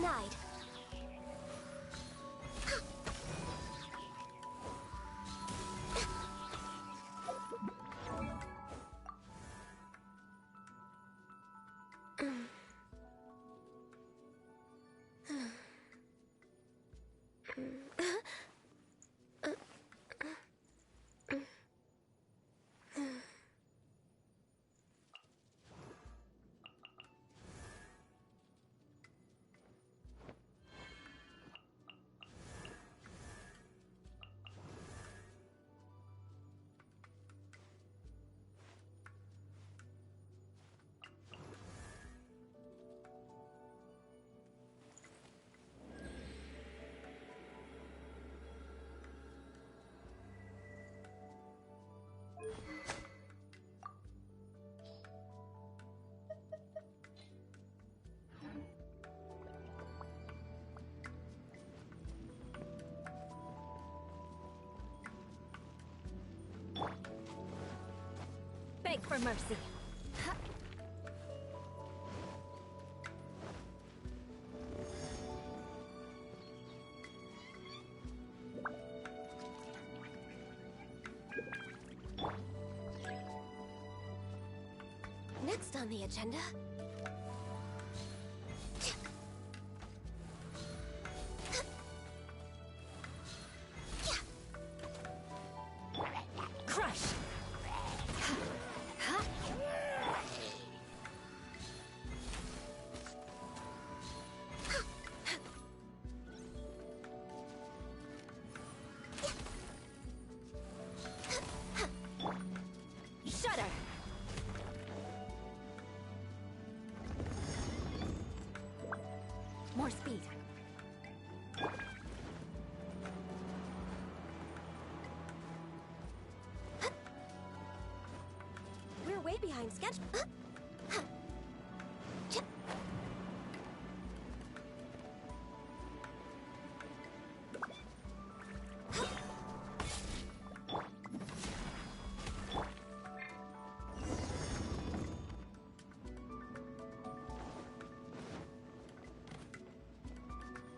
denied. Beg for mercy. Next on the agenda... Crush! Shudder! More speed. We're way behind schedule.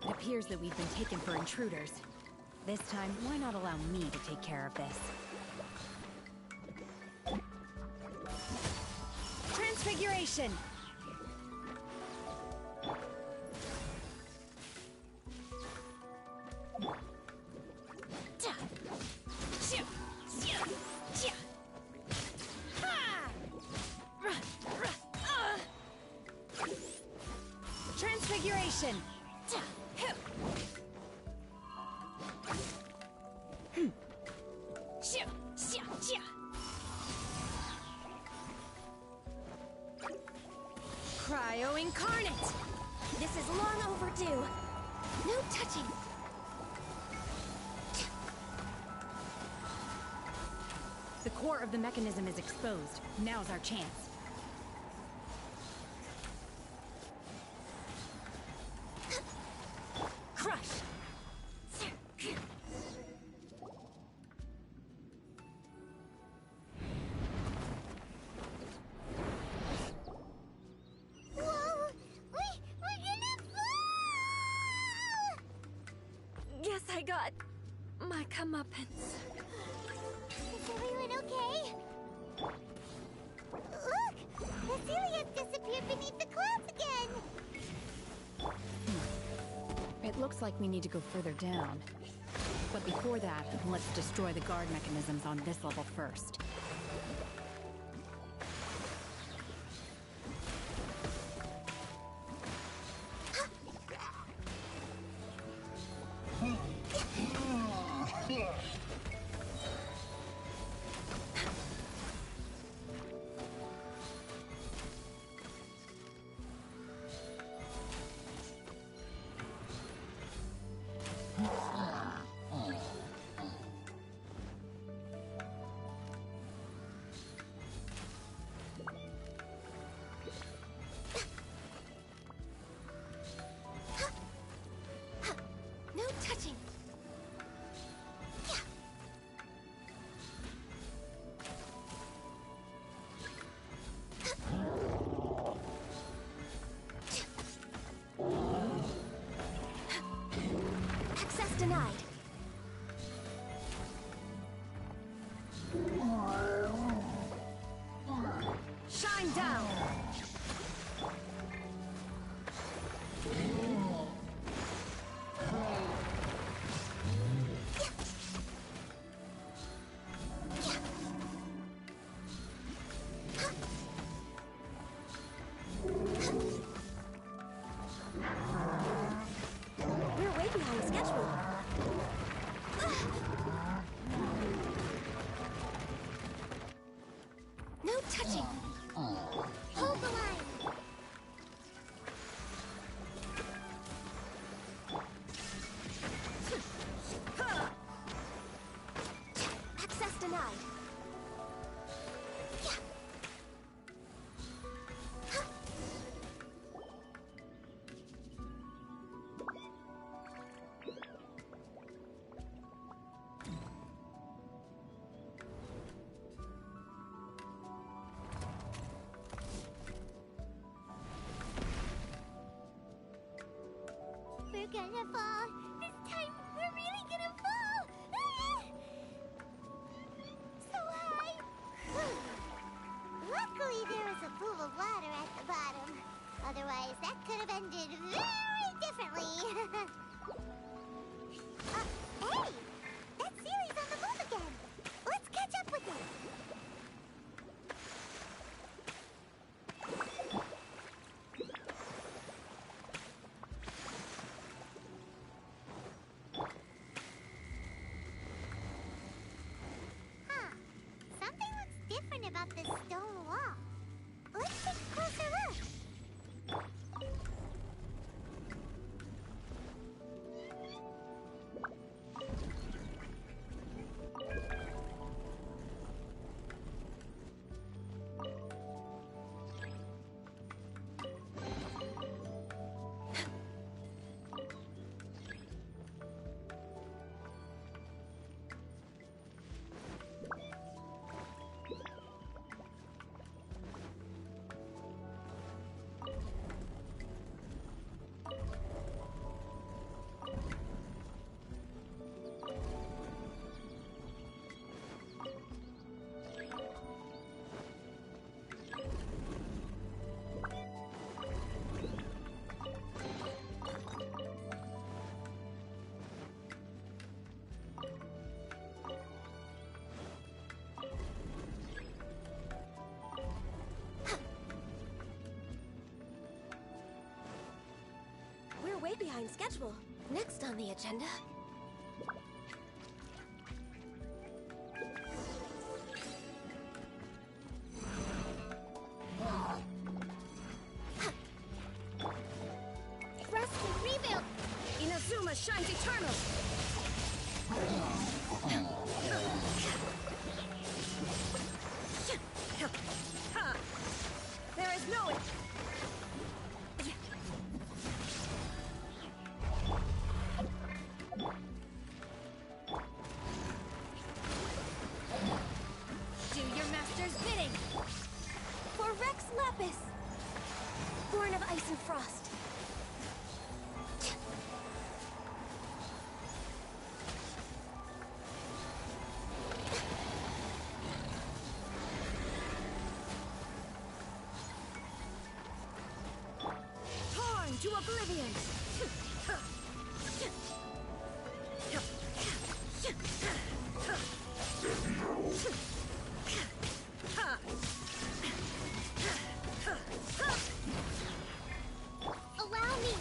It appears that we've been taken for intruders. This time, why not allow me to take care of this? Transfiguration! Transfiguration! Cryo Incarnate! This is long overdue. No touching. The core of the mechanism is exposed. Now's our chance. Crush! Guess I got my comeuppance. Is everyone okay? Look! Vasilia's disappeared beneath the clouds again! It looks like we need to go further down. But before that, let's destroy the guard mechanisms on this level first. touching. Hold the line. Access denied. We're gonna fall. This time, we're really gonna fall. Ah! So high. Luckily, there was a pool of water at the bottom. Otherwise, that could have ended very differently. Hey! That Sealy's on the move again. Let's catch up with him. Huh. Something looks different about this stone wall. Let's take a closer look. We're way behind schedule. Next on the agenda. Rest and rebuild. Inazuma shines eternal! There is no... Do your master's bidding! For Rex Lapis! Born of ice and frost. Torn to oblivion! Allow me.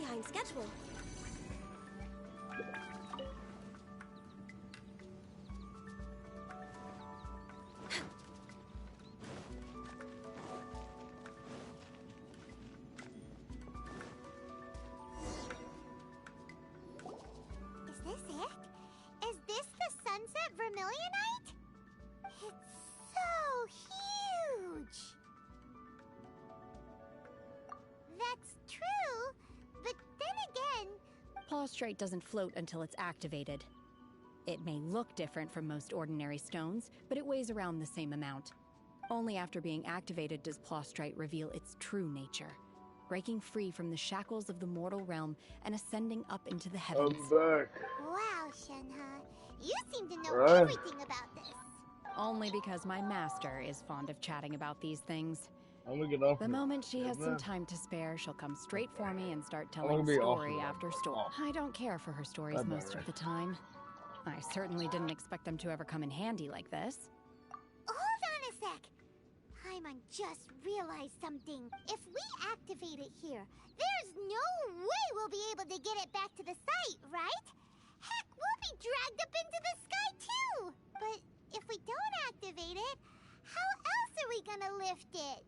behind schedule. Is this it? Is this the Sunset Vermilionite? It's so huge! That's true, but then again... Plaustrite doesn't float until it's activated. It may look different from most ordinary stones, but it weighs around the same amount. Only after being activated does Plaustrite reveal its true nature, breaking free from the shackles of the mortal realm and ascending up into the heavens. I'm back. Wow, Shenhe, you seem to know Right. everything about this. Only because my master is fond of chatting about these things. I'm gonna get off. The it. moment she has some Man. time to spare, she'll come straight for me and start gonna telling be off story of it. after story. Off. I don't care for her stories Bye-bye, most of Ray. the time. I certainly didn't expect them to ever come in handy like this. Hold on a sec. Paimon just realized something. If we activate it here, there's no way we'll be able to get it back to the site, right? Heck, we'll be dragged up into the sky too! But if we don't activate it, how else are we gonna lift it?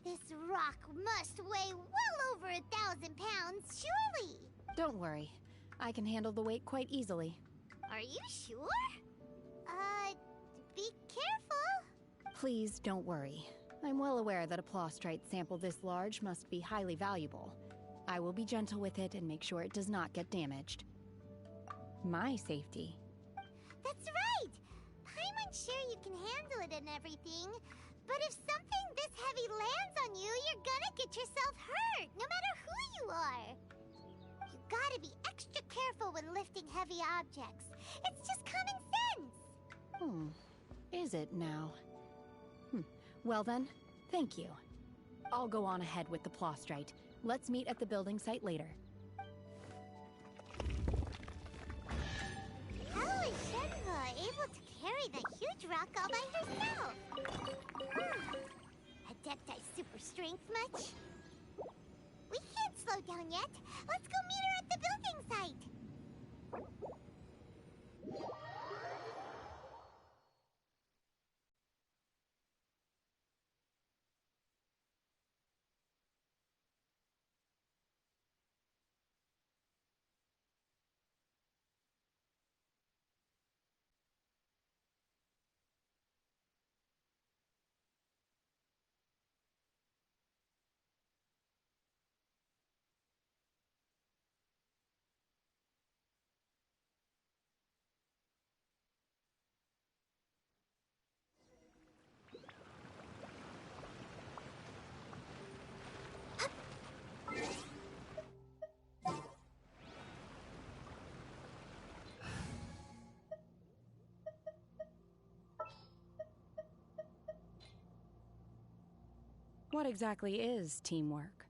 This rock must weigh well over 1,000 pounds, surely! Don't worry. I can handle the weight quite easily. Are you sure? Be careful. Please don't worry. I'm well aware that a plaustrite sample this large must be highly valuable. I will be gentle with it and make sure it does not get damaged. My safety. That's right! Paimon's sure you can handle it and everything, but if something this heavy lands on you, you're gonna get yourself hurt, no matter who you are. You gotta be extra careful when lifting heavy objects. It's just common sense. Is it now? Well then, thank you. I'll go on ahead with the plaustrite. Let's meet at the building site later. How is Shenhe able to carry the huge rock all by herself? Adepti super strength much? We can't slow down yet. Let's go meet her at the building site. What exactly is teamwork?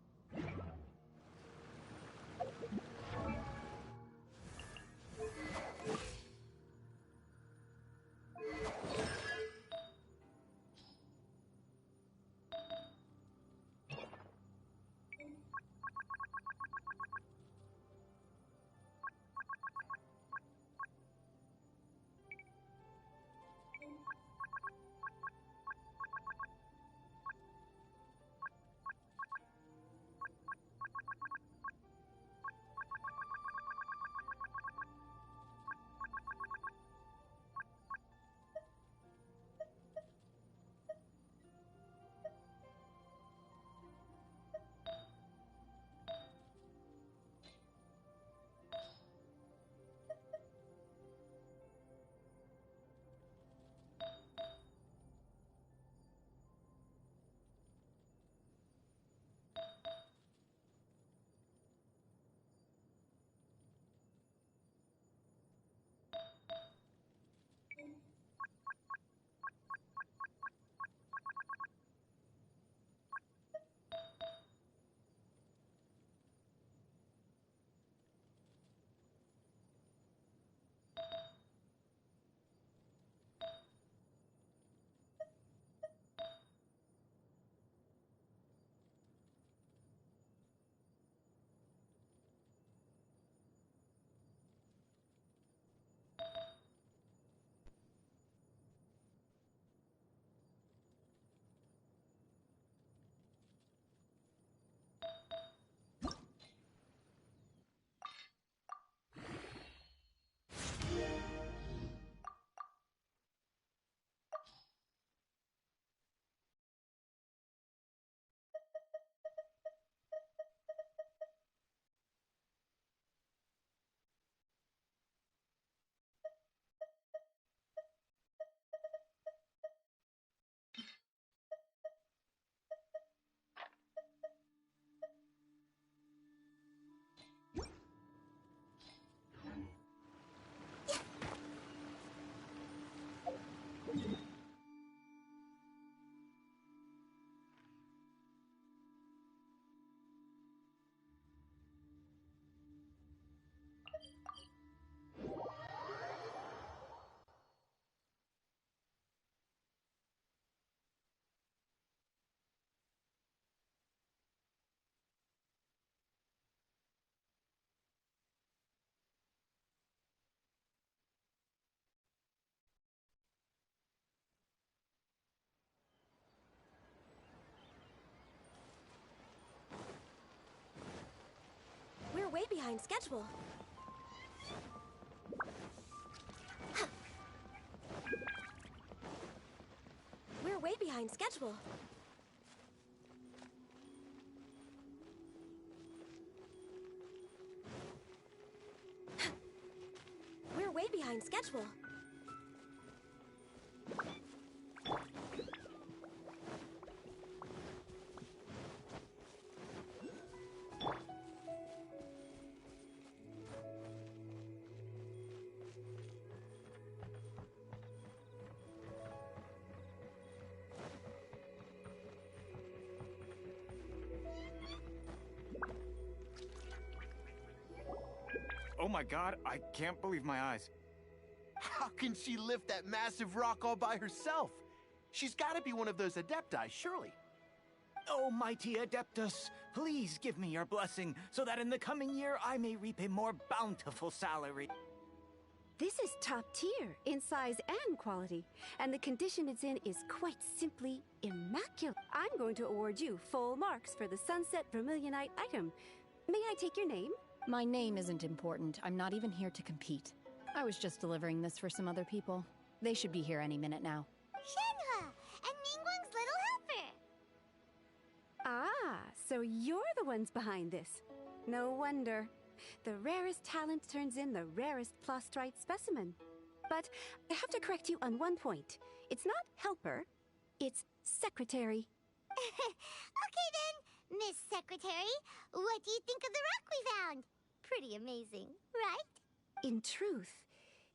behind schedule. We're way behind schedule. We're way behind schedule. Oh my god, I can't believe my eyes. How can she lift that massive rock all by herself? She's gotta be one of those Adepti, surely. Oh, mighty Adeptus, please give me your blessing so that in the coming year I may reap a more bountiful salary. This is top tier in size and quality, and the condition it's in is quite simply immaculate. I'm going to award you full marks for the Sunset Vermilionite item. May I take your name? My name isn't important. I'm not even here to compete. I was just delivering this for some other people. They should be here any minute now. Shenhe, and Ningguang's little helper. Ah, so you're the ones behind this. No wonder. The rarest talent turns in the rarest plastrite specimen. But I have to correct you on one point. It's not helper, it's secretary. Okay then, Miss Secretary, what do you think of the rock we found? Pretty amazing, right? In truth,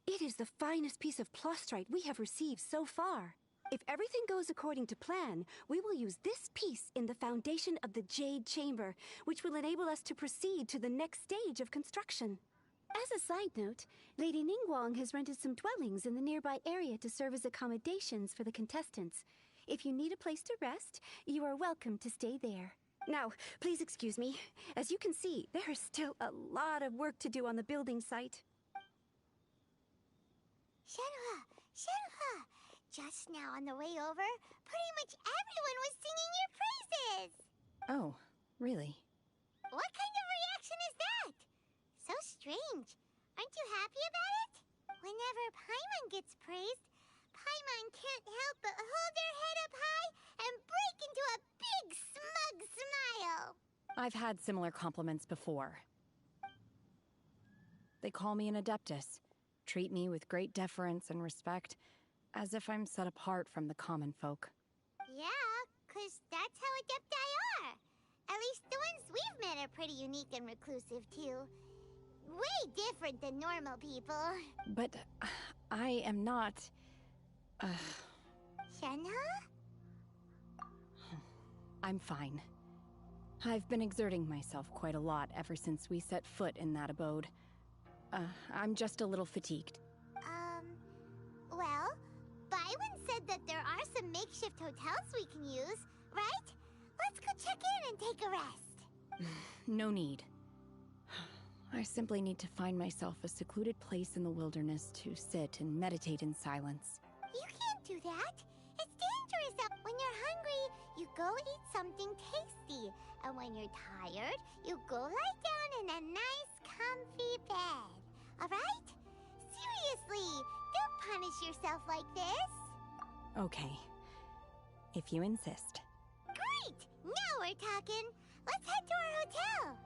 it is the finest piece of plastrite we have received so far. If everything goes according to plan, we will use this piece in the foundation of the Jade Chamber, which will enable us to proceed to the next stage of construction. As a side note, Lady Ningguang has rented some dwellings in the nearby area to serve as accommodations for the contestants. If you need a place to rest, you are welcome to stay there. Now, please excuse me. As you can see, there is still a lot of work to do on the building site. Shenhe, just now on the way over, pretty much everyone was singing your praises. Oh, really? What kind of reaction is that? So strange. Aren't you happy about it? Whenever Paimon gets praised, Paimon can't help but hold her head up high and break into a big smug smile. I've had similar compliments before. They call me an Adeptus, treat me with great deference and respect, as if I'm set apart from the common folk. Yeah, 'cause that's how Adepti are. At least the ones we've met are pretty unique and reclusive, too. Way different than normal people. But I am not... Shenhe? I'm fine. I've been exerting myself quite a lot ever since we set foot in that abode. I'm just a little fatigued. Well, Byron said that there are some makeshift hotels we can use, right? Let's go check in and take a rest. No need. I simply need to find myself a secluded place in the wilderness to sit and meditate in silence. You can't do that. It's dangerous. When you're hungry, you go eat something tasty. And when you're tired, you go lie down in a nice, comfy bed. All right? Seriously, don't punish yourself like this. Okay. If you insist. Great! Now we're talking. Let's head to our hotel.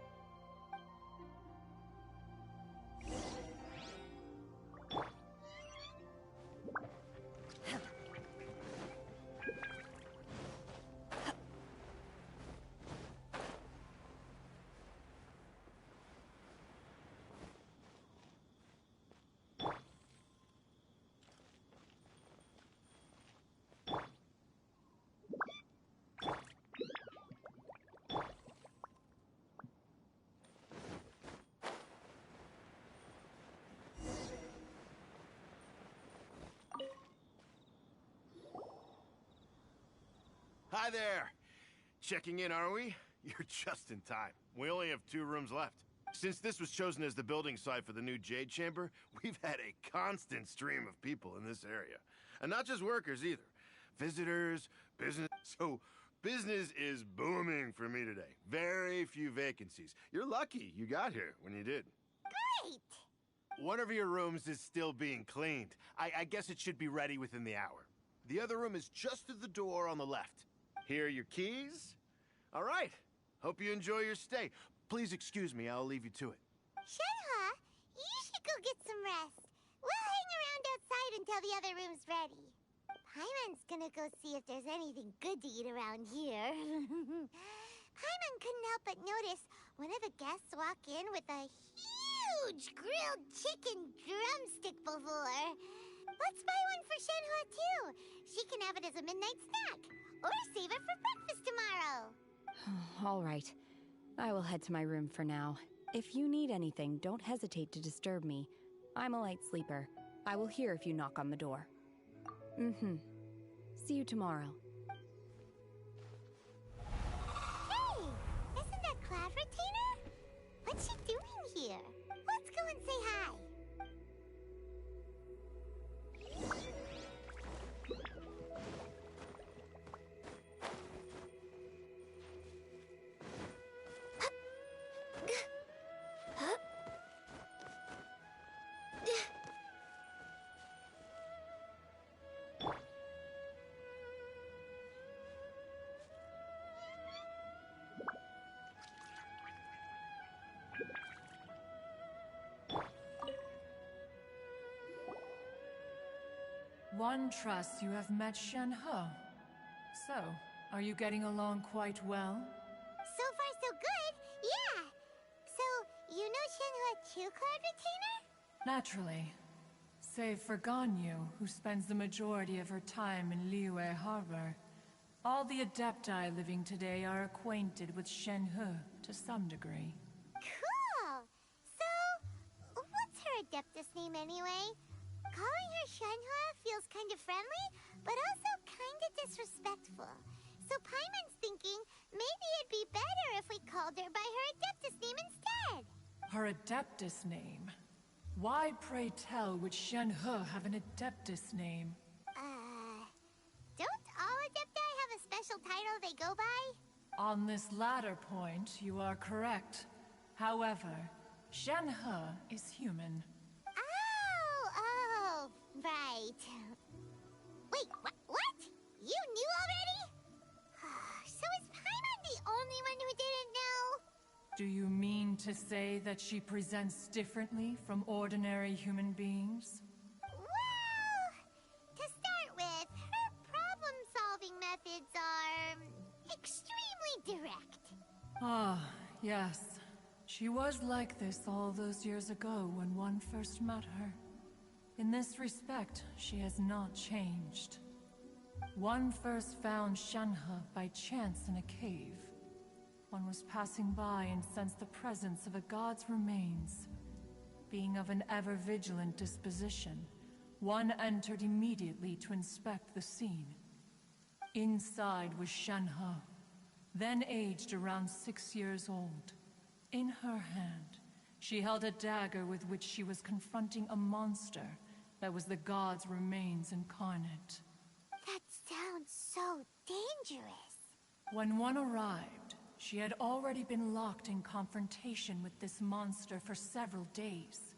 Hi there! Checking in, are we? You're just in time. We only have 2 rooms left. Since this was chosen as the building site for the new Jade Chamber, we've had a constant stream of people in this area. And not just workers either. Visitors, business. So Business is booming for me today. Very few vacancies. You're lucky you got here when you did. Great! One of your rooms is still being cleaned. I guess it should be ready within the hour. The other room is just through the door on the left. Here are your keys. All right. Hope you enjoy your stay. Please excuse me, I'll leave you to it. Shenhe, you should go get some rest. We'll hang around outside until the other room's ready. Paimon's gonna go see if there's anything good to eat around here. Paimon couldn't help but notice one of the guests walk in with a huge grilled chicken drumstick before. Let's buy one for Shenhe too. She can have it as a midnight snack. Or save it for breakfast tomorrow. All right. I will head to my room for now. If you need anything, don't hesitate to disturb me. I'm a light sleeper. I will hear if you knock on the door. See you tomorrow. Hey! Isn't that Cloud Retainer? What's she doing here? Let's go and say hi. One trusts you have met Shenhe. So, are you getting along quite well? So far, so good. Yeah. So, you know Shenhe too, Cloud Retainer? Naturally. Save for Ganyu, who spends the majority of her time in Liyue Harbor. All the Adepti living today are acquainted with Shenhe to some degree. Cool. So, what's her Adeptus name anyway? Calling her Shenhe feels kind of friendly, but also kind of disrespectful. So Paimon's thinking maybe it'd be better if we called her by her Adeptus name instead. Her Adeptus name? Why, pray tell, would Shenhe have an Adeptus name? Don't all Adepti have a special title they go by? On this latter point, you are correct. However, Shenhe is human. Oh, right. Wait, what? You knew already? So is Paimon the only one who didn't know? Do you mean to say that she presents differently from ordinary human beings? Well, to start with, her problem-solving methods are extremely direct. Ah, yes. She was like this all those years ago when one first met her. In this respect, she has not changed. One first found Shenhe by chance in a cave. One was passing by and sensed the presence of a god's remains. Being of an ever-vigilant disposition, one entered immediately to inspect the scene. Inside was Shenhe, then aged around 6 years old. In her hand, she held a dagger with which she was confronting a monster that was the god's remains incarnate. That sounds so dangerous. When one arrived, she had already been locked in confrontation with this monster for several days.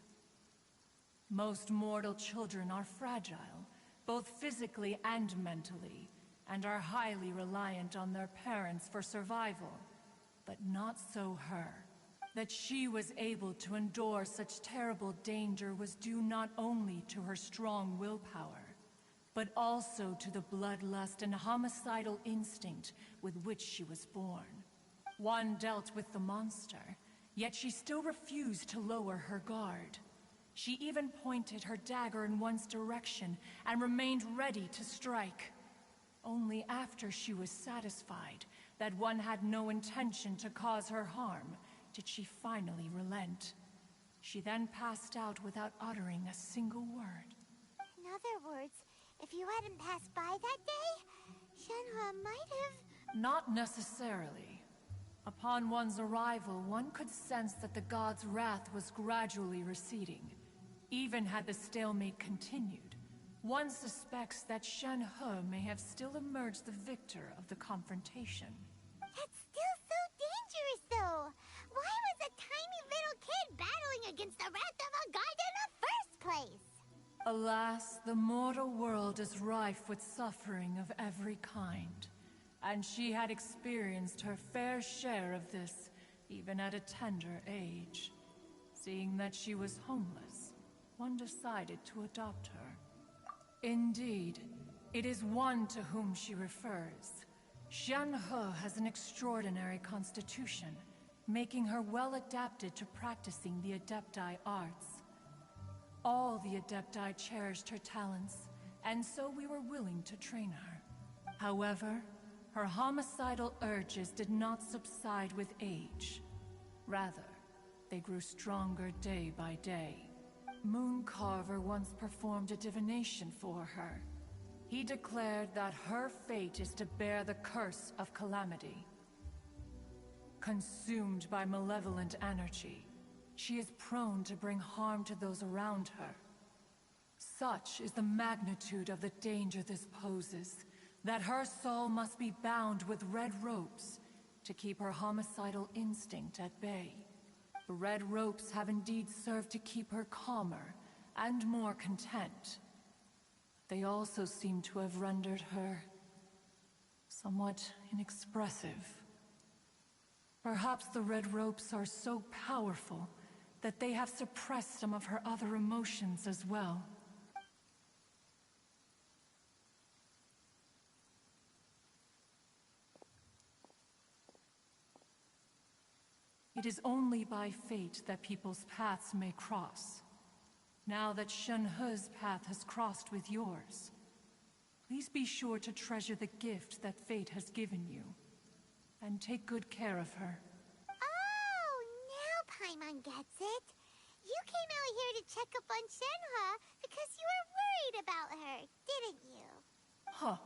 Most mortal children are fragile, both physically and mentally, and are highly reliant on their parents for survival. But not so her. That she was able to endure such terrible danger was due not only to her strong willpower, but also to the bloodlust and homicidal instinct with which she was born. One dealt with the monster, yet she still refused to lower her guard. She even pointed her dagger in one's direction and remained ready to strike. Only after she was satisfied that one had no intention to cause her harm did she finally relent. She then passed out without uttering a single word. In other words, if you hadn't passed by that day, Shenhe might have... Not necessarily. Upon one's arrival, one could sense that the god's wrath was gradually receding. Even had the stalemate continued, one suspects that Shen-He may have still emerged the victor of the confrontation. That's still so dangerous, though. Why was a tiny little kid battling against the wrath of a god in the first place? Alas, the mortal world is rife with suffering of every kind, and she had experienced her fair share of this, even at a tender age. Seeing that she was homeless, one decided to adopt her. Indeed, it is one to whom she refers. Shen-He has an extraordinary constitution, making her well adapted to practicing the Adepti arts. All the Adepti cherished her talents, and so we were willing to train her. However, her homicidal urges did not subside with age. Rather, they grew stronger day by day. Mooncarver once performed a divination for her. He declared that her fate is to bear the curse of calamity. Consumed by malevolent energy, she is prone to bring harm to those around her. Such is the magnitude of the danger this poses, that her soul must be bound with red ropes to keep her homicidal instinct at bay. The red ropes have indeed served to keep her calmer and more content. They also seem to have rendered her somewhat inexpressive. Perhaps the red ropes are so powerful that they have suppressed some of her other emotions as well. It is only by fate that people's paths may cross. Now that Shen-He's path has crossed with yours, please be sure to treasure the gift that fate has given you, and take good care of her. Oh, now Paimon gets it. You came out here to check up on Shenhe because you were worried about her, didn't you? Huh.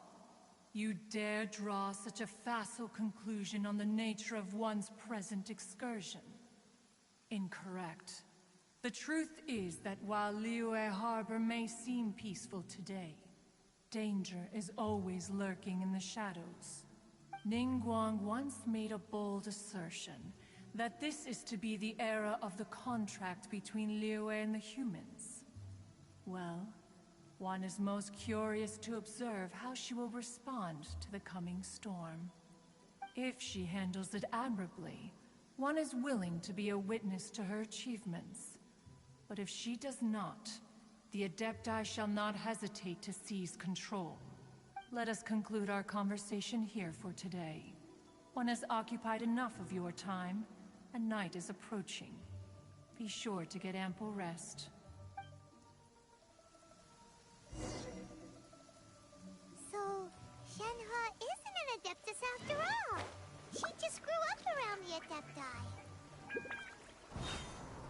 You dare draw such a facile conclusion on the nature of one's present excursion? Incorrect. The truth is that while Liyue Harbor may seem peaceful today, danger is always lurking in the shadows. Ningguang once made a bold assertion that this is to be the era of the contract between Liyue and the humans. Well, one is most curious to observe how she will respond to the coming storm. If she handles it admirably, one is willing to be a witness to her achievements. But if she does not, the Adepti shall not hesitate to seize control. Let us conclude our conversation here for today. One has occupied enough of your time, and night is approaching. Be sure to get ample rest. So, Shenhe isn't an Adeptus after all. She just grew up around the Adepti.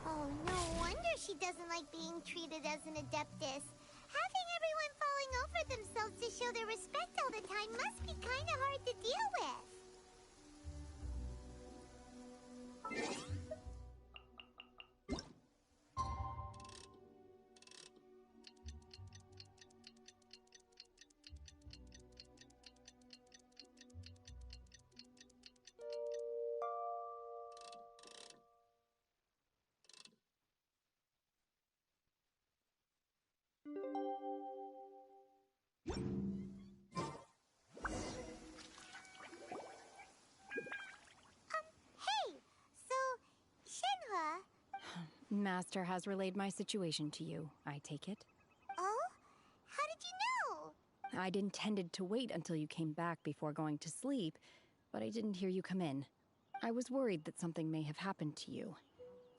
Oh, no wonder she doesn't like being treated as an Adeptus. Having everyone falling over themselves to show their respect all the time must be kinda hard to deal with. Hey! So, Shenhe... Master has relayed my situation to you, I take it. Oh? How did you know? I'd intended to wait until you came back before going to sleep, but I didn't hear you come in. I was worried that something may have happened to you,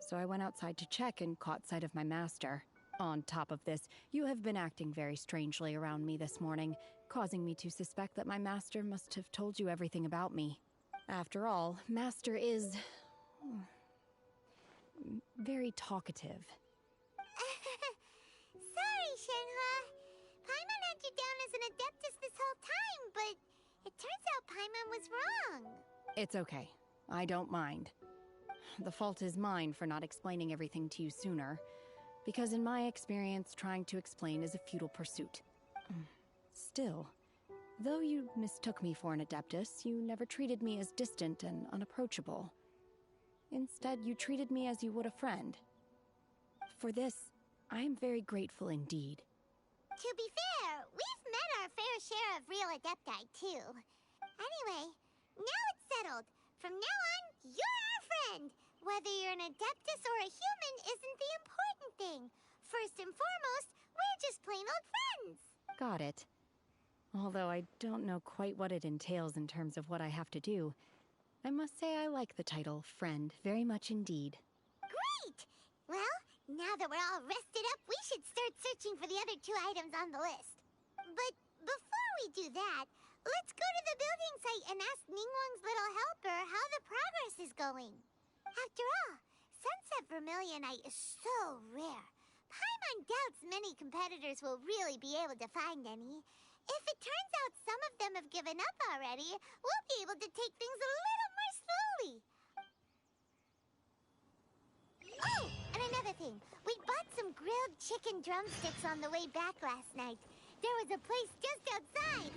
so I went outside to check and caught sight of my master. On top of this, you have been acting very strangely around me this morning, causing me to suspect that my master must have told you everything about me. After all, Master is... very talkative. Sorry, Shenhe. Paimon had you down as an Adeptus this whole time, but it turns out Paimon was wrong. It's okay. I don't mind. The fault is mine for not explaining everything to you sooner, because in my experience, trying to explain is a futile pursuit. Still, though you mistook me for an Adeptus, you never treated me as distant and unapproachable. Instead, you treated me as you would a friend. For this, I am very grateful indeed. To be fair, we've met our fair share of real Adepti, too. Anyway, now it's settled. From now on, you're our friend. Whether you're an Adeptus or a human isn't the important thing. First and foremost, we're just plain old friends. Got it. Although I don't know quite what it entails in terms of what I have to do, I must say I like the title Friend very much indeed. Great! Well, now that we're all rested up, we should start searching for the other 2 items on the list. But before we do that, let's go to the building site and ask Ningguang's little helper how the progress is going. After all, Sunset Vermilionite is so rare. Paimon doubts many competitors will really be able to find any. If it turns out some of them have given up already, we'll be able to take things a little more slowly. Oh, and another thing. We bought some grilled chicken drumsticks on the way back last night. There was a place just outside.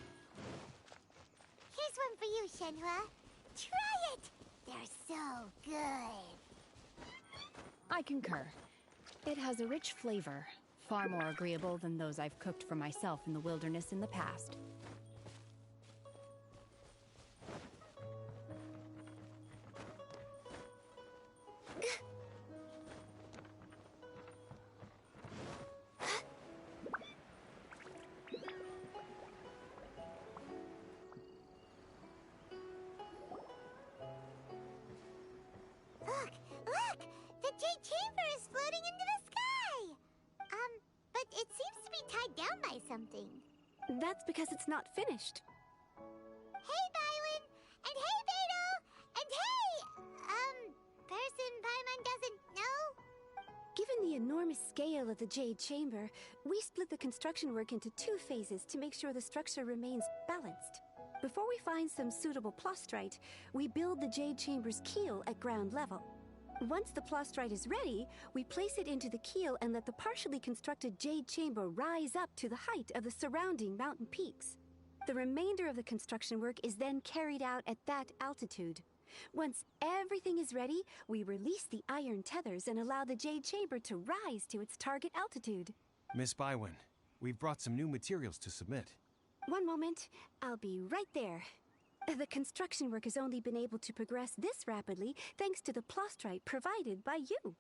Here's one for you, Shenhua. Try it! They're so good. I concur. It has a rich flavor, far more agreeable than those I've cooked for myself in the wilderness in the past. Look! Look! The Jade Chamber is floating into the sky! But it seems to be tied down by something. That's because it's not finished. Hey, Bywin! And hey, Beto! And hey! Person Paimon doesn't know? Given the enormous scale of the Jade Chamber, we split the construction work into 2 phases to make sure the structure remains balanced. Before we find some suitable plastrite, we build the Jade Chamber's keel at ground level. Once the plastrite is ready, we place it into the keel and let the partially constructed Jade Chamber rise up to the height of the surrounding mountain peaks. The remainder of the construction work is then carried out at that altitude. Once everything is ready, we release the iron tethers and allow the Jade Chamber to rise to its target altitude. Miss Bywin, we've brought some new materials to submit. One moment, I'll be right there. The construction work has only been able to progress this rapidly thanks to the plastrite provided by you.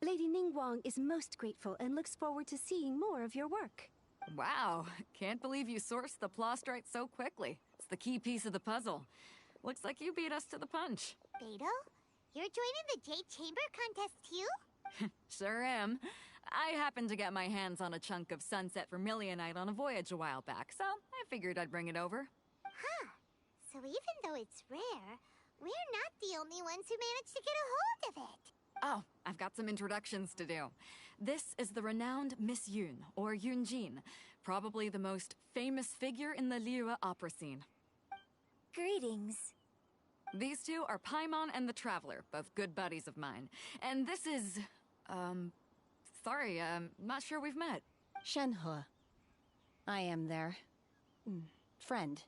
Lady Ningguang is most grateful and looks forward to seeing more of your work. Wow, can't believe you sourced the plastrite so quickly. It's the key piece of the puzzle. Looks like you beat us to the punch. Beto? You're joining the Jade Chamber contest too? Sure am. I happened to get my hands on a chunk of Sunset Vermilionite on a voyage a while back, so I figured I'd bring it over. Huh. So even though it's rare, we're not the only ones who managed to get a hold of it. Oh, I've got some introductions to do. This is the renowned Miss Yun, or Yunjin, probably the most famous figure in the Liyue opera scene. Greetings. These 2 are Paimon and the Traveler, both good buddies of mine. And this is, sorry, not sure we've met. Shenhe. I am their friend.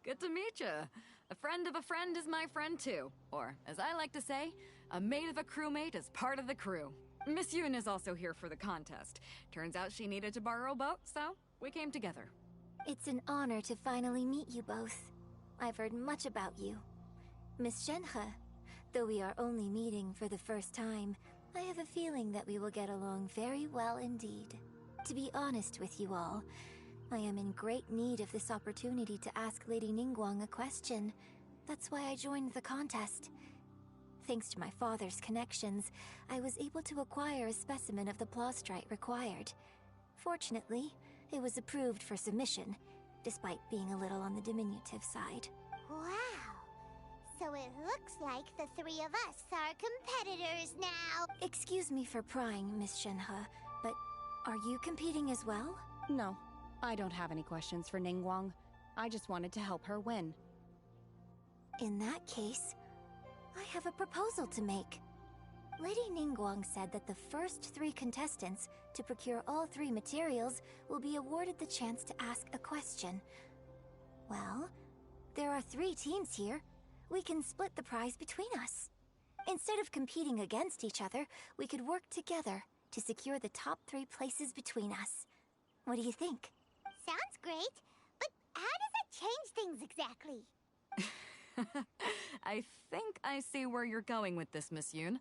Good to meet you. A friend of a friend is my friend too. Or, as I like to say, a mate of a crewmate is part of the crew. Miss Yun is also here for the contest. Turns out she needed to borrow a boat, so we came together. It's an honor to finally meet you both. I've heard much about you. Miss Shenhe, though we are only meeting for the first time, I have a feeling that we will get along very well indeed. To be honest with you all, I am in great need of this opportunity to ask Lady Ningguang a question. That's why I joined the contest. Thanks to my father's connections, I was able to acquire a specimen of the plastrite required. Fortunately, it was approved for submission, despite being a little on the diminutive side. Wow. So it looks like the 3 of us are competitors now. Excuse me for prying, Miss Shenhe, but are you competing as well? No, I don't have any questions for Ningguang. I just wanted to help her win. In that case, I have a proposal to make. Lady Ningguang said that the first 3 contestants to procure all 3 materials will be awarded the chance to ask a question. Well, there are 3 teams here. We can split the prize between us. Instead of competing against each other, we could work together to secure the top 3 places between us. What do you think? Sounds great, but how does it change things exactly? I think I see where you're going with this, Miss Yoon.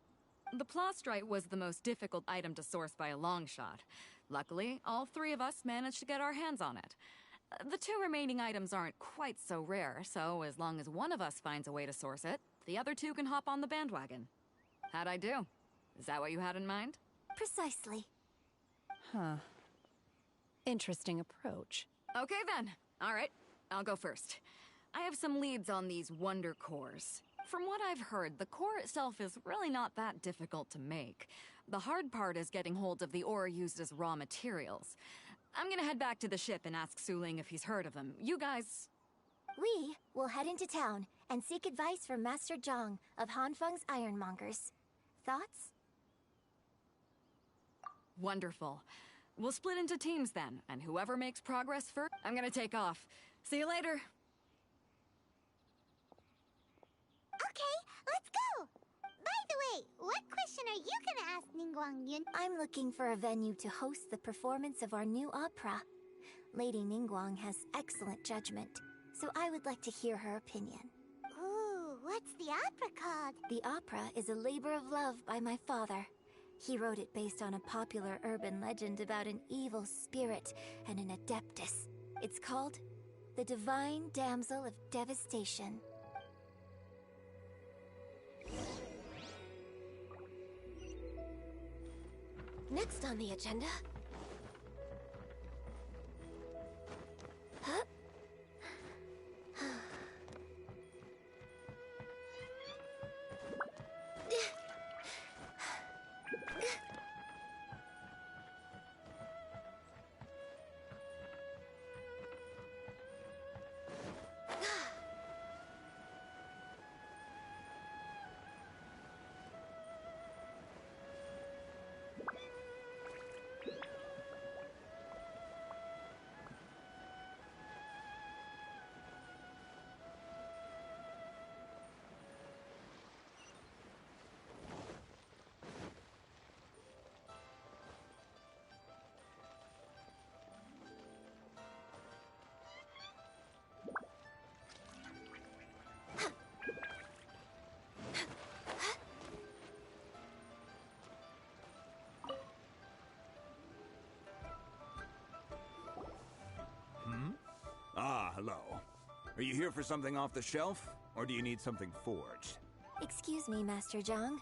The plastrite was the most difficult item to source by a long shot. Luckily, all 3 of us managed to get our hands on it. The 2 remaining items aren't quite so rare, so as long as one of us finds a way to source it, the other 2 can hop on the bandwagon. How'd I do? Is that what you had in mind? Precisely. Huh. Interesting approach. Okay then. All right, I'll go first. I have some leads on these wonder cores. From what I've heard, the core itself is really not that difficult to make. The hard part is getting hold of the ore used as raw materials. I'm gonna head back to the ship and ask Suling if he's heard of them. You guys... We will head into town and seek advice from Master Zhang of Hanfeng's Ironmongers. Thoughts? Wonderful. We'll split into teams then, and whoever makes progress first... I'm gonna take off. See you later. Okay, let's go! By the way, what question are you gonna ask Ningguang Yun? I'm looking for a venue to host the performance of our new opera. Lady Ningguang has excellent judgment, so I would like to hear her opinion. Ooh, what's the opera called? The opera is A Labor of Love by my father. He wrote it based on a popular urban legend about an evil spirit and an adeptus. It's called The Divine Damsel of Devastation. Next on the agenda... Huh? Ah, hello. Are you here for something off the shelf, or do you need something forged? Excuse me, Master Zhang.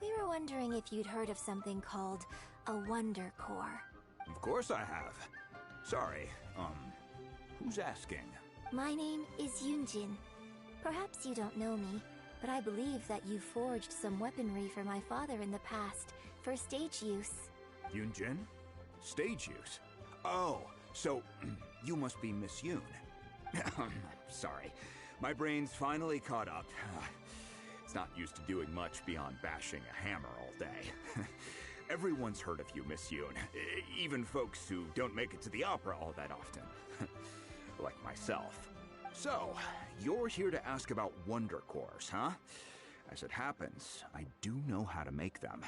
We were wondering if you'd heard of something called a Wonder Core. Of course I have. Sorry, who's asking? My name is Yunjin. Perhaps you don't know me, but I believe that you forged some weaponry for my father in the past, for stage use. Yunjin? Stage use? Oh, so you must be Miss Yoon. Sorry, my brain's finally caught up. It's not used to doing much beyond bashing a hammer all day. Everyone's heard of you, Miss Yoon. Even folks who don't make it to the opera all that often. Like myself. So, you're here to ask about Wonder Cores, huh? As it happens, I do know how to make them.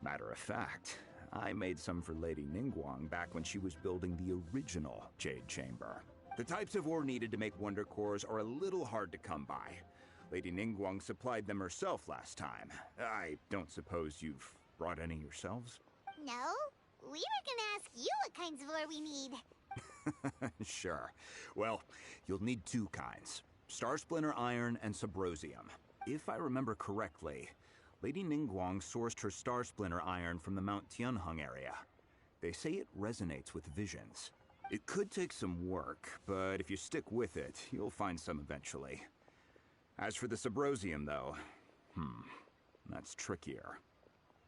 Matter of fact, I made some for Lady Ningguang back when she was building the original Jade Chamber. The types of ore needed to make Wonder Cores are a little hard to come by. Lady Ningguang supplied them herself last time. I don't suppose you've brought any yourselves? No, we were gonna ask you what kinds of ore we need. Sure. Well, you'll need 2 kinds. Star Splinter Iron and Subrosium. If I remember correctly, Lady Ningguang sourced her Star Splinter Iron from the Mount Tianheng area. They say it resonates with visions. It could take some work, but if you stick with it, you'll find some eventually. As for the Subrosium, though, that's trickier.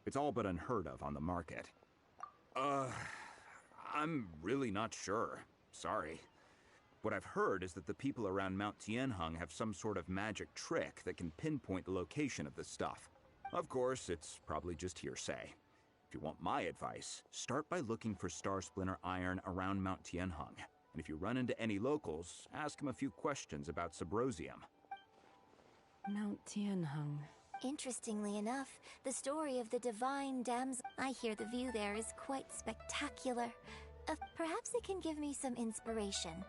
It's all but unheard of on the market. I'm really not sure. Sorry. What I've heard is that the people around Mount Tianheng have some sort of magic trick that can pinpoint the location of the stuff. Of course, it's probably just hearsay. If you want my advice, start by looking for Star Splinter iron around Mount Tianheng. And if you run into any locals, ask them a few questions about Subrosium. Mount Tianheng. Interestingly enough, the story of the divine damsel, I hear the view there is quite spectacular. Perhaps it can give me some inspiration.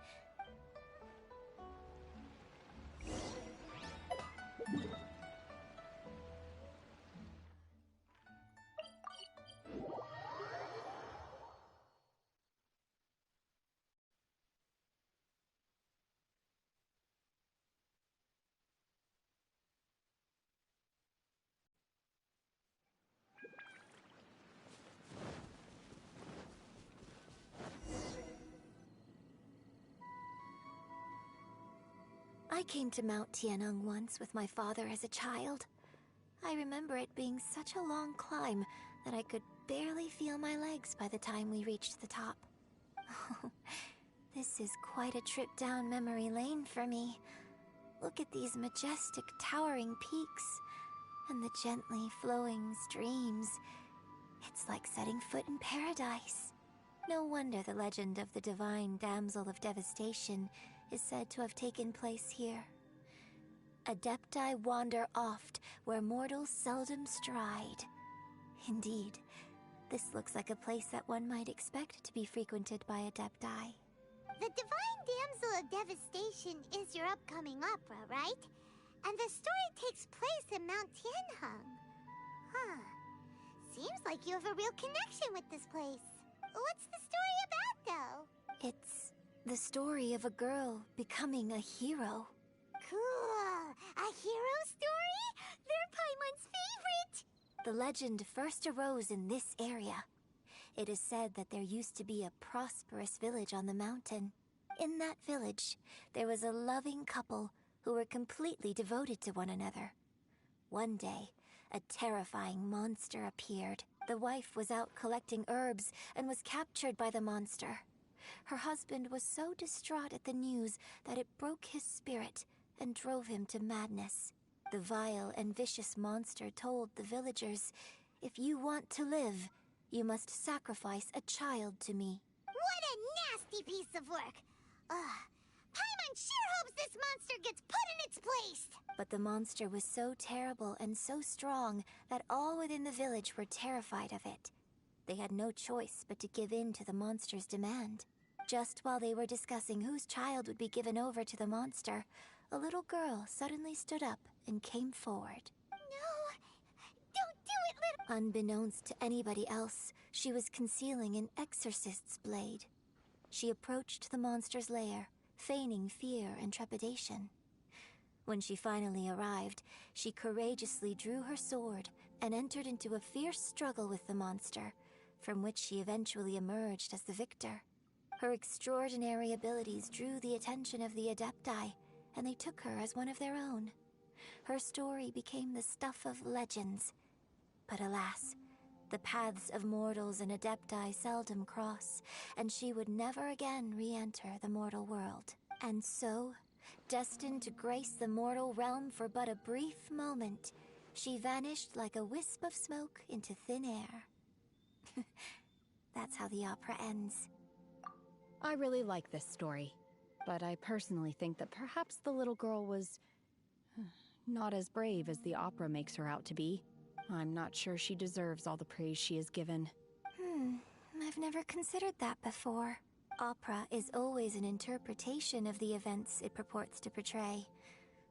I came to Mount Tianheng once with my father as a child. I remember it being such a long climb that I could barely feel my legs by the time we reached the top. This is quite a trip down memory lane for me. Look at these majestic, towering peaks and the gently flowing streams. It's like setting foot in paradise. No wonder the legend of the divine damsel of devastation is said to have taken place here. Adepti wander oft where mortals seldom stride. Indeed, this looks like a place that one might expect to be frequented by Adepti. The Divine Damsel of Devastation is your upcoming opera, right? And the story takes place in Mount Tianheng. Huh. Seems like you have a real connection with this place. What's the story about, though? It's the story of a girl becoming a hero. Cool! A hero story? They're Paimon's favorite! The legend first arose in this area. It is said that there used to be a prosperous village on the mountain. In that village, there was a loving couple who were completely devoted to one another. One day, a terrifying monster appeared. The wife was out collecting herbs and was captured by the monster. Her husband was so distraught at the news that it broke his spirit and drove him to madness. The vile and vicious monster told the villagers, "If you want to live, you must sacrifice a child to me." What a nasty piece of work! Paimon sure hopes this monster gets put in its place! But the monster was so terrible and so strong that all within the village were terrified of it. They had no choice but to give in to the monster's demand. Just while they were discussing whose child would be given over to the monster, a little girl suddenly stood up and came forward. No! Don't do it, little— Unbeknownst to anybody else, she was concealing an exorcist's blade. She approached the monster's lair, feigning fear and trepidation. When she finally arrived, she courageously drew her sword and entered into a fierce struggle with the monster, from which she eventually emerged as the victor. Her extraordinary abilities drew the attention of the Adepti, and they took her as one of their own. Her story became the stuff of legends. But alas, the paths of mortals and Adepti seldom cross, and she would never again re-enter the mortal world. And so, destined to grace the mortal realm for but a brief moment, she vanished like a wisp of smoke into thin air. That's how the opera ends. I really like this story, but I personally think that perhaps the little girl was not as brave as the opera makes her out to be. I'm not sure she deserves all the praise she is given. I've never considered that before. Opera is always an interpretation of the events it purports to portray.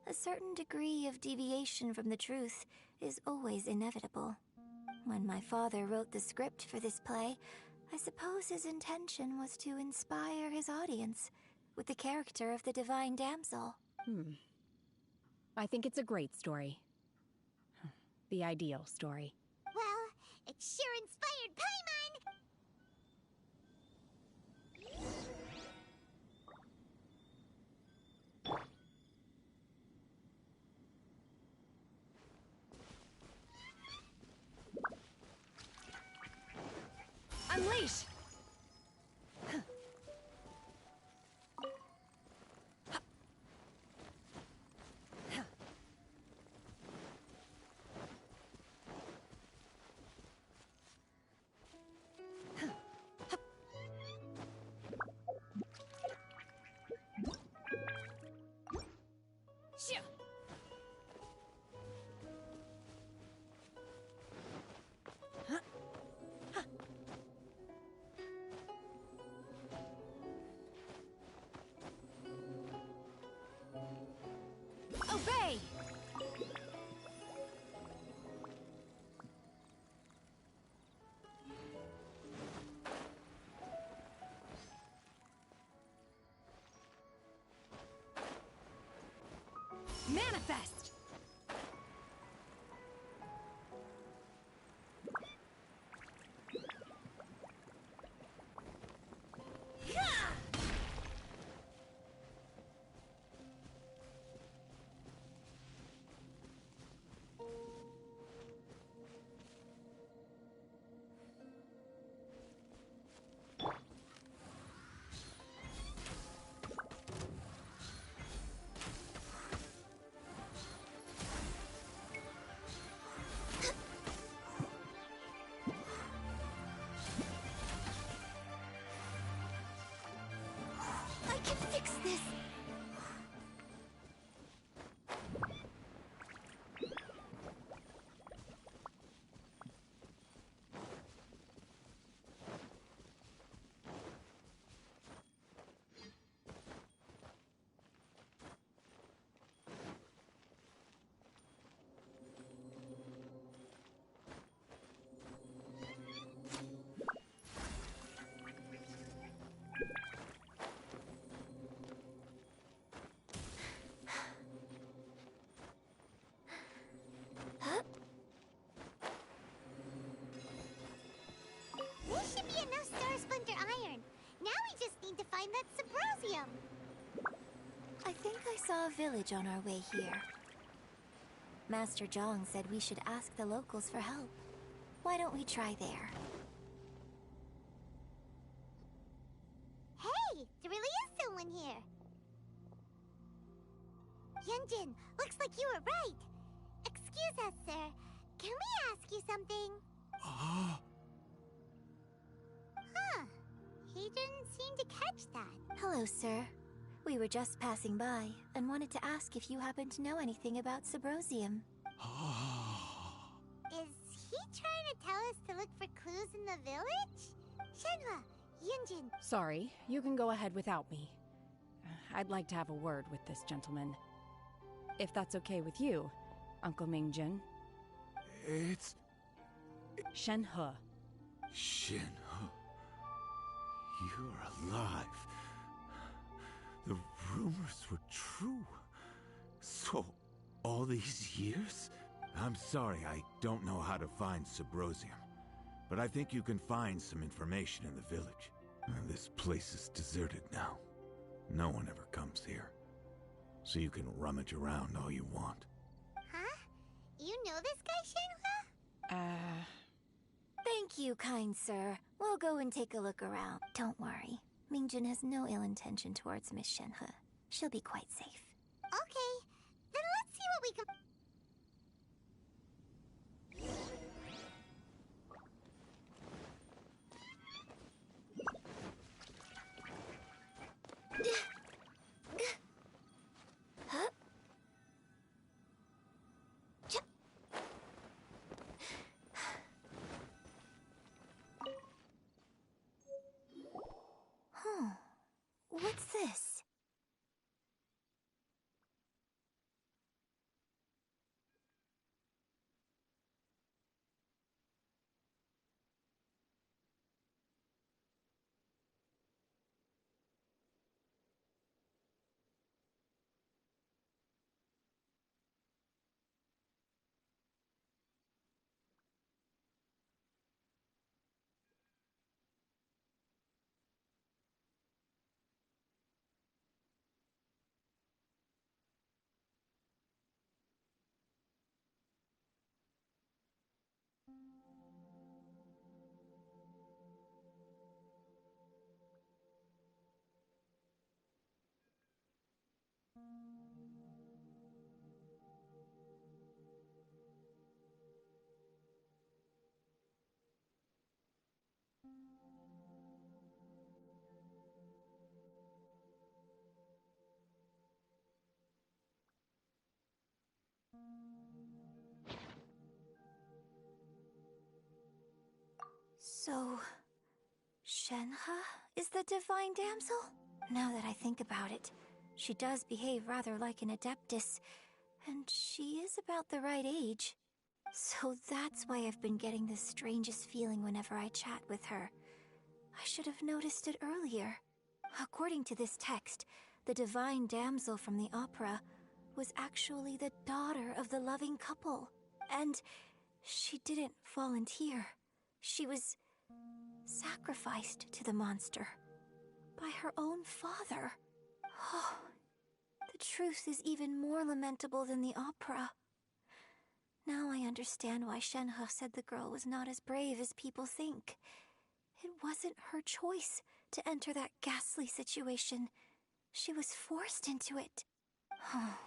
A certain degree of deviation from the truth is always inevitable. When my father wrote the script for this play, I suppose his intention was to inspire his audience with the character of the divine damsel. I think it's a great story. The ideal story. Well, it sure inspired Paimon! Unleash! Manifest! I can fix this! This should be enough Star Splinter iron. Now we just need to find that Subrosium. I think I saw a village on our way here. Master Zhang said we should ask the locals for help. Why don't we try there? Hey, there really is someone here. Yunjin, looks like you were right. Excuse us, sir. Can we ask you something? Huh. He didn't seem to catch that. Hello, sir. We were just passing by and wanted to ask if you happen to know anything about Subrosium. Is he trying to tell us to look for clues in the village? Shenhua, Yunjin. Sorry, you can go ahead without me. I'd like to have a word with this gentleman. If that's okay with you, Uncle Mingjin. It's... Shenhe. Shinhe. You're alive. The rumors were true. So, all these years? I'm sorry, I don't know how to find Subrosium. But I think you can find some information in the village. This place is deserted now. No one ever comes here. So you can rummage around all you want. Huh? You know this guy, Shenhua? Thank you, kind sir. We'll go and take a look around. Don't worry. Mingjin has no ill intention towards Miss Shenhe. She'll be quite safe. Okay, then let's see what we can... Huh? Huh. What's this? So, Shenhe is the divine damsel? Now that I think about it, she does behave rather like an adeptus, and she is about the right age. So that's why I've been getting the strangest feeling whenever I chat with her. I should have noticed it earlier. According to this text, the divine damsel from the opera was actually the daughter of the loving couple. And she didn't volunteer. She was sacrificed to the monster by her own father. Oh, the truth is even more lamentable than the opera. Now I understand why Shenhe said the girl was not as brave as people think. It wasn't her choice to enter that ghastly situation. She was forced into it. Oh,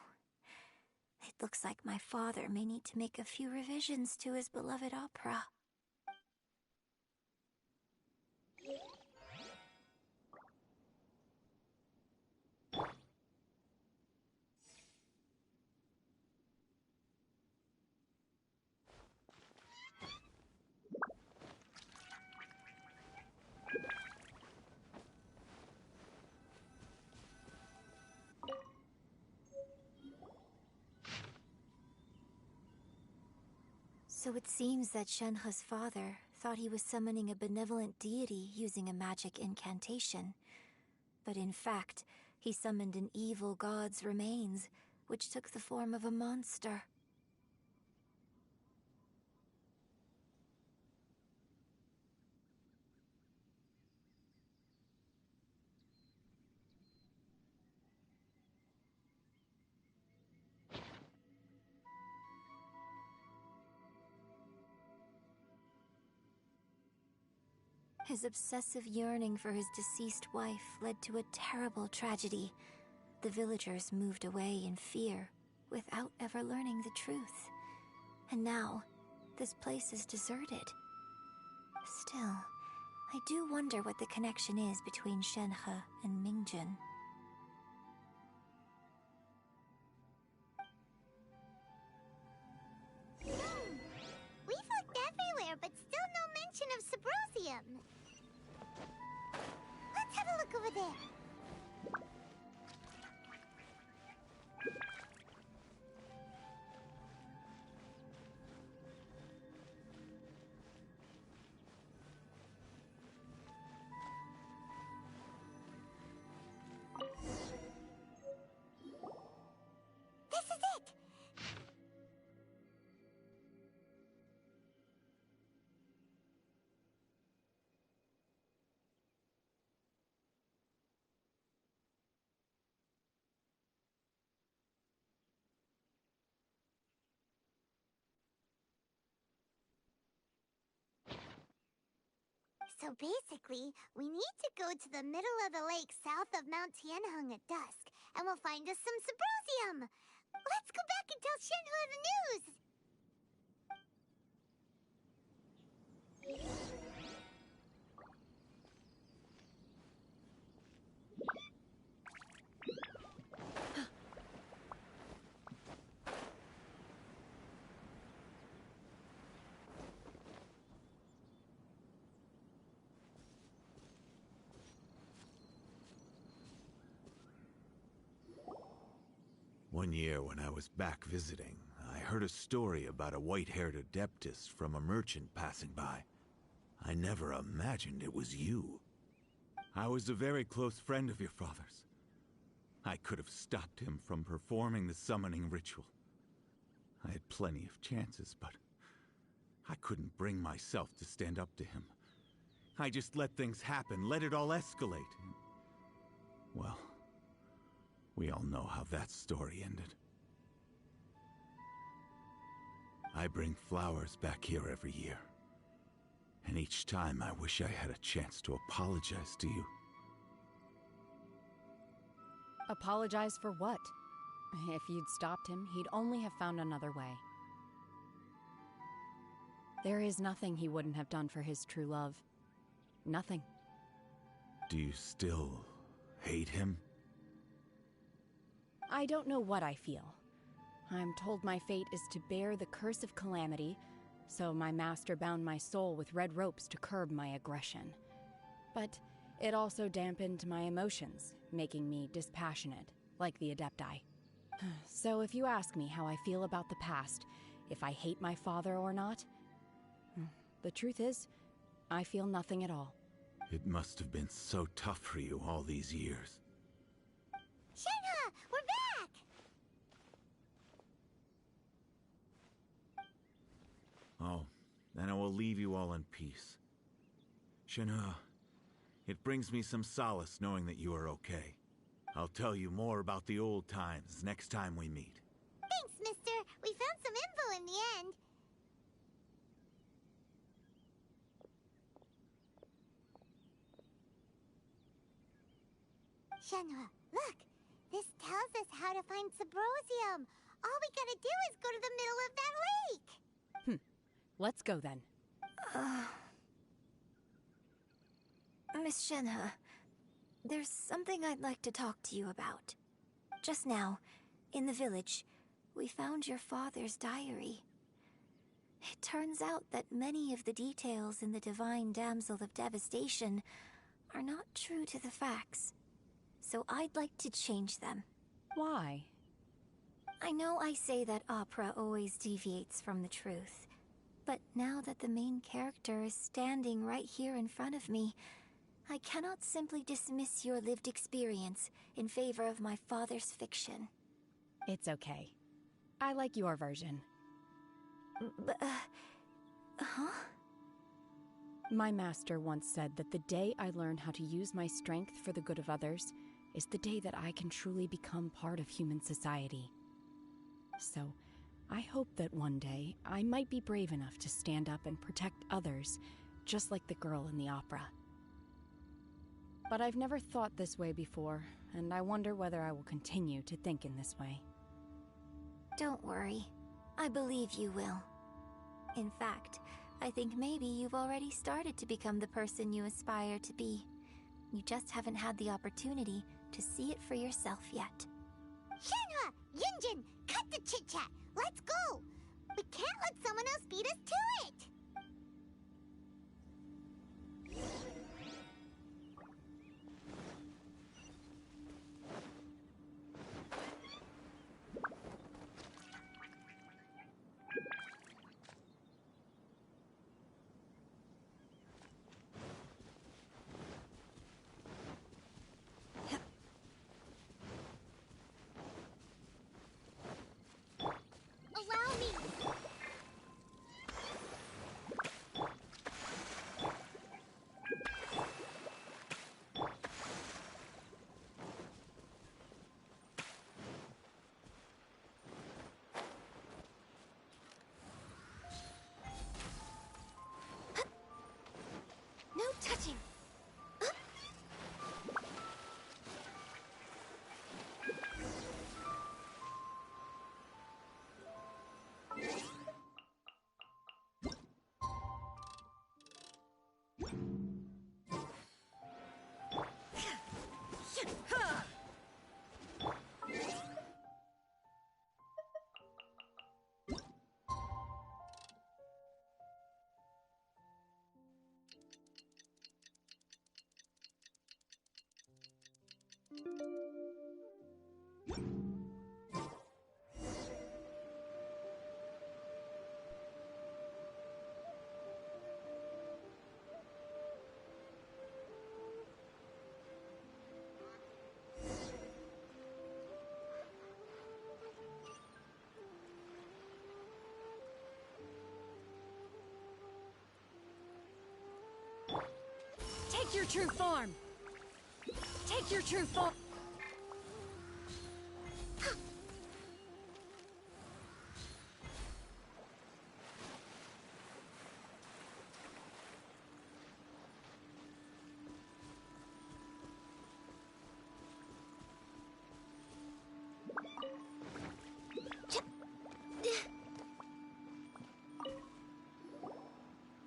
it looks like my father may need to make a few revisions to his beloved opera. So it seems that Shenhe's father thought he was summoning a benevolent deity using a magic incantation. But in fact, he summoned an evil god's remains, which took the form of a monster. His obsessive yearning for his deceased wife led to a terrible tragedy. The villagers moved away in fear, without ever learning the truth. And now, this place is deserted. Still, I do wonder what the connection is between Shenhe and Mingjun. We've looked everywhere, but still no mention of Subrosium. Let's have a look over there. This is it! So basically, we need to go to the middle of the lake south of Mount Tianheng at dusk, and we'll find us some Subrosium! Let's go back and tell Shenhe the news! One year when I was back visiting, I heard a story about a white-haired adeptus from a merchant passing by. I never imagined it was you. I was a very close friend of your father's. I could have stopped him from performing the summoning ritual. I had plenty of chances, but I couldn't bring myself to stand up to him. I just let things happen, let it all escalate. Well, we all know how that story ended. I bring flowers back here every year. And each time I wish I had a chance to apologize to you. Apologize for what? If you'd stopped him, he'd only have found another way. There is nothing he wouldn't have done for his true love. Nothing. Do you still hate him? I don't know what I feel. I'm told my fate is to bear the curse of calamity, so my master bound my soul with red ropes to curb my aggression. But it also dampened my emotions, making me dispassionate, like the Adepti. So if you ask me how I feel about the past, if I hate my father or not, the truth is, I feel nothing at all. It must have been so tough for you all these years. Shenhe, we're back! and I will leave you all in peace. Shenhe, it brings me some solace knowing that you are okay. I'll tell you more about the old times next time we meet. Thanks, mister. We found some info in the end. Shenhe, look. This tells us how to find Subrosium. All we gotta do is go to the middle of that lake. Let's go then. Miss Shenhe, there's something I'd like to talk to you about. Just now, in the village, we found your father's diary. It turns out that many of the details in the Divine Damsel of Devastation are not true to the facts. So I'd like to change them. Why? I know I say that opera always deviates from the truth, but now that the main character is standing right here in front of me, I cannot simply dismiss your lived experience in favor of my father's fiction. It's okay. I like your version. But, huh? My master once said that the day I learn how to use my strength for the good of others is the day that I can truly become part of human society. So, I hope that one day I might be brave enough to stand up and protect others, just like the girl in the opera. But I've never thought this way before, and I wonder whether I will continue to think in this way. Don't worry. I believe you will. In fact, I think maybe you've already started to become the person you aspire to be. You just haven't had the opportunity to see it for yourself yet. Shenhe! Yunjin! Cut the chit-chat! Let's go! We can't let someone else beat us to it! Allow me! No touching! Take your true form! Take your true form!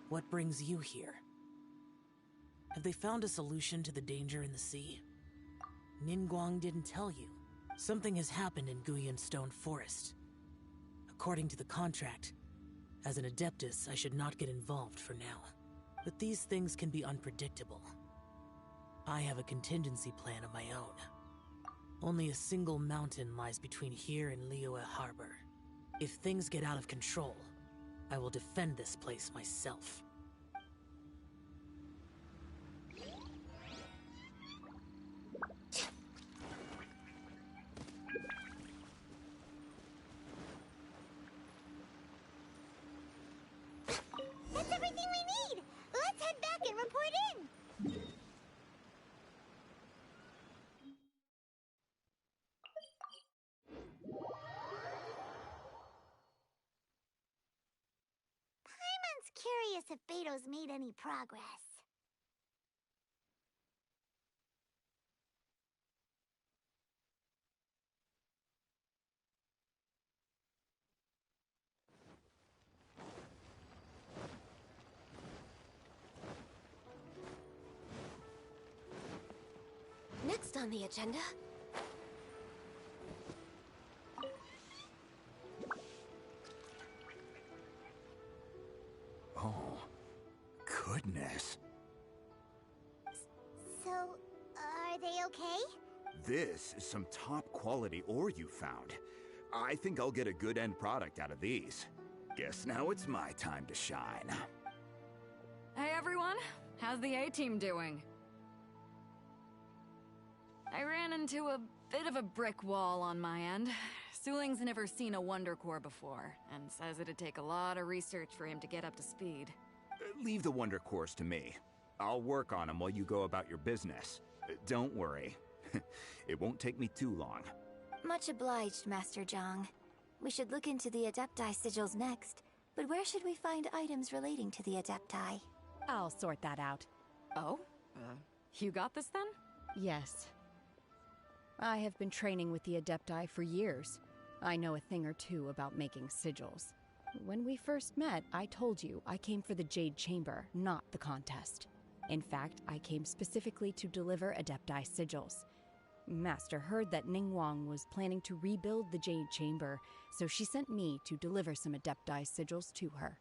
What brings you here? Have they found a solution to the danger in the sea? Ningguang didn't tell you. Something has happened in Guyan Stone Forest. According to the contract, as an Adeptus, I should not get involved for now. But these things can be unpredictable. I have a contingency plan of my own. Only a single mountain lies between here and Liyue Harbor. If things get out of control, I will defend this place myself. That's if Beto's made any progress. Next on the agenda... Oh, goodness. So, are they okay? This is some top quality ore you found. I think I'll get a good end product out of these. Guess now it's my time to shine. Hey everyone, how's the A-team doing? I ran into a bit of a brick wall on my end. Suling's never seen a Wonder Core before, and says it'd take a lot of research for him to get up to speed. Leave the Wonder Cores to me. I'll work on them while you go about your business. Don't worry. It won't take me too long. Much obliged, Master Zhang. We should look into the Adepti sigils next, but where should we find items relating to the Adepti? I'll sort that out. Oh? You got this then? Yes. I have been training with the Adepti for years. I know a thing or two about making sigils. When we first met, I told you I came for the Jade Chamber, not the contest. In fact, I came specifically to deliver Adepti sigils. Master heard that Ningguang was planning to rebuild the Jade Chamber, so she sent me to deliver some Adepti sigils to her.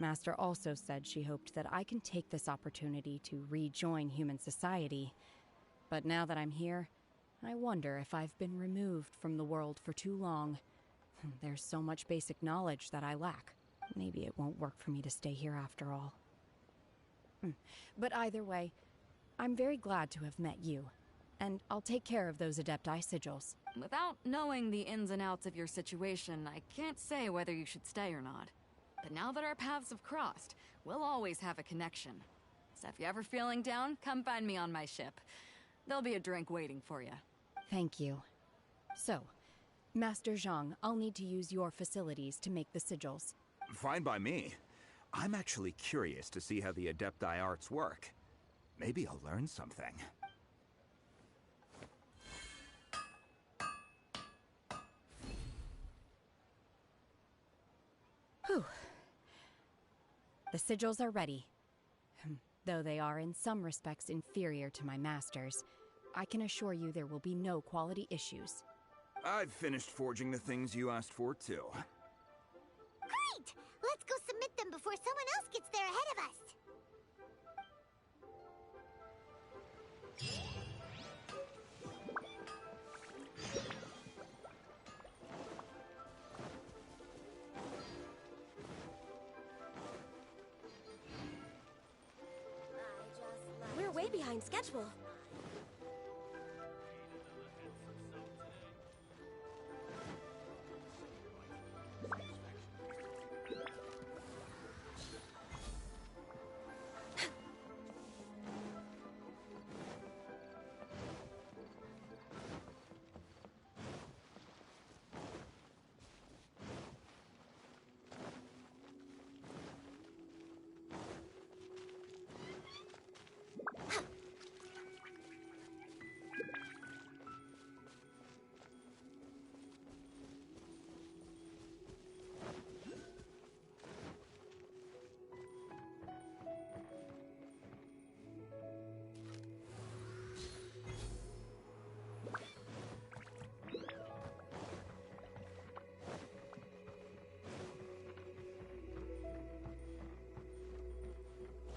Master also said she hoped that I can take this opportunity to rejoin human society. But now that I'm here, I wonder if I've been removed from the world for too long. There's so much basic knowledge that I lack. Maybe it won't work for me to stay here after all. But either way, I'm very glad to have met you. And I'll take care of those Adepti sigils. Without knowing the ins and outs of your situation, I can't say whether you should stay or not. But now that our paths have crossed, we'll always have a connection. So if you're ever feeling down, come find me on my ship. There'll be a drink waiting for you. Thank you. So, Master Zhang, I'll need to use your facilities to make the sigils. Fine by me. I'm actually curious to see how the Adepti arts work. Maybe I'll learn something. Whew. The sigils are ready. Though they are in some respects inferior to my master's, I can assure you there will be no quality issues. I've finished forging the things you asked for, too. Great! Let's go submit them before someone else gets there ahead of us. We're way behind schedule.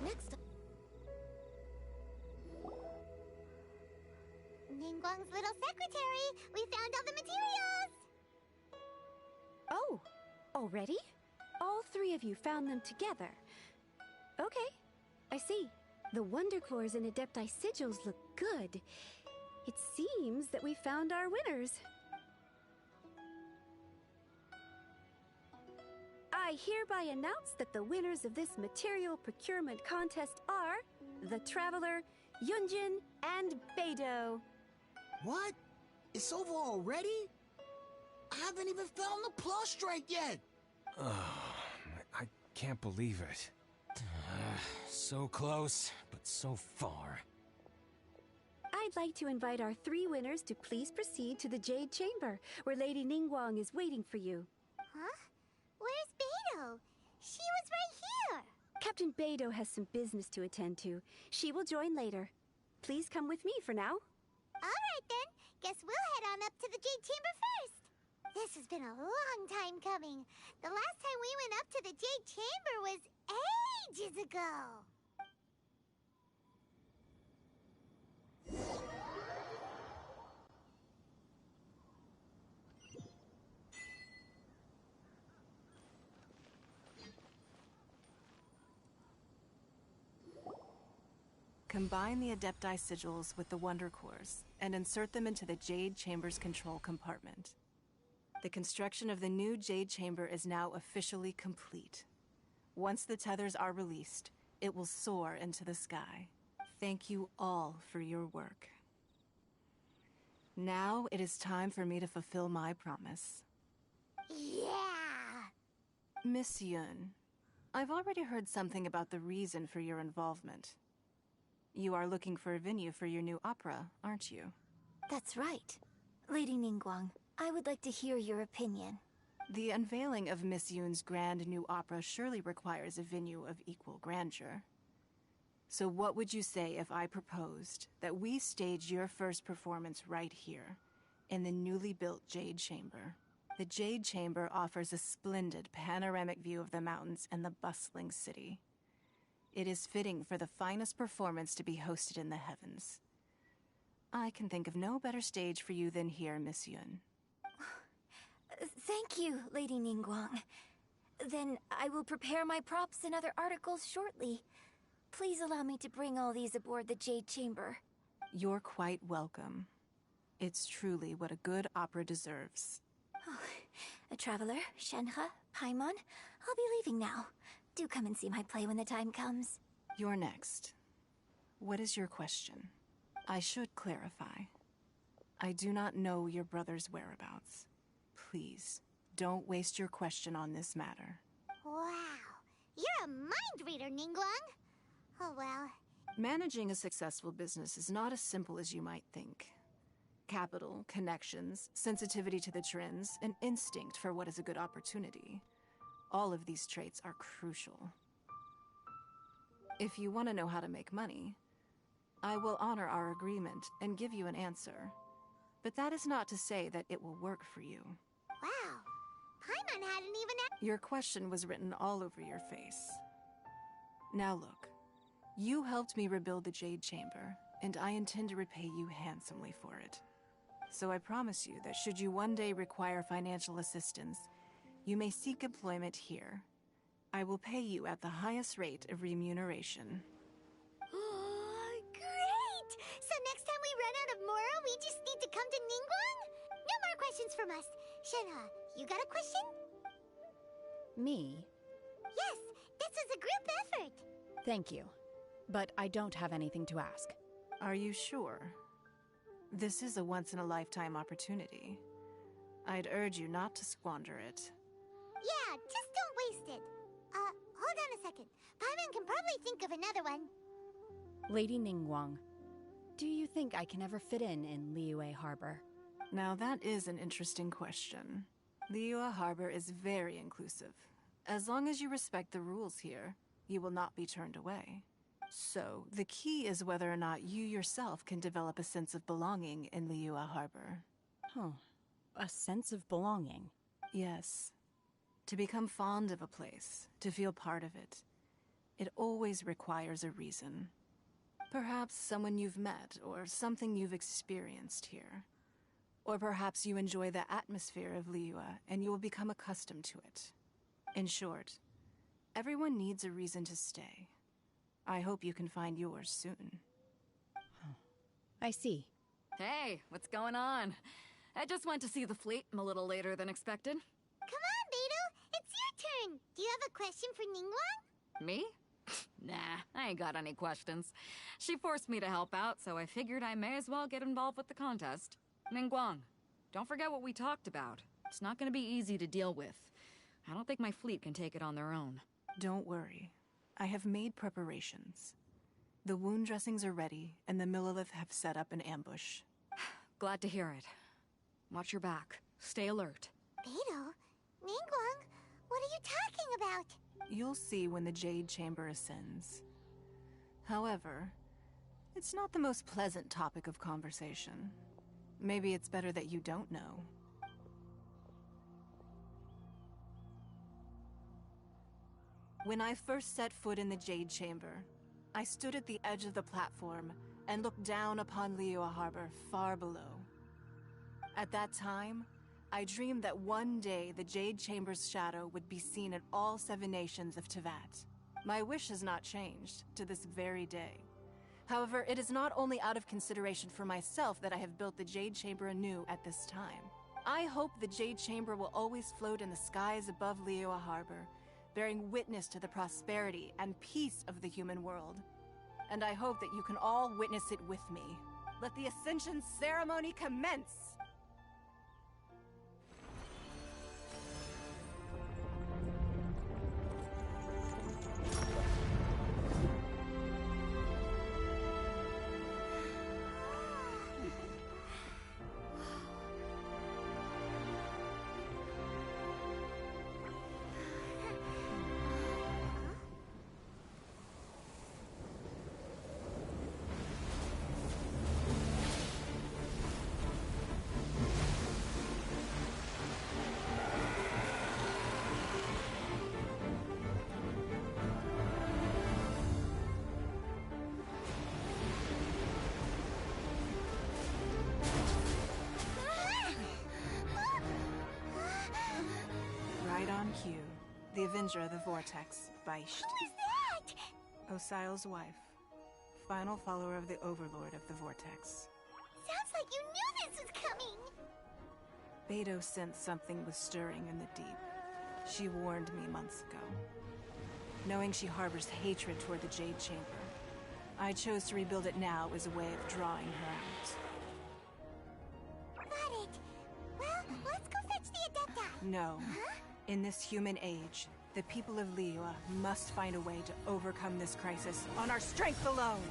Next... Ningguang's little secretary! We found all the materials! Oh, already? All three of you found them together. Okay, I see. The Wonder Cores and Adepti sigils look good. It seems that we found our winners. I hereby announce that the winners of this material procurement contest are the Traveler, Yunjin, and Beidou. What? It's over already? I haven't even found the plush strike yet! I can't believe it. So close, but so far. I'd like to invite our 3 winners to please proceed to the Jade Chamber, where Lady Ningguang is waiting for you. Huh? Where's Beidou? She was right here! Captain Beidou has some business to attend to. She will join later. Please come with me for now. Alright then, guess we'll head on up to the Jade Chamber first. This has been a long time coming. The last time we went up to the Jade Chamber was ages ago. Combine the Adepti sigils with the Wonder Cores and insert them into the Jade Chamber's control compartment. The construction of the new Jade Chamber is now officially complete. Once the tethers are released, it will soar into the sky. Thank you all for your work. Now it is time for me to fulfill my promise. Yeah! Miss Yun, I've already heard something about the reason for your involvement. You are looking for a venue for your new opera, aren't you? That's right. Lady Ningguang, I would like to hear your opinion. The unveiling of Miss Yun's grand new opera surely requires a venue of equal grandeur. So what would you say if I proposed that we stage your first performance right here, in the newly built Jade Chamber? The Jade Chamber offers a splendid panoramic view of the mountains and the bustling city. It is fitting for the finest performance to be hosted in the heavens. I can think of no better stage for you than here, Miss Yun. Thank you, Lady Ningguang. Then I will prepare my props and other articles shortly. Please allow me to bring all these aboard the Jade Chamber. You're quite welcome. It's truly what a good opera deserves. A traveler, Shenhe, Paimon, I'll be leaving now. Do come and see my play when the time comes. You're next. What is your question? I should clarify. I do not know your brother's whereabouts. Please, don't waste your question on this matter. Wow, you're a mind reader, Ningguang. Oh well. Managing a successful business is not as simple as you might think. Capital, connections, sensitivity to the trends, and instinct for what is a good opportunity. All of these traits are crucial. If you want to know how to make money, I will honor our agreement and give you an answer. But that is not to say that it will work for you. Wow, Paimon hadn't even Your question was written all over your face. Now look, you helped me rebuild the Jade Chamber, and I intend to repay you handsomely for it. So I promise you that should you one day require financial assistance, you may seek employment here. I will pay you at the highest rate of remuneration. Great! So next time we run out of Moro, we just need to come to Ningguang? No more questions from us. Shenhe, you got a question? Me? Yes, this is a group effort. Thank you. But I don't have anything to ask. Are you sure? This is a once-in-a-lifetime opportunity. I'd urge you not to squander it. Yeah, just don't waste it. Hold on a second. Paimon can probably think of another one. Lady Ningguang, do you think I can ever fit in Liyue Harbor? Now that is an interesting question. Liyue Harbor is very inclusive. As long as you respect the rules here, you will not be turned away. So, the key is whether or not you yourself can develop a sense of belonging in Liyue Harbor. Huh. A sense of belonging? Yes. To become fond of a place, to feel part of it, it always requires a reason. Perhaps someone you've met, or something you've experienced here. Or perhaps you enjoy the atmosphere of Liyue, and you will become accustomed to it. In short, everyone needs a reason to stay. I hope you can find yours soon. I see. Hey, what's going on? I just went to see the fleet. I'm a little later than expected. Come on, Beidou. It's your turn. Do you have a question for Ningguang? Me? Nah, I ain't got any questions. She forced me to help out, so I figured I may as well get involved with the contest. Ningguang, don't forget what we talked about. It's not gonna be easy to deal with. I don't think my fleet can take it on their own. Don't worry. I have made preparations. The wound dressings are ready, and the Millilith have set up an ambush. Glad to hear it. Watch your back. Stay alert. Beidou? Ningguang? What are you talking about? You'll see when the Jade Chamber ascends. However, it's not the most pleasant topic of conversation. Maybe it's better that you don't know. When I first set foot in the Jade Chamber, I stood at the edge of the platform and looked down upon Liyue Harbor far below. At that time, I dreamed that one day the Jade Chamber's shadow would be seen in all 7 nations of Teyvat. My wish has not changed to this very day. However, it is not only out of consideration for myself that I have built the Jade Chamber anew at this time. I hope the Jade Chamber will always float in the skies above Liyue Harbor, bearing witness to the prosperity and peace of the human world. And I hope that you can all witness it with me. Let the Ascension ceremony commence! Right on cue. The Avenger of the Vortex, Beisht. Who is that? Osial's wife. Final follower of the Overlord of the Vortex. Sounds like you knew this was coming! Beidou sensed something was stirring in the deep. She warned me months ago. Knowing she harbors hatred toward the Jade Chamber, I chose to rebuild it now as a way of drawing her out. Got it. Well, let's go fetch the Adepti. No. Huh? In this human age, the people of Liyue must find a way to overcome this crisis on our strength alone!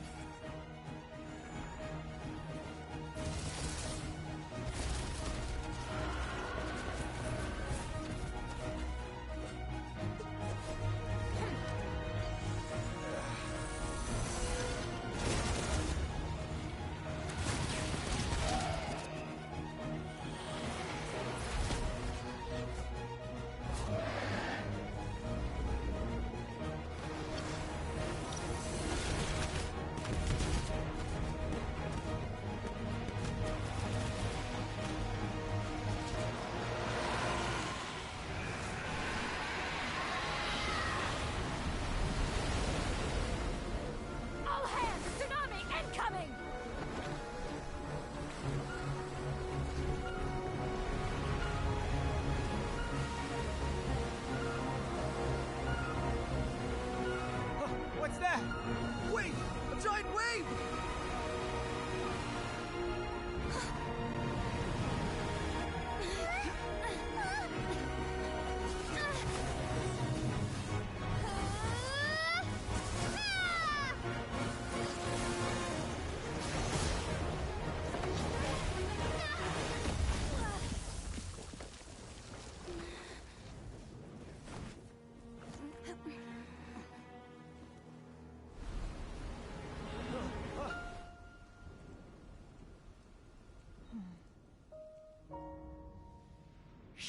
What's that? Wait! A giant wave!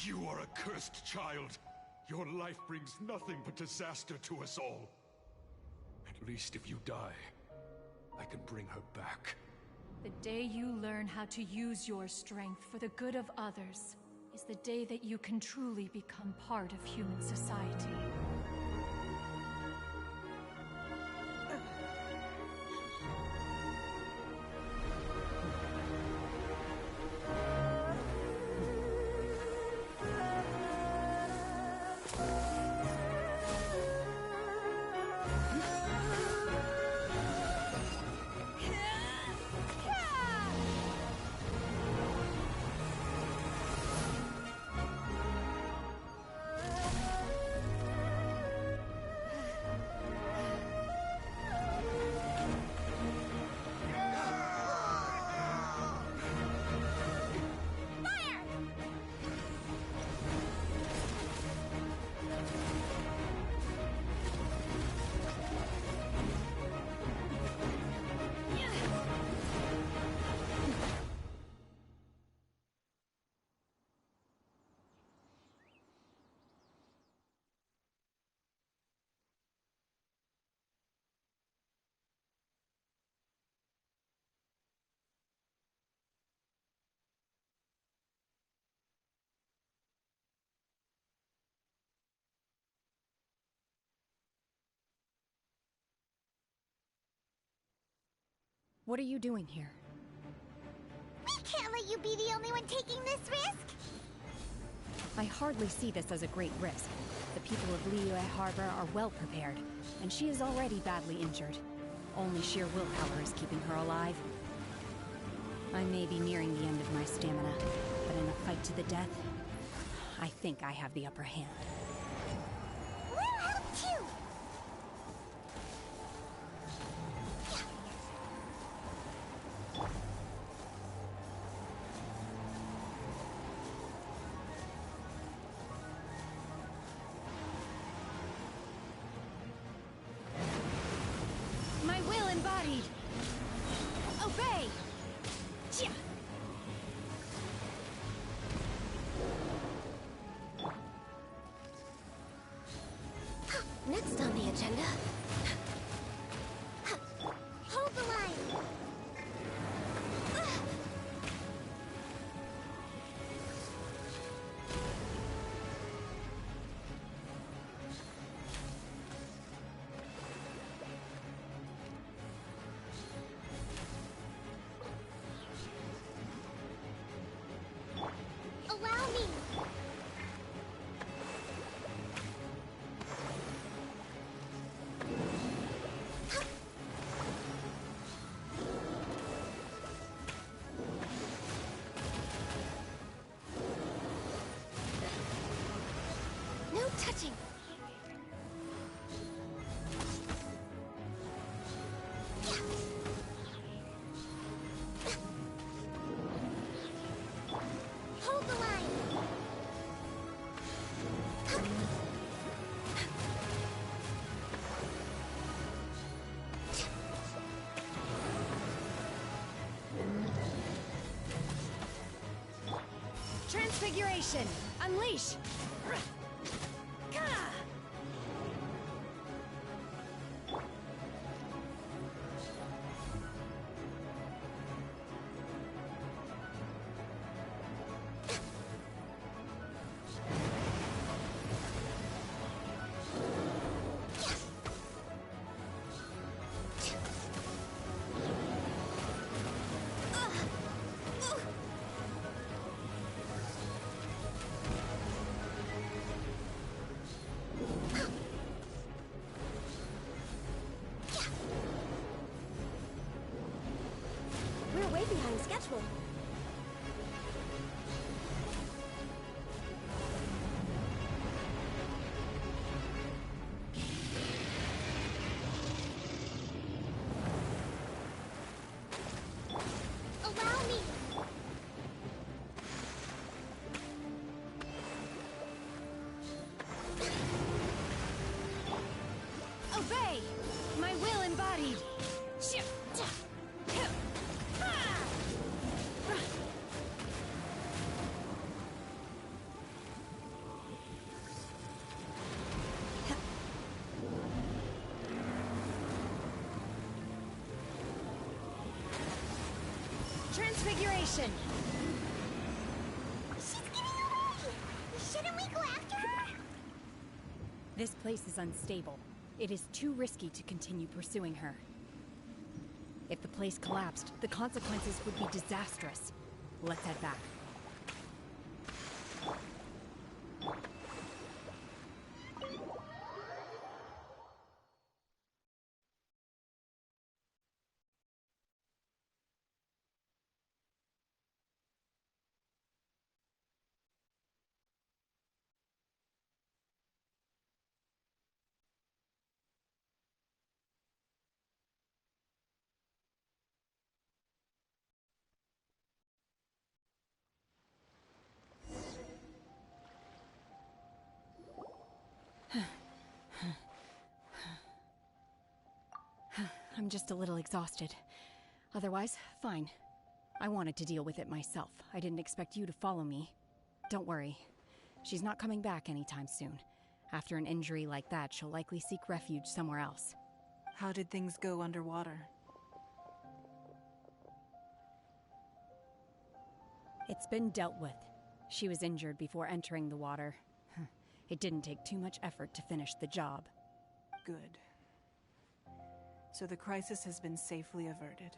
You are a cursed child. Your life brings nothing but disaster to us all. At least if you die, I can bring her back. The day you learn how to use your strength for the good of others is the day that you can truly become part of human society. What are you doing here? We can't let you be the only one taking this risk! I hardly see this as a great risk. The people of Liyue Harbor are well prepared, and she is already badly injured. Only sheer willpower is keeping her alive. I may be nearing the end of my stamina, but in a fight to the death, I think I have the upper hand. We'll help too! My will embodied! Obey! Chia! Next on the agenda... Hold the line! Allow me! No touching! Hold the line! Transfiguration! Unleash! We're way behind schedule. Allow me! Obey! My will embodied! Transfiguration! She's getting away! Shouldn't we go after her? This place is unstable. It is too risky to continue pursuing her. If the place collapsed, the consequences would be disastrous. Let's head back. I'm just a little exhausted. Otherwise, fine. I wanted to deal with it myself. I didn't expect you to follow me. Don't worry. She's not coming back anytime soon. After an injury like that, she'll likely seek refuge somewhere else. How did things go underwater? It's been dealt with. She was injured before entering the water. It didn't take too much effort to finish the job. Good. So the crisis has been safely averted.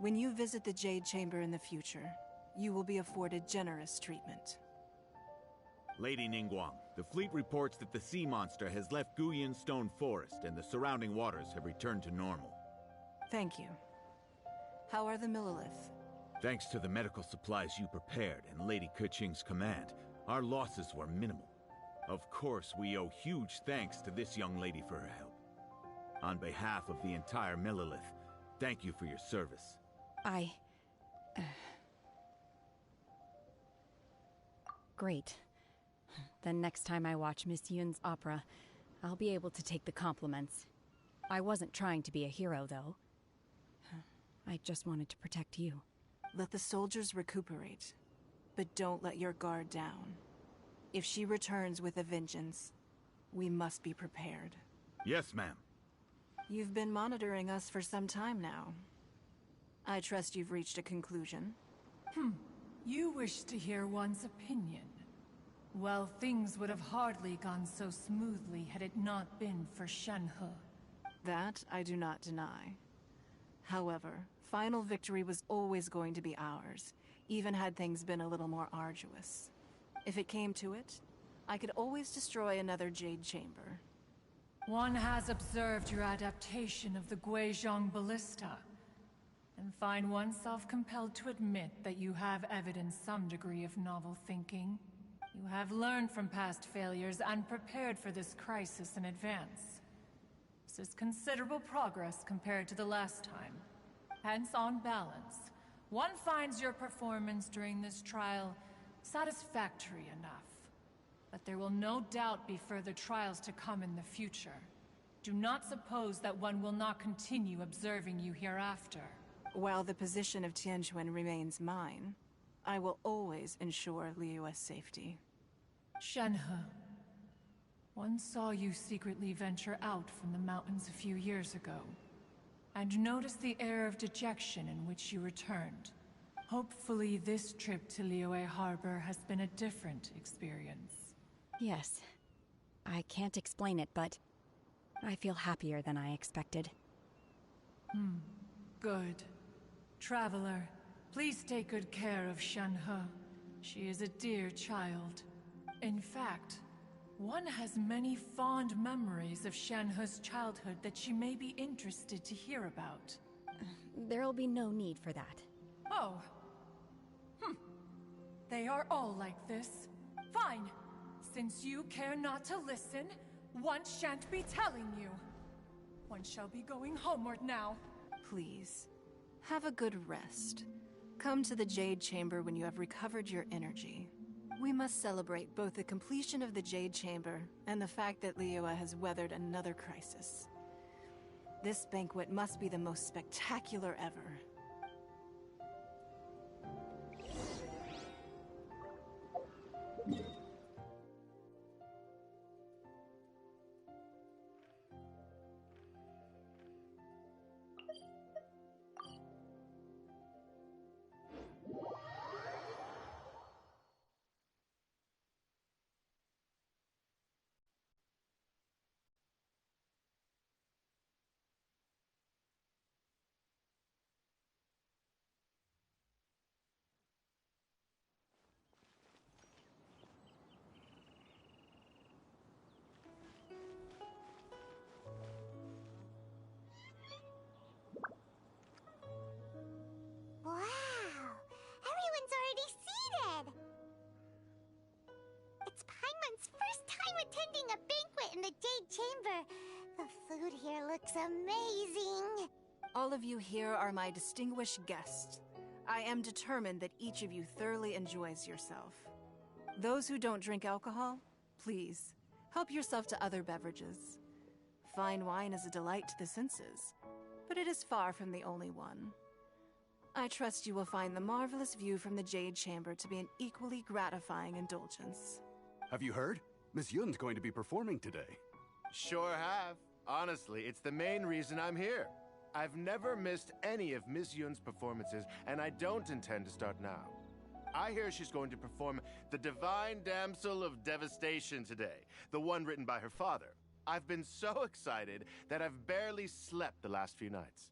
When you visit the Jade Chamber in the future, you will be afforded generous treatment. Lady Ningguang, the fleet reports that the sea monster has left Guyun Stone Forest and the surrounding waters have returned to normal. Thank you. How are the Millilith? Thanks to the medical supplies you prepared and Lady Keqing's command, our losses were minimal. Of course, we owe huge thanks to this young lady for her help. On behalf of the entire Millilith, thank you for your service. Great. Then next time I watch Miss Yun's opera, I'll be able to take the compliments. I wasn't trying to be a hero, though. I just wanted to protect you. Let the soldiers recuperate, but don't let your guard down. If she returns with a vengeance, we must be prepared. Yes, ma'am. You've been monitoring us for some time now. I trust you've reached a conclusion. You wish to hear one's opinion. Well, things would have hardly gone so smoothly had it not been for Shenhe. That I do not deny. However, final victory was always going to be ours, even had things been a little more arduous. If it came to it, I could always destroy another Jade Chamber. One has observed your adaptation of the Guizhong Ballista, and find oneself compelled to admit that you have evidenced some degree of novel thinking. You have learned from past failures and prepared for this crisis in advance. This is considerable progress compared to the last time. Hence, on balance, one finds your performance during this trial satisfactory enough. But there will no doubt be further trials to come in the future. Do not suppose that one will not continue observing you hereafter. While the position of Tianquan remains mine, I will always ensure Liyue's safety. Shenhe, one saw you secretly venture out from the mountains a few years ago, and noticed the air of dejection in which you returned. Hopefully this trip to Liyue Harbor has been a different experience. Yes. I can't explain it, but I feel happier than I expected. Good. Traveler, please take good care of Shenhe. She is a dear child. In fact, one has many fond memories of Shenhe's childhood that she may be interested to hear about. There'll be no need for that. Oh. They are all like this. Fine. Since you care not to listen, one shan't be telling you. One shall be going homeward now. Please, have a good rest. Come to the Jade Chamber when you have recovered your energy. We must celebrate both the completion of the Jade Chamber and the fact that Liyue has weathered another crisis. This banquet must be the most spectacular ever. Wow! Everyone's already seated! It's Paimon's first time attending a banquet in the Jade Chamber. The food here looks amazing. All of you here are my distinguished guests. I am determined that each of you thoroughly enjoys yourself. Those who don't drink alcohol, please, help yourself to other beverages. Fine wine is a delight to the senses, but it is far from the only one. I trust you will find the marvelous view from the Jade Chamber to be an equally gratifying indulgence. Have you heard? Miss Yun's going to be performing today. Sure have. Honestly, it's the main reason I'm here. I've never missed any of Miss Yun's performances, and I don't intend to start now. I hear she's going to perform The Divine Damsel of Devastation today, the one written by her father. I've been so excited that I've barely slept the last few nights.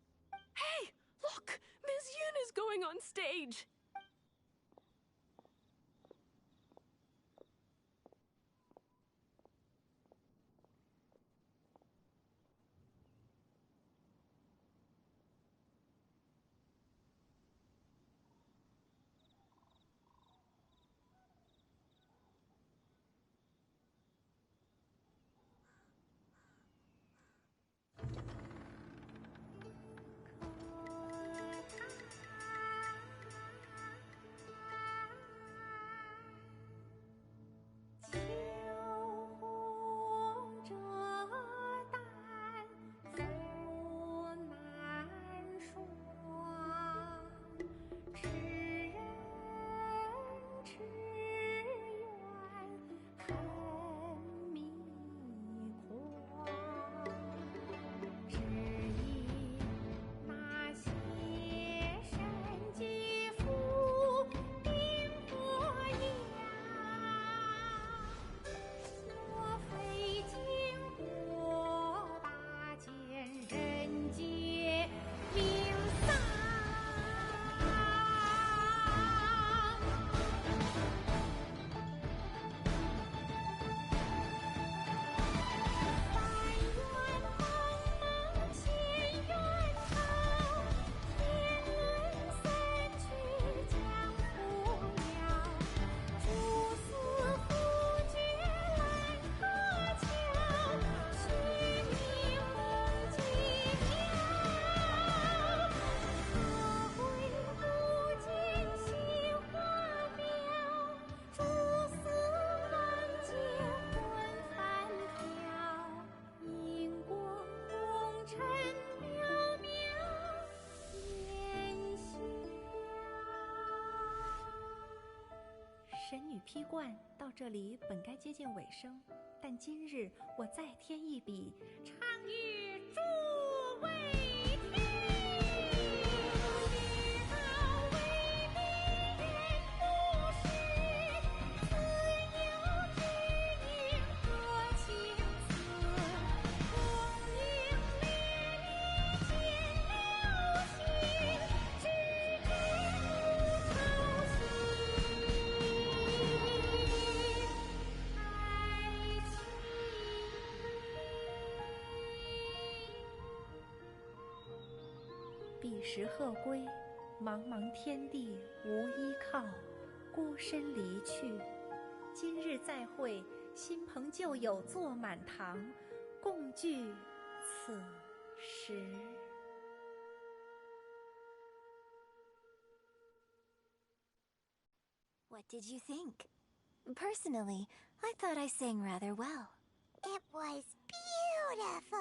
Hey! Look! Ms. Yun is going on stage!神女劈冠到这里本该接近尾声，但今日我再添一笔，唱与诸位听。彼时鹤归，茫茫天地无依靠，孤身离去。今日再会，新朋旧友坐满堂，共聚此时。What did you think? Personally, I thought I sang rather well. It was beautiful.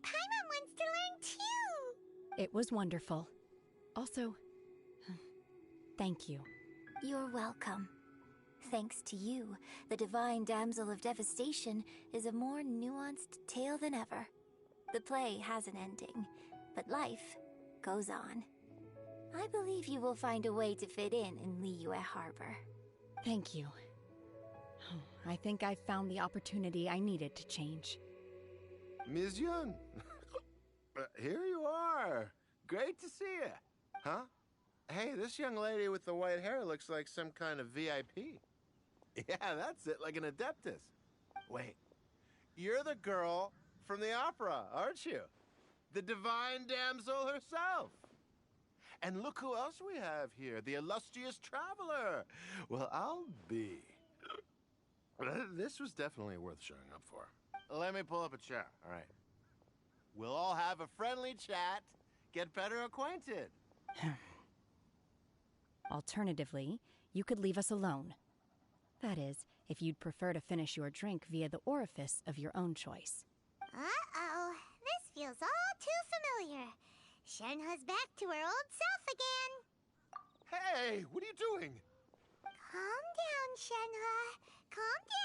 Paimon wants to learn too. It was wonderful. Also, thank you. You're welcome. Thanks to you, the Divine Damsel of Devastation is a more nuanced tale than ever. The play has an ending, but life goes on. I believe you will find a way to fit in Liyue Harbor. Thank you. I think I've found the opportunity I needed to change. Ms. Yun, here you are. Great to see you. Huh? Hey, this young lady with the white hair looks like some kind of VIP. Yeah, that's it, like an Adeptus. Wait, you're the girl from the opera, aren't you? The Divine Damsel herself. And look who else we have here, the illustrious traveler. Well, I'll be. This was definitely worth showing up for. Let me pull up a chair, all right? We'll all have a friendly chat, get better acquainted. Alternatively, you could leave us alone. That is, if you'd prefer to finish your drink via the orifice of your own choice. Uh-oh, this feels all too familiar. Shenhe's back to her old self again. Hey, what are you doing? Calm down, Shenhe. Calm down.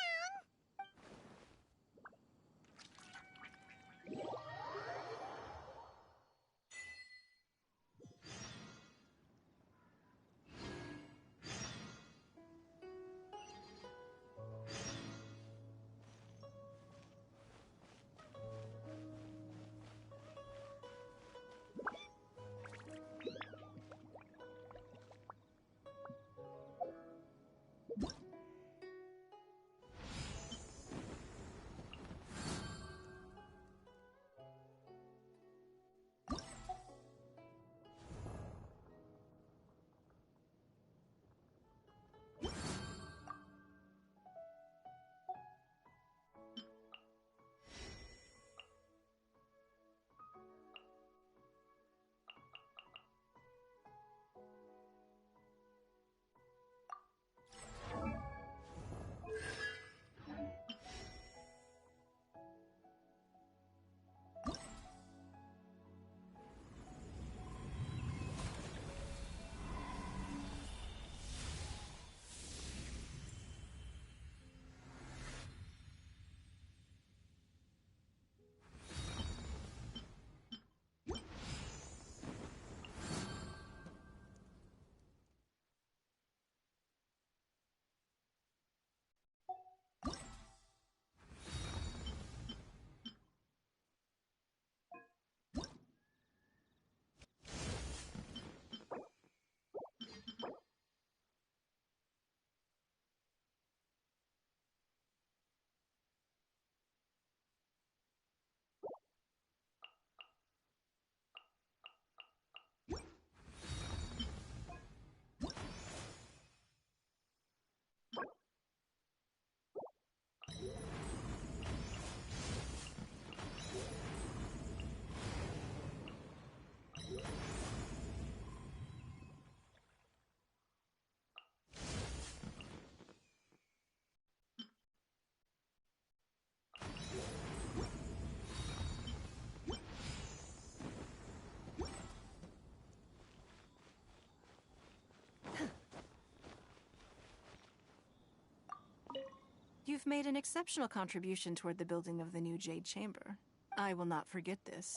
You've made an exceptional contribution toward the building of the new Jade Chamber. I will not forget this.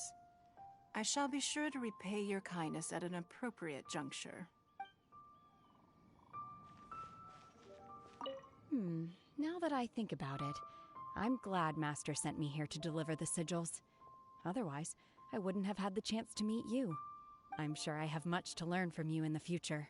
I shall be sure to repay your kindness at an appropriate juncture. Now that I think about it, I'm glad Master sent me here to deliver the sigils. Otherwise, I wouldn't have had the chance to meet you. I'm sure I have much to learn from you in the future.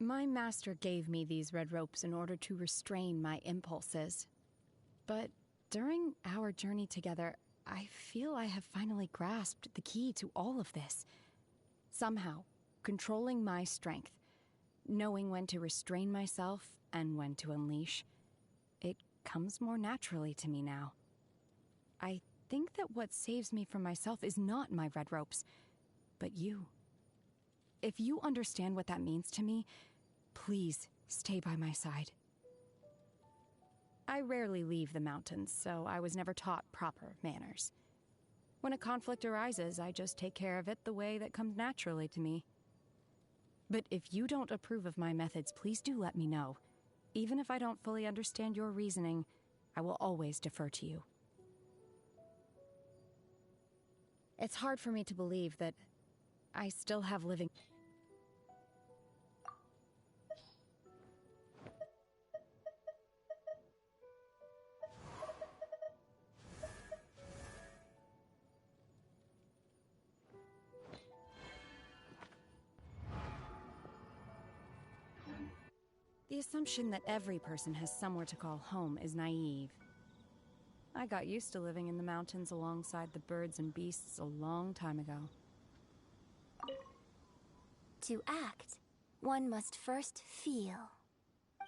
My master gave me these red ropes in order to restrain my impulses. But during our journey together, I feel I have finally grasped the key to all of this. Somehow, controlling my strength, knowing when to restrain myself and when to unleash, it comes more naturally to me now. I think that what saves me from myself is not my red ropes, but you. If you understand what that means to me, please stay by my side. I rarely leave the mountains, so I was never taught proper manners. When a conflict arises, I just take care of it the way that comes naturally to me. But if you don't approve of my methods, please do let me know. Even if I don't fully understand your reasoning, I will always defer to you. It's hard for me to believe that I still have living... The assumption that every person has somewhere to call home is naive. I got used to living in the mountains alongside the birds and beasts a long time ago. To act, one must first feel.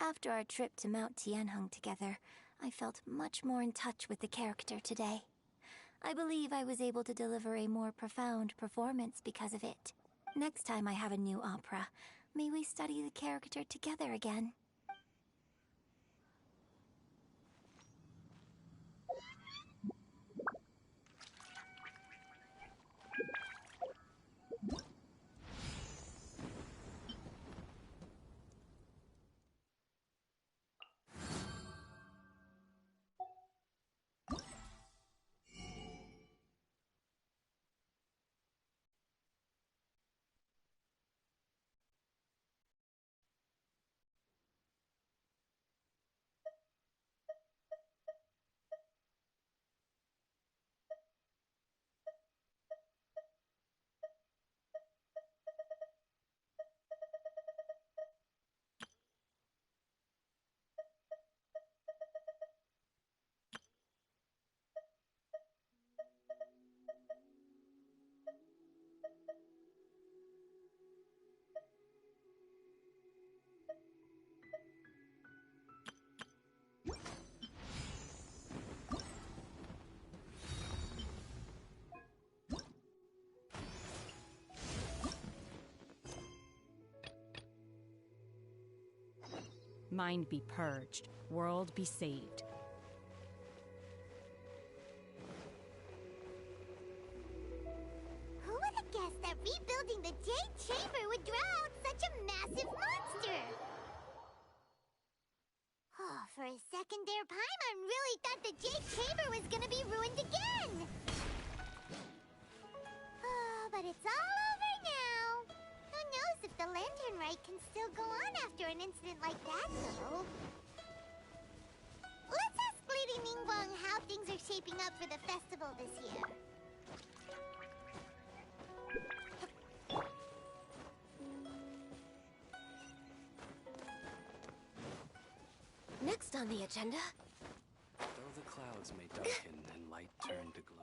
After our trip to Mount Tianheng together, I felt much more in touch with the character today. I believe I was able to deliver a more profound performance because of it. Next time I have a new opera, may we study the character together again. Mind be purged, world be saved. Who would have guessed that rebuilding the Jade Chamber would draw out such a massive monster? Oh, for a second there, Paimon really thought the Jade Chamber was gonna be ruined again! Oh, but it's all over now! Who knows if the Lantern Rite can still go on after an incident like that, though? Let's ask Lady Ningguang how things are shaping up for the festival this year. Next on the agenda... Though the clouds may darken and light turn to gloom.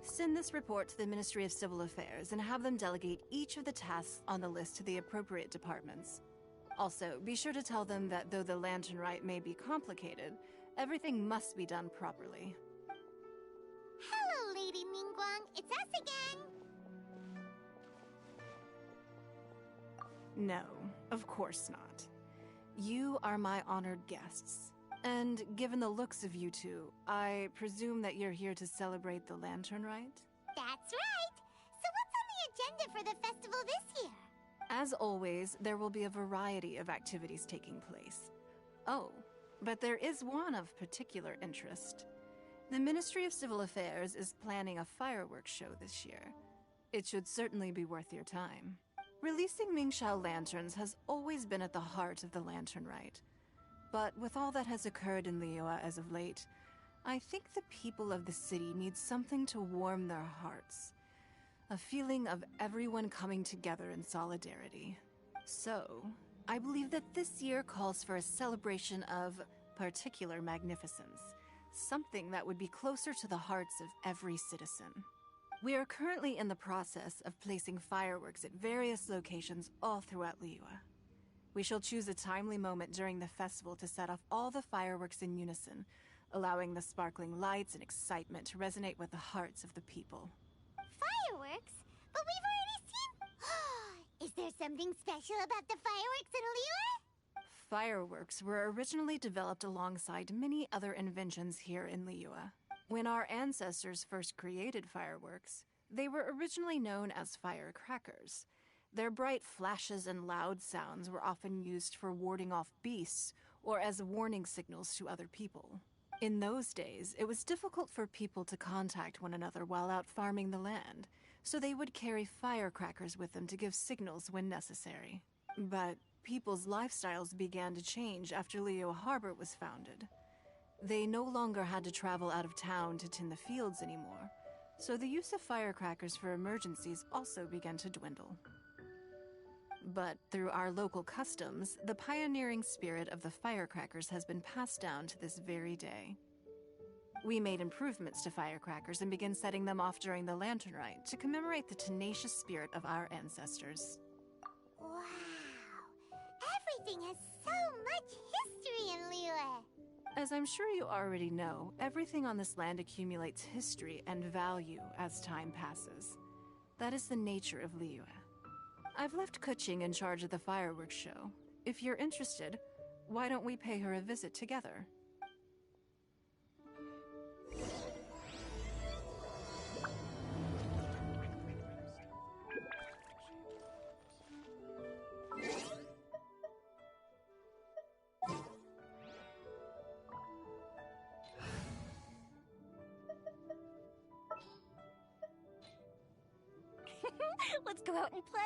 Send this report to the Ministry of Civil Affairs and have them delegate each of the tasks on the list to the appropriate departments. Also, be sure to tell them that though the Lantern Rite may be complicated, everything must be done properly. Hello, Lady Ningguang. It's us again. No, of course not. You are my honored guests. And given the looks of you two, I presume that you're here to celebrate the Lantern Rite? That's right. So what's on the agenda for the festival this year? As always, there will be a variety of activities taking place. Oh, but there is one of particular interest. The Ministry of Civil Affairs is planning a fireworks show this year. It should certainly be worth your time. Releasing Mingxiao lanterns has always been at the heart of the Lantern Rite. But with all that has occurred in Liyue as of late, I think the people of the city need something to warm their hearts. A feeling of everyone coming together in solidarity. So, I believe that this year calls for a celebration of particular magnificence. Something that would be closer to the hearts of every citizen. We are currently in the process of placing fireworks at various locations all throughout Liyue. We shall choose a timely moment during the festival to set off all the fireworks in unison, allowing the sparkling lights and excitement to resonate with the hearts of the people. Fireworks? But we've already seen... Is there something special about the fireworks in Liyue? Fireworks were originally developed alongside many other inventions here in Liyue. When our ancestors first created fireworks, they were originally known as firecrackers. Their bright flashes and loud sounds were often used for warding off beasts or as warning signals to other people. In those days, it was difficult for people to contact one another while out farming the land, so they would carry firecrackers with them to give signals when necessary. But people's lifestyles began to change after Liyue Harbor was founded. They no longer had to travel out of town to tend the fields anymore, so the use of firecrackers for emergencies also began to dwindle. But through our local customs, the pioneering spirit of the firecrackers has been passed down to this very day. We made improvements to firecrackers and began setting them off during the Lantern Rite to commemorate the tenacious spirit of our ancestors. Wow. Everything has so much history in Liyue. As I'm sure you already know, everything on this land accumulates history and value as time passes. That is the nature of Liyue. I've left Kuching in charge of the fireworks show. If you're interested, why don't we pay her a visit together? Let's go out and play.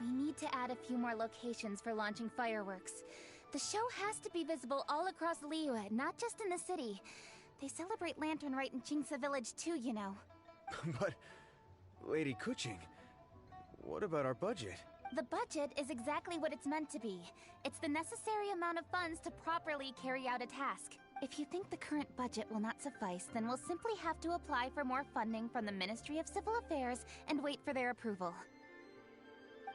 We need to add a few more locations for launching fireworks. The show has to be visible all across Liyue, not just in the city. They celebrate Lantern Rite in Jingsa Village too, you know. But, Lady Kuching, what about our budget? The budget is exactly what it's meant to be. It's the necessary amount of funds to properly carry out a task. If you think the current budget will not suffice, then we'll simply have to apply for more funding from the Ministry of Civil Affairs and wait for their approval.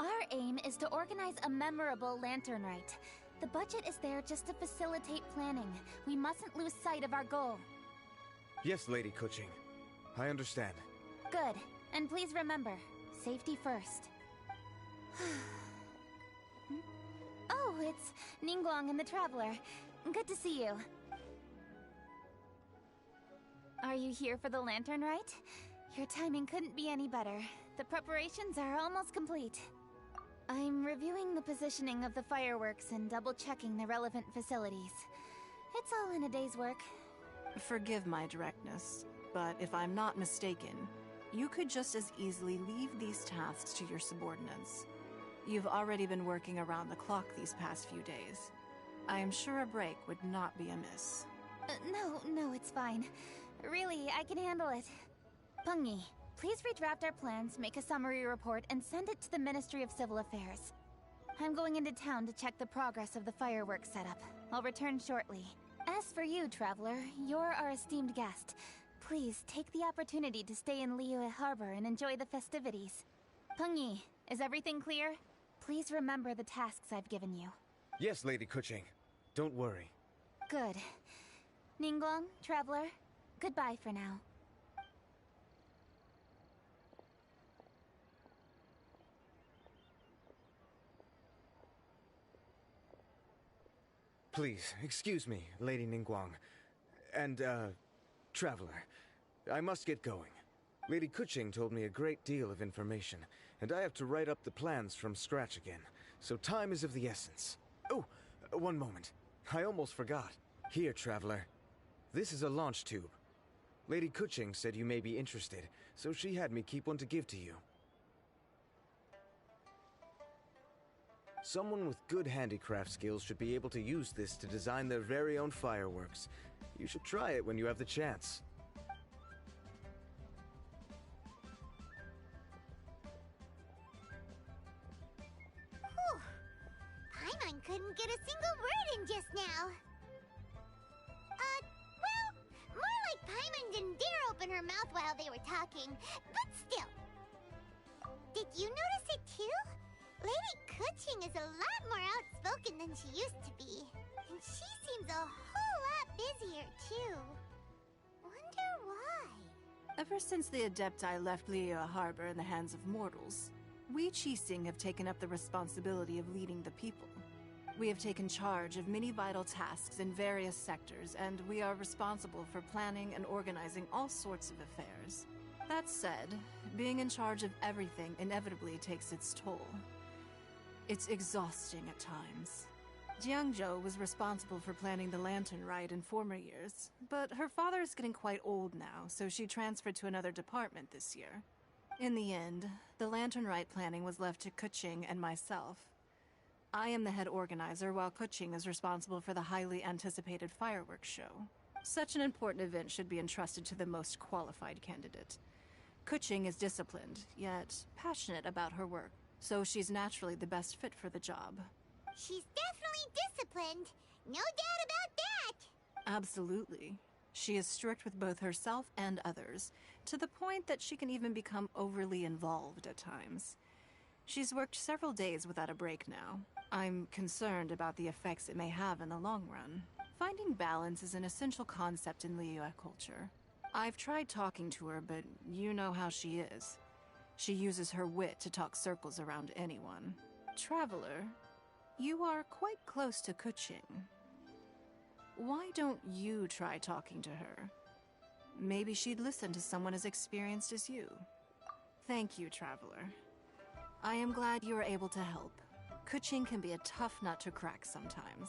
Our aim is to organize a memorable Lantern Rite. The budget is there just to facilitate planning. We mustn't lose sight of our goal. Yes, Lady Kuching. I understand. Good. And please remember, safety first. Oh, it's Ningguang and the Traveler. Good to see you. Are you here for the Lantern Rite? Your timing couldn't be any better. The preparations are almost complete. I'm reviewing the positioning of the fireworks and double-checking the relevant facilities. It's all in a day's work. Forgive my directness, but if I'm not mistaken, you could just as easily leave these tasks to your subordinates. You've already been working around the clock these past few days. I am sure a break would not be amiss. No, it's fine. Really, I can handle it. Pengyi, please redraft our plans, make a summary report, and send it to the Ministry of Civil Affairs. I'm going into town to check the progress of the fireworks setup. I'll return shortly. As for you, Traveler, you're our esteemed guest. Please take the opportunity to stay in Liyue Harbor and enjoy the festivities. Pengyi, is everything clear? Please remember the tasks I've given you. Yes, Lady Kuching. Don't worry. Good. Ningguang, Traveler, goodbye for now. Please, excuse me, Lady Ningguang. And, Traveler. I must get going. Lady Kuching told me a great deal of information, and I have to write up the plans from scratch again, so time is of the essence. Oh, one moment. I almost forgot. Here, Traveler. This is a launch tube. Lady Kuching said you may be interested, so she had me keep one to give to you. Someone with good handicraft skills should be able to use this to design their very own fireworks. You should try it when you have the chance. Whew. Paimon couldn't get a single word in just now. Well, more like Paimon didn't dare open her mouth while they were talking, but still. Did you notice it too? Lady Kuching is a lot more outspoken than she used to be. And she seems a whole lot busier, too. Wonder why? Ever since the Adepti left Liyue Harbor in the hands of mortals, we Qixing have taken up the responsibility of leading the people. We have taken charge of many vital tasks in various sectors, and we are responsible for planning and organizing all sorts of affairs. That said, being in charge of everything inevitably takes its toll. It's exhausting at times. Jiangzhou was responsible for planning the Lantern Rite in former years, but her father is getting quite old now, so she transferred to another department this year. In the end, the Lantern Rite planning was left to Kuching and myself. I am the head organizer, while Kuching is responsible for the highly anticipated fireworks show. Such an important event should be entrusted to the most qualified candidate. Kuching is disciplined, yet passionate about her work, so she's naturally the best fit for the job. She's definitely disciplined. No doubt about that. Absolutely. She is strict with both herself and others, to the point that she can even become overly involved at times. She's worked several days without a break now. I'm concerned about the effects it may have in the long run. Finding balance is an essential concept in Liyue culture. I've tried talking to her, but you know how she is. She uses her wit to talk circles around anyone. Traveler, you are quite close to Kuching. Why don't you try talking to her? Maybe she'd listen to someone as experienced as you. Thank you, Traveler. I am glad you were able to help. Kuching can be a tough nut to crack sometimes.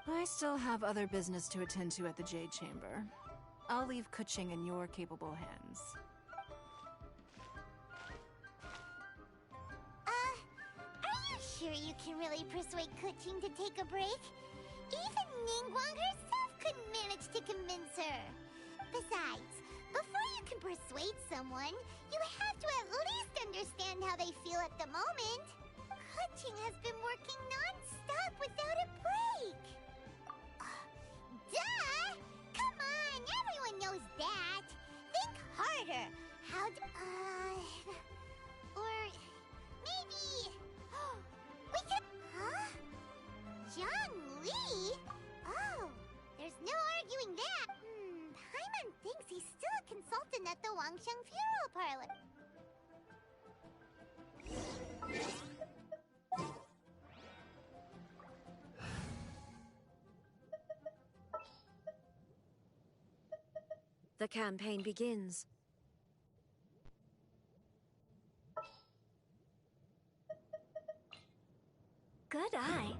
I still have other business to attend to at the Jade Chamber. I'll leave Kuching in your capable hands. Are you sure you can really persuade Kuching to take a break? Even Ningguang herself couldn't manage to convince her. Besides, before you can persuade someone, you have to at least understand how they feel at the moment. Kuching has been working non-stop without a break. Duh! Come on, everyone knows that. Think harder. How d- Or maybe... we could... Huh? Zhang Li? Oh, there's no arguing that. Paimon thinks he's still a consultant at the Wangsheng Funeral Parlor. The campaign begins. Good eye.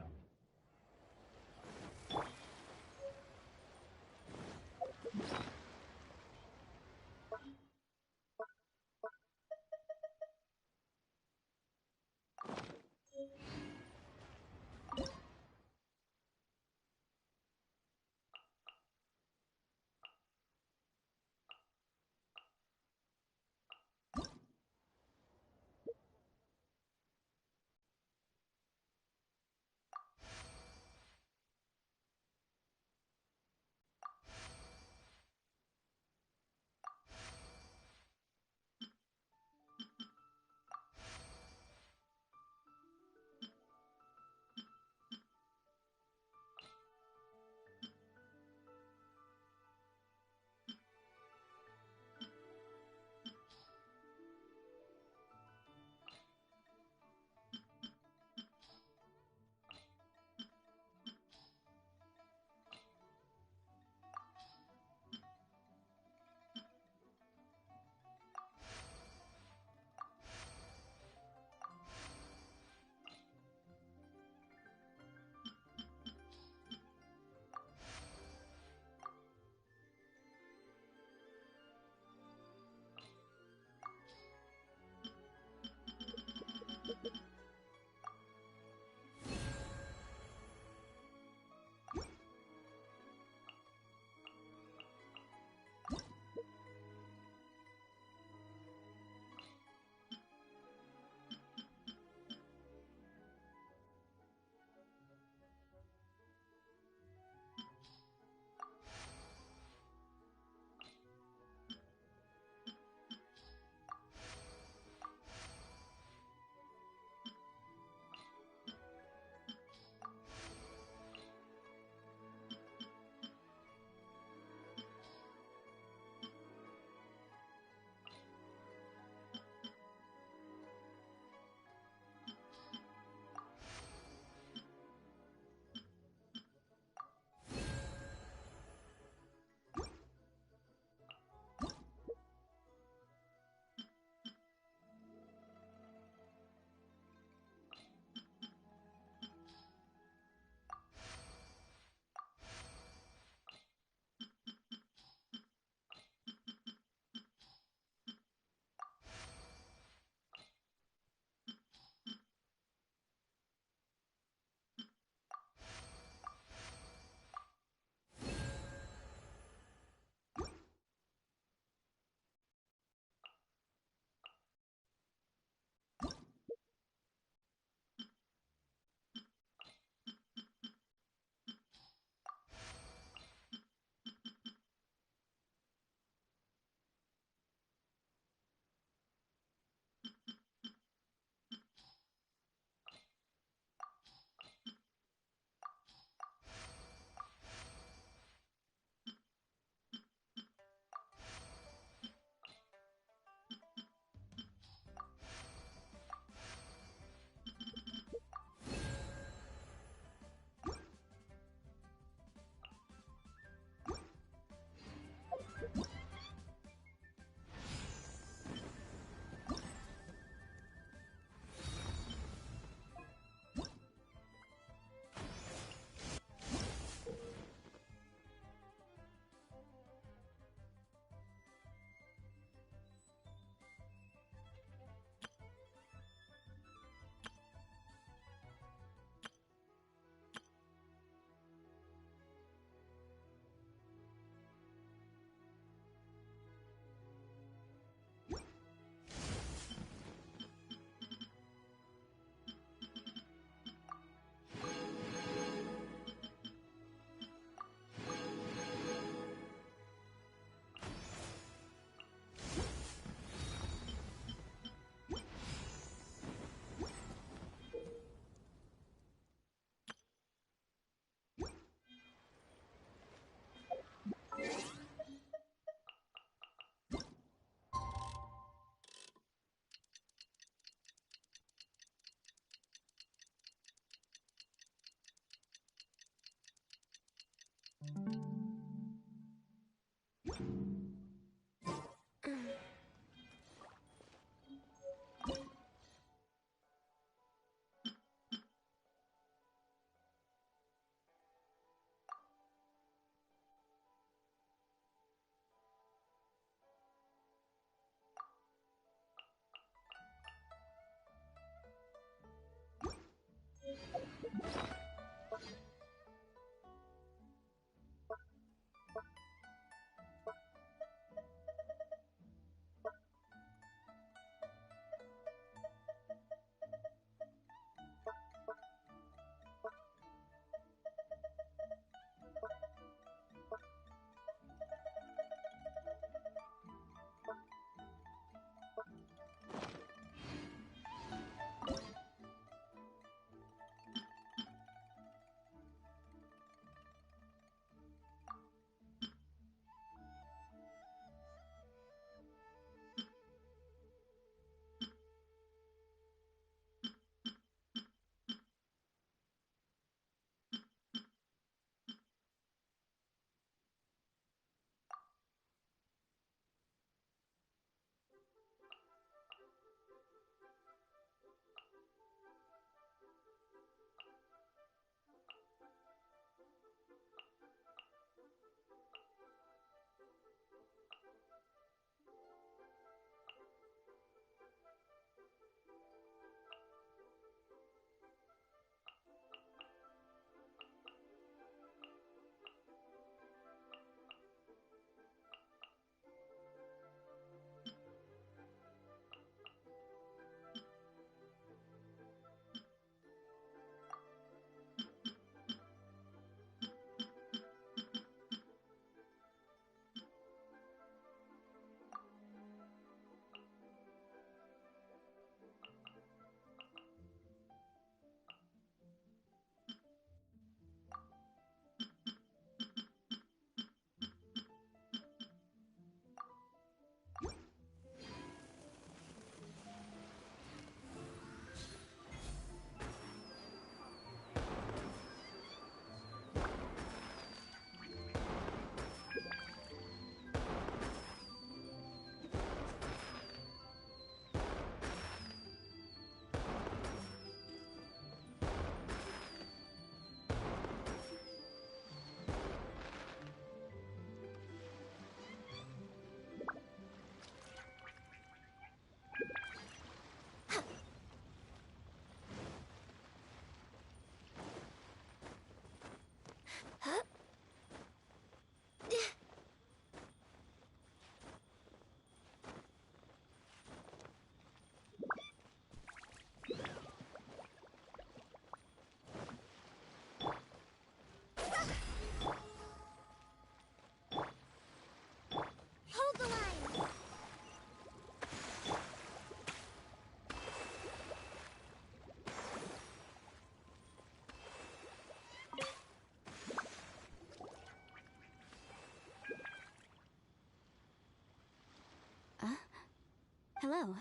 Hello.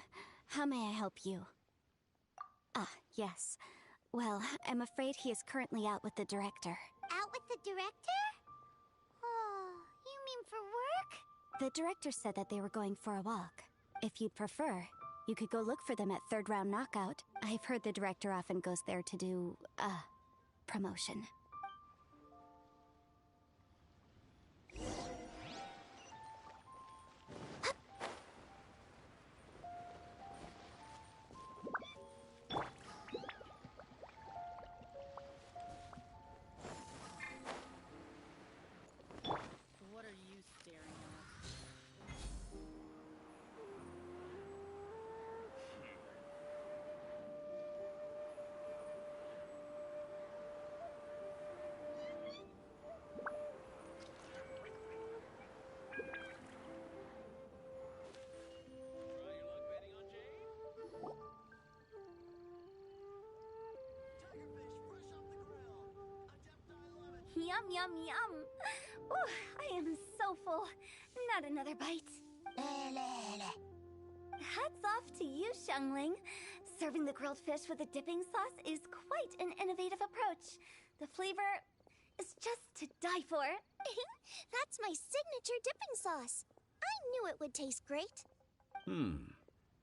How may I help you? Ah, yes. Well, I'm afraid he is currently out with the director. Out with the director? Oh, you mean for work? The director said that they were going for a walk. If you'd prefer, you could go look for them at third round knockout. I've heard the director often goes there to do, promotion. What are you staring at? Yum, yum, yum. Ooh, I am so full. Not another bite. Hats off to you, Xiangling. Serving the grilled fish with a dipping sauce is quite an innovative approach. The flavor is just to die for. That's my signature dipping sauce. I knew it would taste great.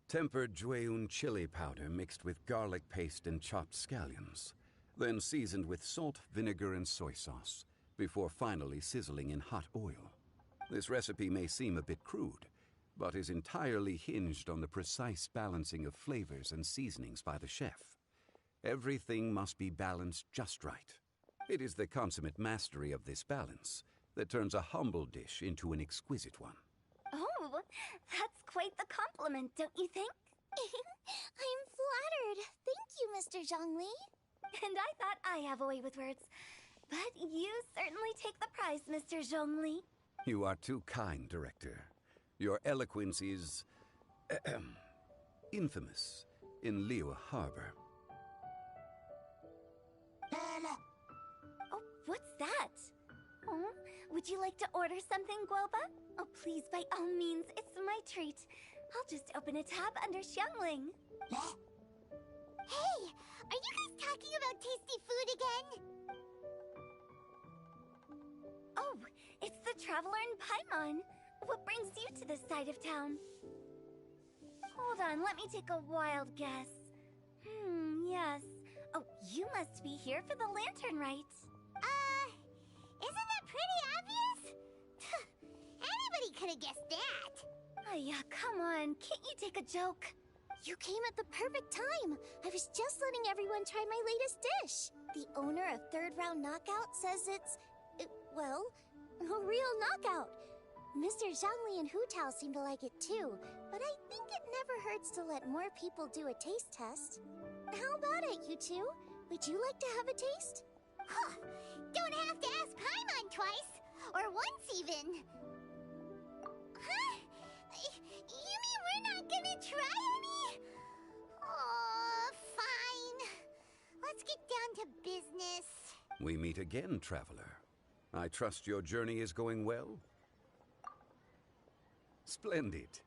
Tempered Jueyun chili powder mixed with garlic paste and chopped scallions. Then seasoned with salt, vinegar, and soy sauce, before finally sizzling in hot oil. This recipe may seem a bit crude, but is entirely hinged on the precise balancing of flavors and seasonings by the chef. Everything must be balanced just right. It is the consummate mastery of this balance that turns a humble dish into an exquisite one. Oh, that's quite the compliment, don't you think? I'm flattered. Thank you, Mr. Zhongli. And I thought I have a way with words. But you certainly take the prize, Mr. Zhongli. You are too kind, Director. Your eloquence is infamous in Liyue Harbor. Oh, what's that? Oh, would you like to order something, Guoba? Oh, please, by all means, it's my treat. I'll just open a tab under Xiangling. Hey, are you guys talking about tasty food again? Oh, it's the Traveler in Paimon. What brings you to this side of town? Hold on, let me take a wild guess. Yes. Oh, you must be here for the lantern rite. Isn't that pretty obvious? Anybody could have guessed that. Yeah, come on, can't you take a joke? You came at the perfect time. I was just letting everyone try my latest dish. The owner of Third Round Knockout says it's, well, a real knockout. Mr. Zhongli and Hu Tao seem to like it too, but I think it never hurts to let more people do a taste test. How about it, you two? Would you like to have a taste? Huh, don't have to ask Paimon twice, or once even. Huh? You mean we're not gonna try any? Oh, fine. Let's get down to business. We meet again, Traveler. I trust your journey is going well? Splendid.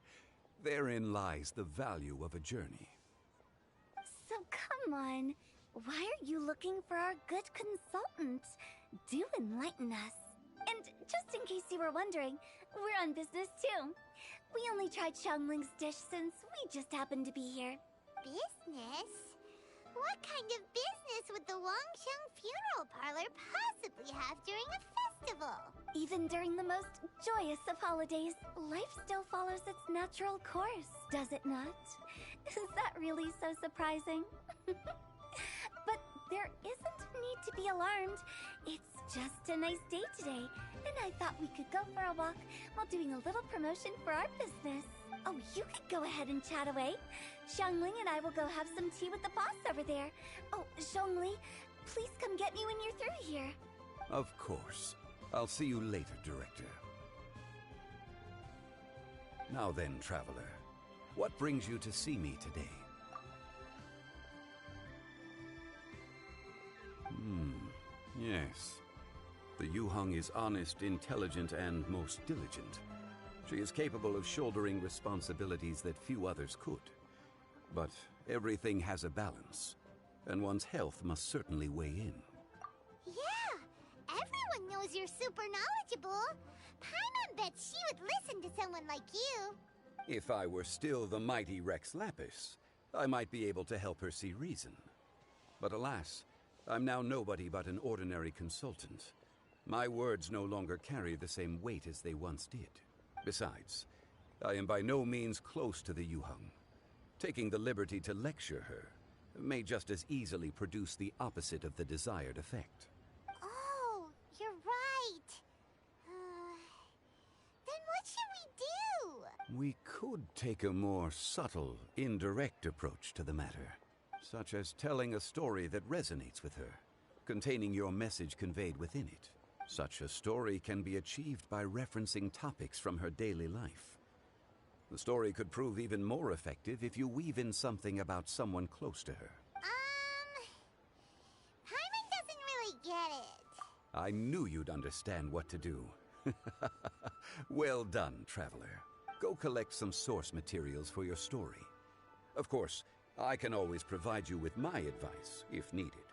Therein lies the value of a journey. So come on, why are you looking for our good consultant? Do enlighten us. And just in case you were wondering, we're on business too. We only tried Xiangling's dish since we just happened to be here. Business? What kind of business would the Wangxiang Funeral Parlor possibly have during a festival? Even during the most joyous of holidays, life still follows its natural course, does it not? Is that really so surprising? But there isn't need to be alarmed. It's just a nice day today, and I thought we could go for a walk while doing a little promotion for our business. Oh, you could go ahead and chat away. Xiangling and I will go have some tea with the boss over there. Oh, Zhongli, please come get me when you're through here. Of course. I'll see you later, Director. Now then, Traveler, what brings you to see me today? Yes. The Yuheng is honest, intelligent, and most diligent. She is capable of shouldering responsibilities that few others could. But everything has a balance, and one's health must certainly weigh in. Yeah, everyone knows you're super knowledgeable. Paimon bets she would listen to someone like you. If I were still the mighty Rex Lapis, I might be able to help her see reason. But alas, I'm now nobody but an ordinary consultant. My words no longer carry the same weight as they once did. Besides, I am by no means close to the Yuheng. Taking the liberty to lecture her may just as easily produce the opposite of the desired effect. Oh, you're right. Then what should we do? We could take a more subtle, indirect approach to the matter, such as telling a story that resonates with her, containing your message conveyed within it. Such a story can be achieved by referencing topics from her daily life. The story could prove even more effective if you weave in something about someone close to her. Paimon doesn't really get it. I knew you'd understand what to do. Well done, Traveler. Go collect some source materials for your story. Of course, I can always provide you with my advice, if needed.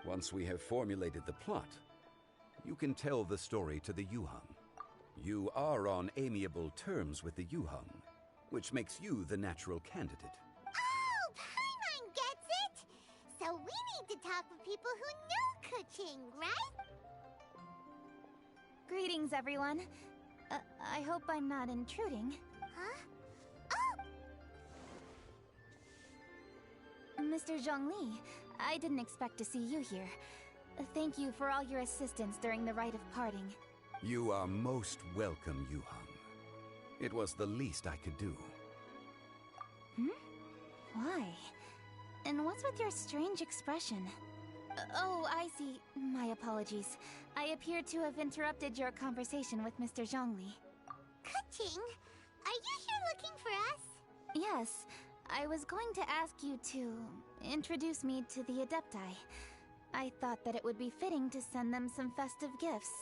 Once we have formulated the plot, you can tell the story to the Yuheng. You are on amiable terms with the Yuheng, which makes you the natural candidate. Oh, Paimon gets it! So we need to talk with people who know Kuching, right? Greetings, everyone. I hope I'm not intruding. Huh? Oh! Mr. Zhongli, I didn't expect to see you here. Thank you for all your assistance during the rite of parting. You are most welcome, Yuhang. It was the least I could do. Why? And what's with your strange expression? Oh, I see. My apologies. I appear to have interrupted your conversation with Mr. Zhongli. Kuching, are you here looking for us? Yes, I was going to ask you to introduce me to the Adepti. I thought that it would be fitting to send them some festive gifts.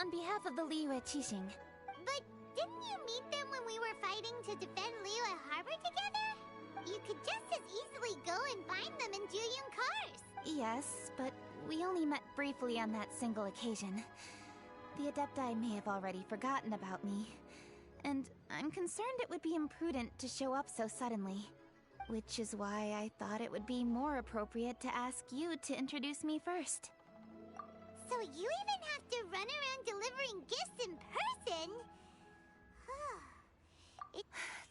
On behalf of the Liyue Qixing. But didn't you meet them when we were fighting to defend Liyue Harbor together? You could just as easily go and find them in Juyun cars. Yes, but we only met briefly on that single occasion. The Adepti may have already forgotten about me. And I'm concerned it would be imprudent to show up so suddenly. Which is why I thought it would be more appropriate to ask you to introduce me first. So you even have to run around delivering gifts in person?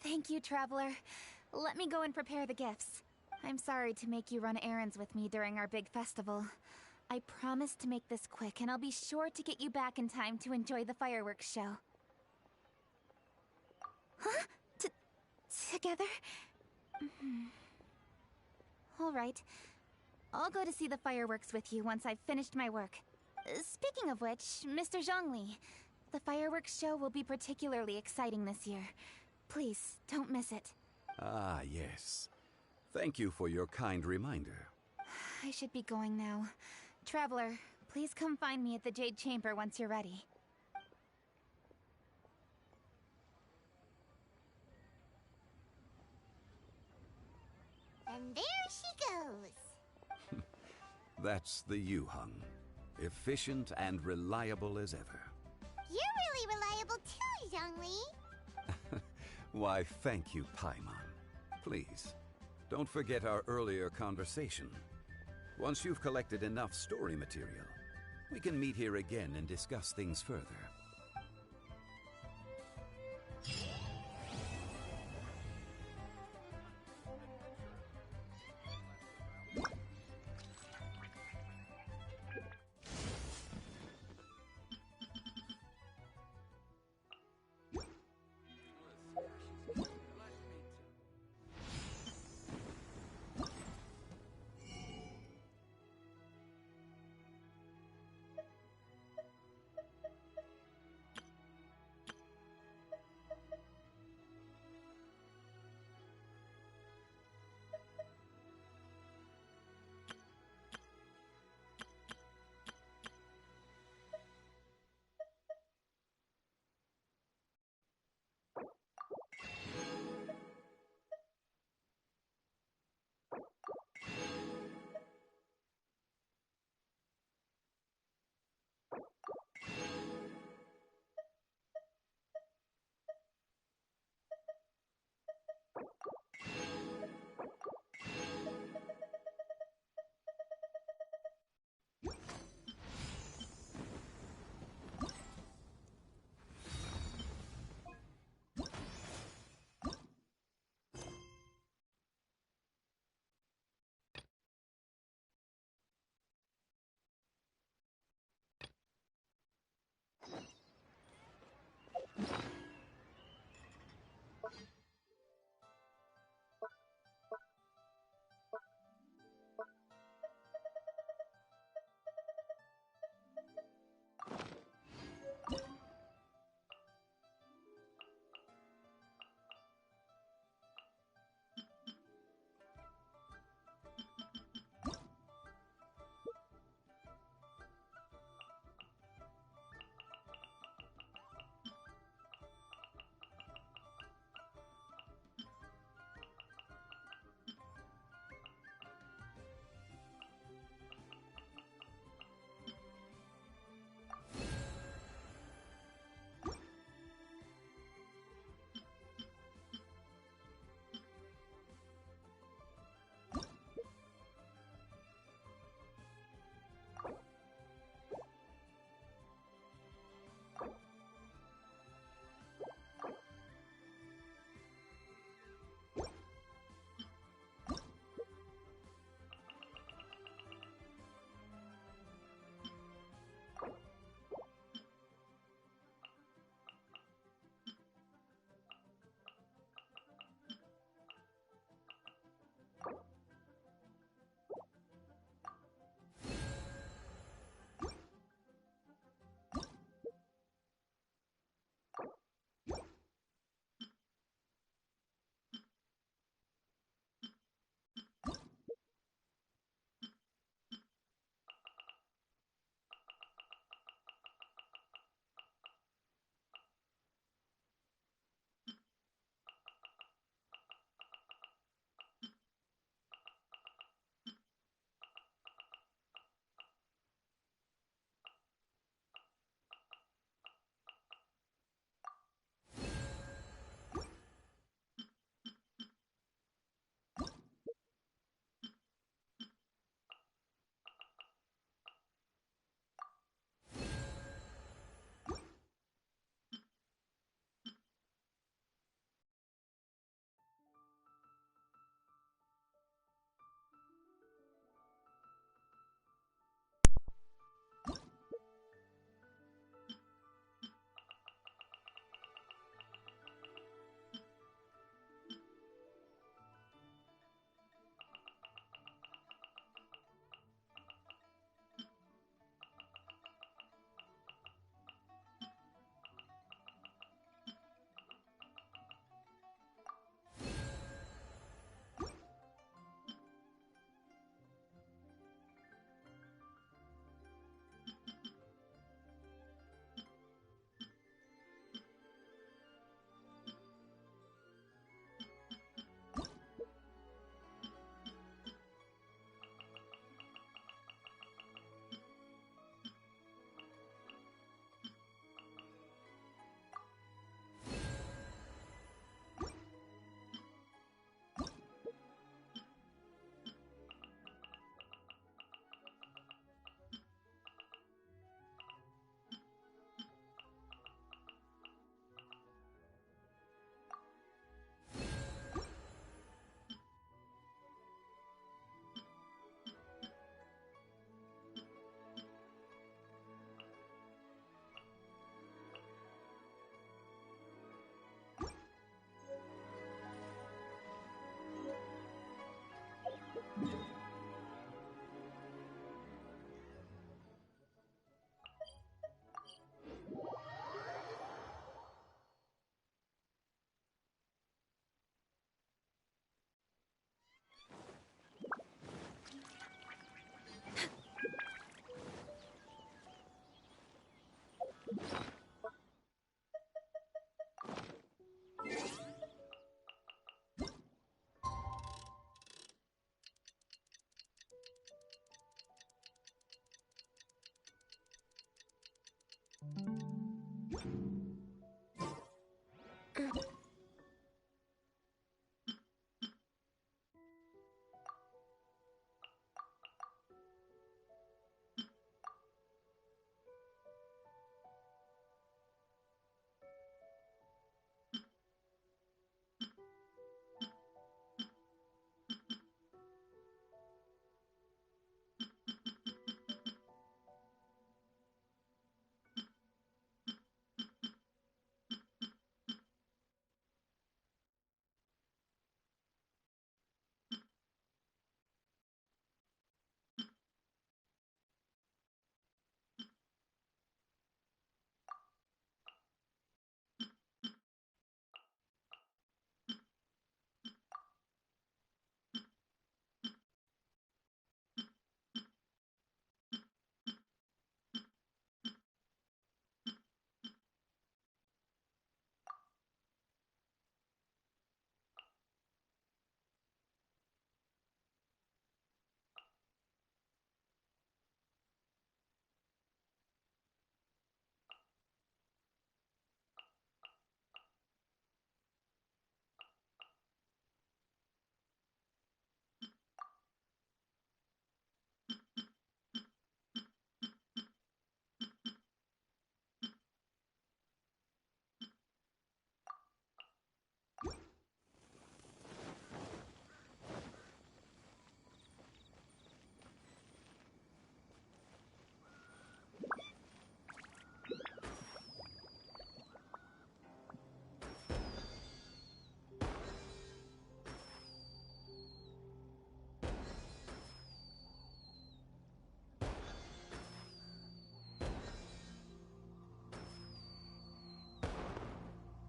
Thank you, Traveler. Let me go and prepare the gifts. I'm sorry to make you run errands with me during our big festival. I promise to make this quick, and I'll be sure to get you back in time to enjoy the fireworks show. Huh? Together? All right. I'll go to see the fireworks with you once I've finished my work. Speaking of which, Mr. Zhongli, the fireworks show will be particularly exciting this year. Please, don't miss it. Ah, yes. Thank you for your kind reminder. I should be going now. Traveler, please come find me at the Jade Chamber once you're ready. And there she goes. That's the Yuhang. Efficient and reliable as ever. You're really reliable too, Zhongli. Why, thank you, Paimon. Please, don't forget our earlier conversation. Once you've collected enough story material, we can meet here again and discuss things further.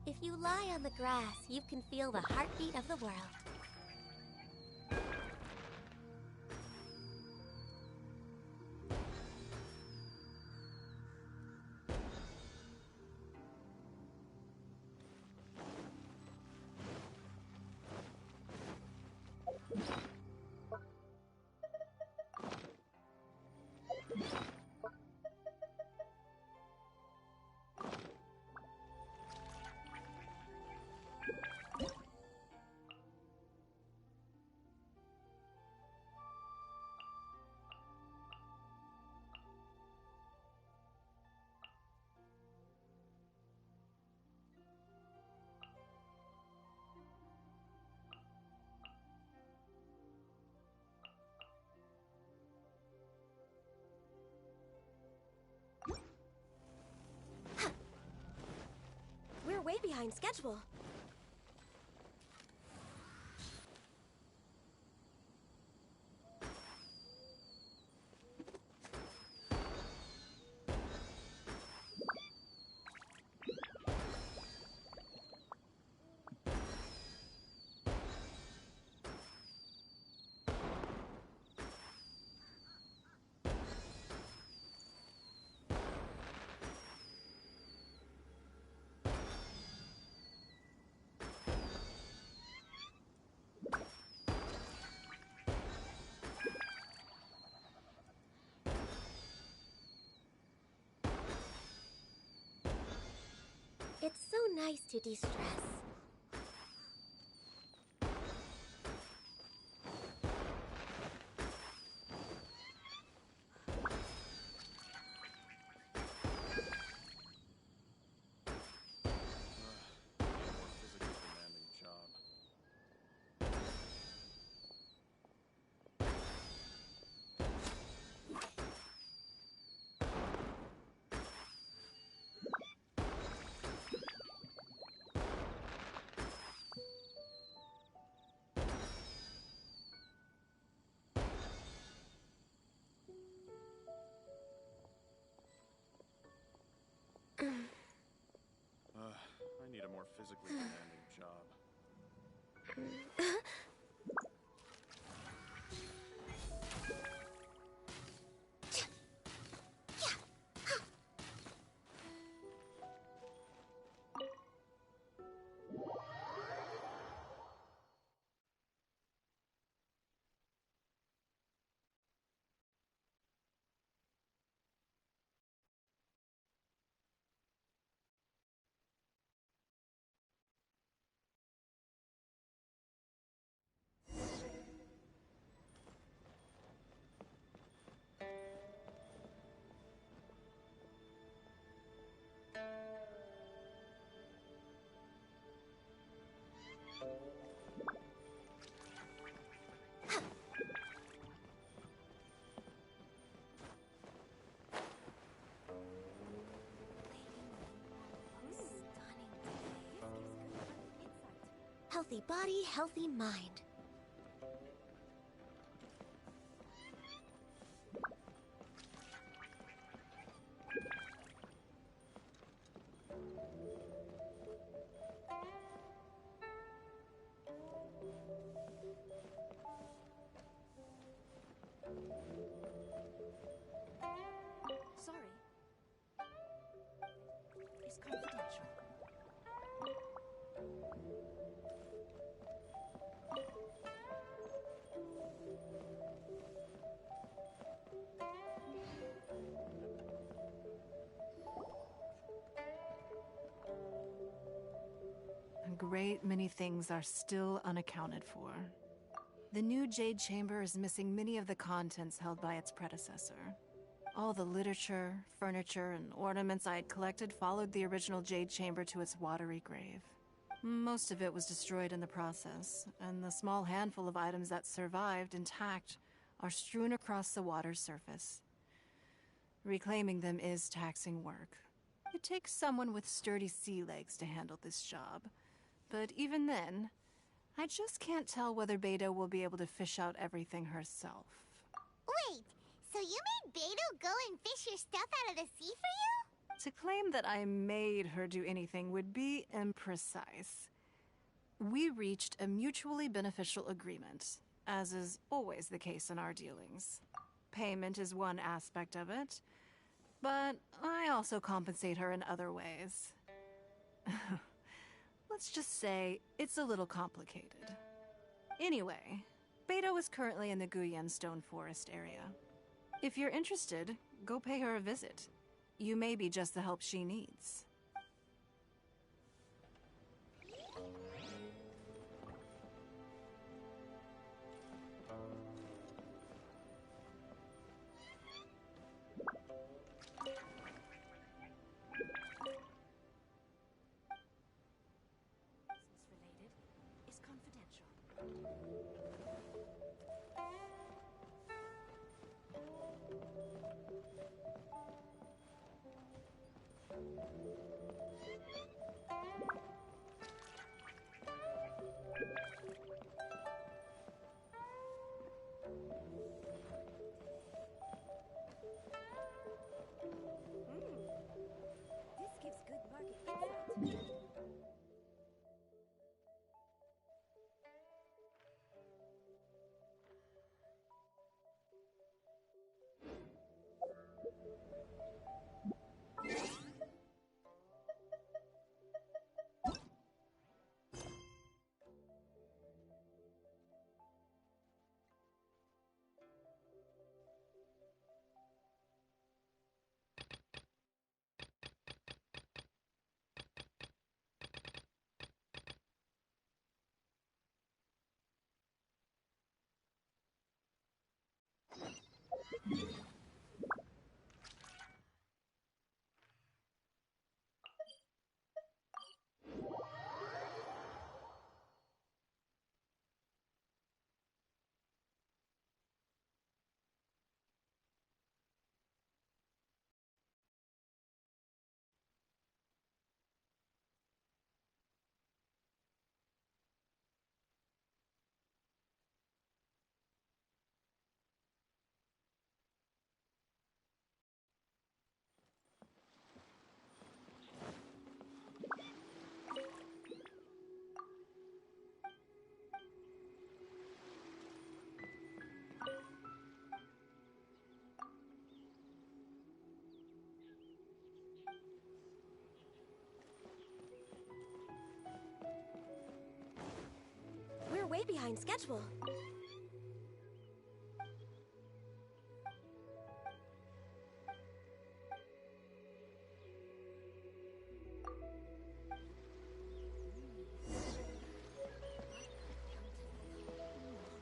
If you lie on the grass, you can feel the heartbeat of the world. We're way behind schedule. It's so nice to de-stress. I need a more physically demanding job. Healthy body, healthy mind. Sorry. It's confidential. A great many things are still unaccounted for. The new Jade Chamber is missing many of the contents held by its predecessor. All the literature, furniture, and ornaments I had collected followed the original Jade Chamber to its watery grave. Most of it was destroyed in the process, and the small handful of items that survived intact are strewn across the water's surface. Reclaiming them is taxing work. It takes someone with sturdy sea legs to handle this job. But even then, I just can't tell whether Beidou will be able to fish out everything herself. Wait, so you made Beidou go and fish your stuff out of the sea for you? To claim that I made her do anything would be imprecise. We reached a mutually beneficial agreement, as is always the case in our dealings. Payment is one aspect of it, but I also compensate her in other ways. Let's just say it's a little complicated. Anyway, Beto is currently in the Guyan Stone Forest area. If you're interested, go pay her a visit. You may be just the help she needs. Is confidential. This gives good market insight. We're way behind schedule.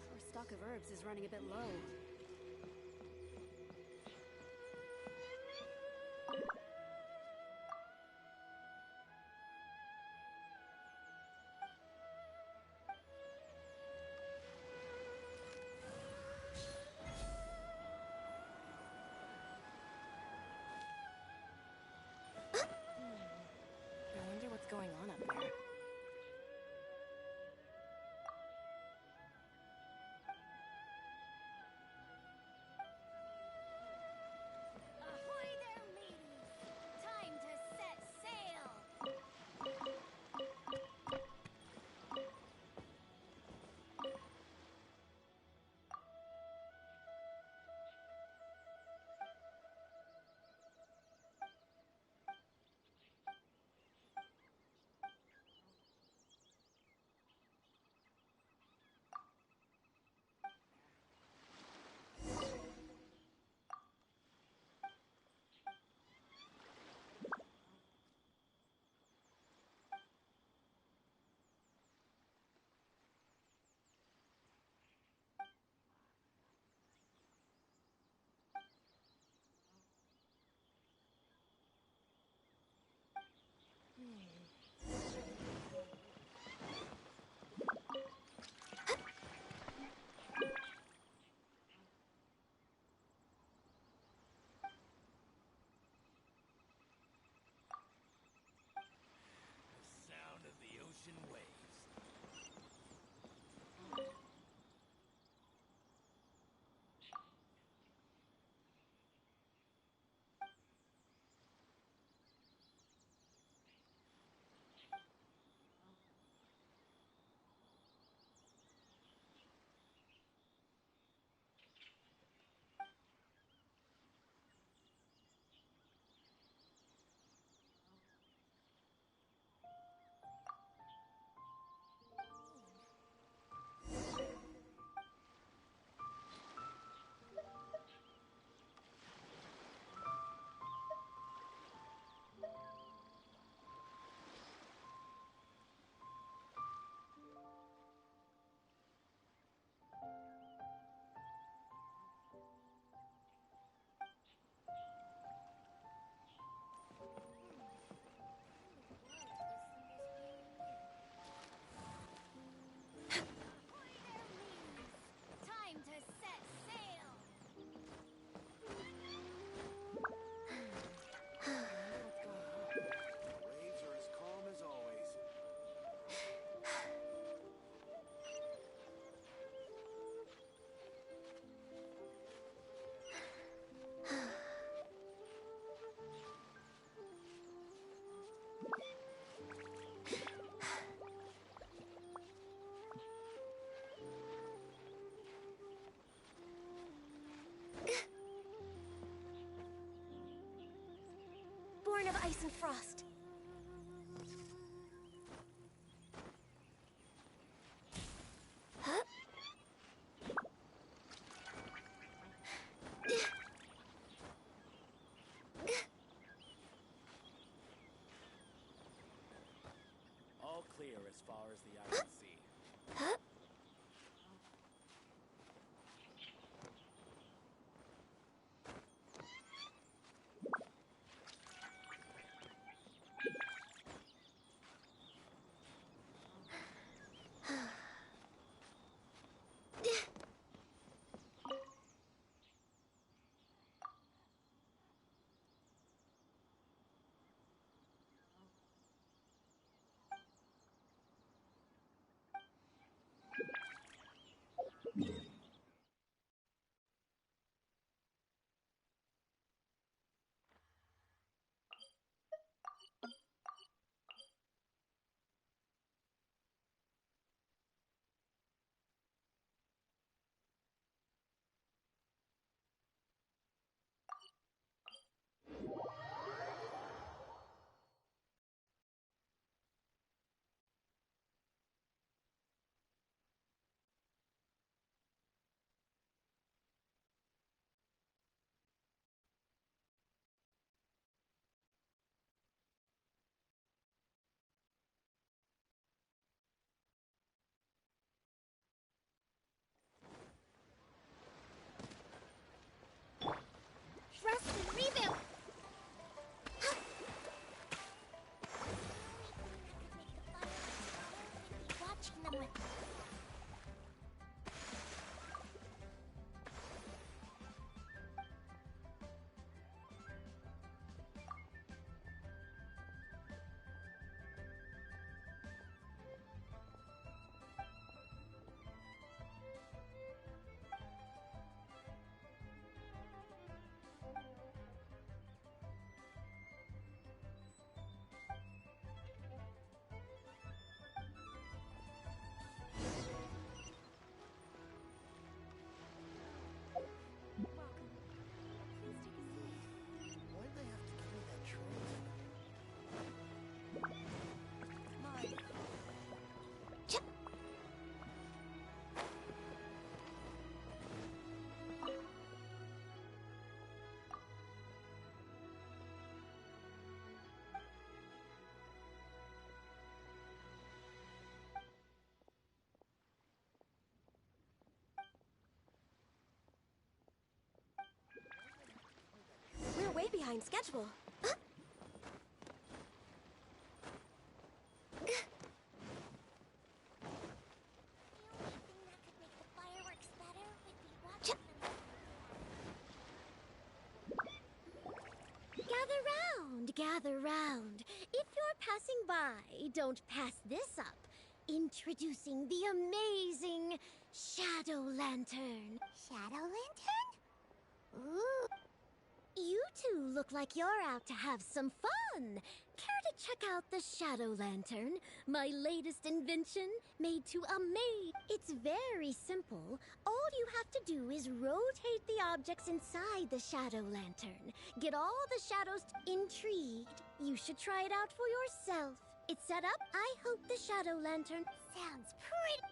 Our stock of herbs is running a bit low. I wonder what's going on up there. Ahoy there, mateys! Time to set sail! Sound of the ocean waves. ice and frost. Huh? All clear as far as the eye can see. Huh? Rest and reboot! Watching them with... We're way behind schedule. Huh? Gather round. If you're passing by, don't pass this up. Introducing the amazing Shadow Lantern. Shadow Lantern? Ooh. You two look like you're out to have some fun. Care to check out the Shadow Lantern, my latest invention, made to amaze? It's very simple. All you have to do is rotate the objects inside the Shadow Lantern. Get all the shadows intrigued. You should try it out for yourself. It's set up. I hope the Shadow Lantern sounds pretty.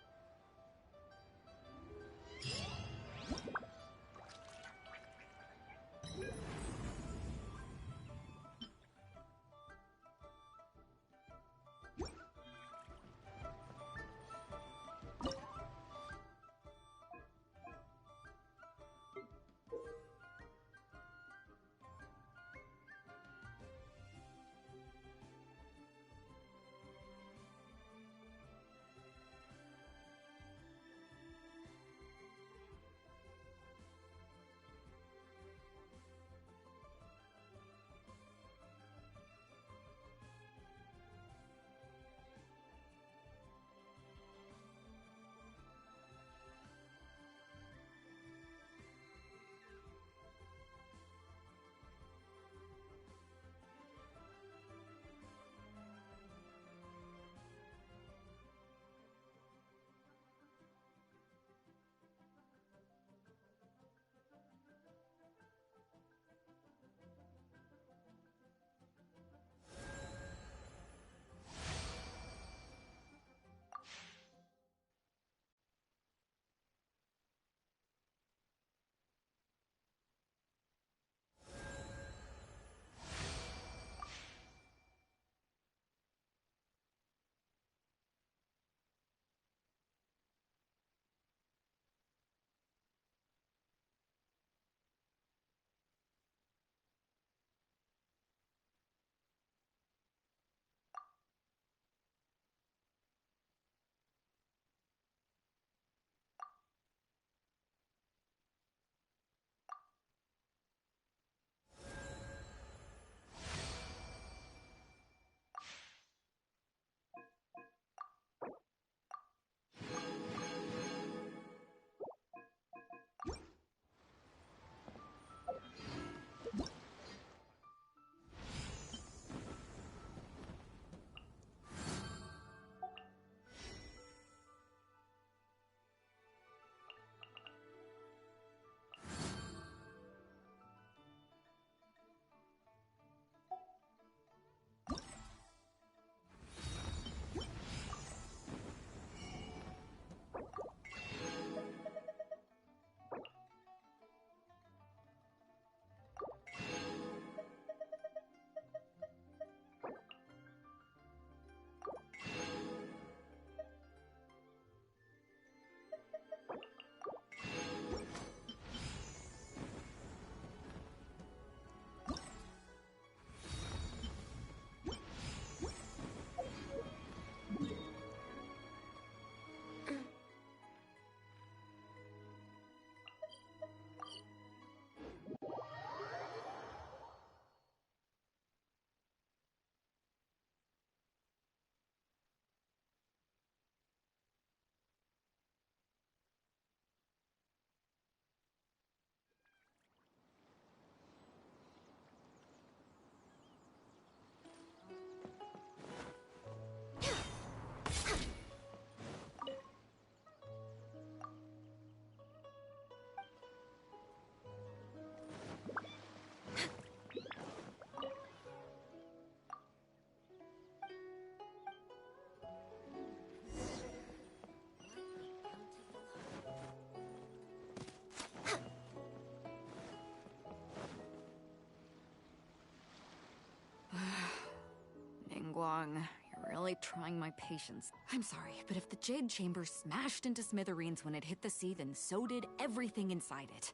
Ningguang. You're really trying my patience. I'm sorry, but if the Jade Chamber smashed into smithereens when it hit the sea, then so did everything inside it.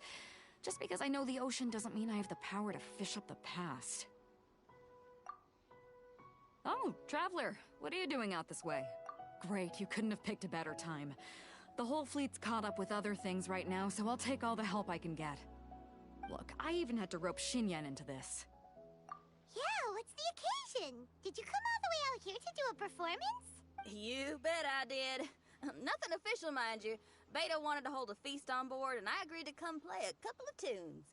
Just because I know the ocean doesn't mean I have the power to fish up the past. Oh, Traveler, what are you doing out this way? Great, you couldn't have picked a better time. The whole fleet's caught up with other things right now, so I'll take all the help I can get. Look, I even had to rope Xinyan into this. Yeah, what's the occasion? Did you come all the way out here to do a performance? You bet I did. Nothing official, mind you. Beta wanted to hold a feast on board, and I agreed to come play a couple of tunes.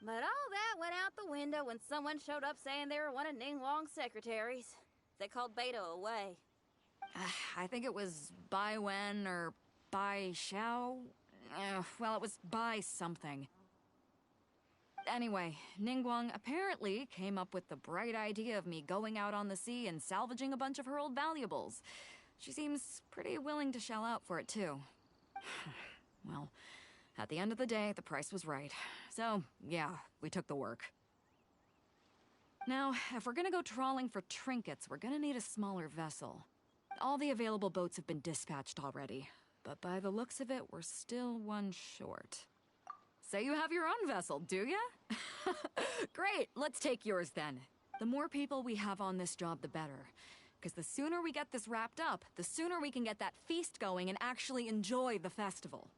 But all that went out the window when someone showed up saying they were one of Ningguang's secretaries. They called Beta away. I think it was Bai Wen or Bai Xiao. Well, it was Bai something. Anyway, Ningguang apparently came up with the bright idea of me going out on the sea and salvaging a bunch of her old valuables. She seems pretty willing to shell out for it, too. Well, at the end of the day, the price was right. So, yeah, we took the work. Now, if we're gonna go trawling for trinkets, we're gonna need a smaller vessel. All the available boats have been dispatched already, but by the looks of it, we're still one short. Say you have your own vessel, do ya? Great, let's take yours then. The more people we have on this job, the better. Because the sooner we get this wrapped up, the sooner we can get that feast going and actually enjoy the festival.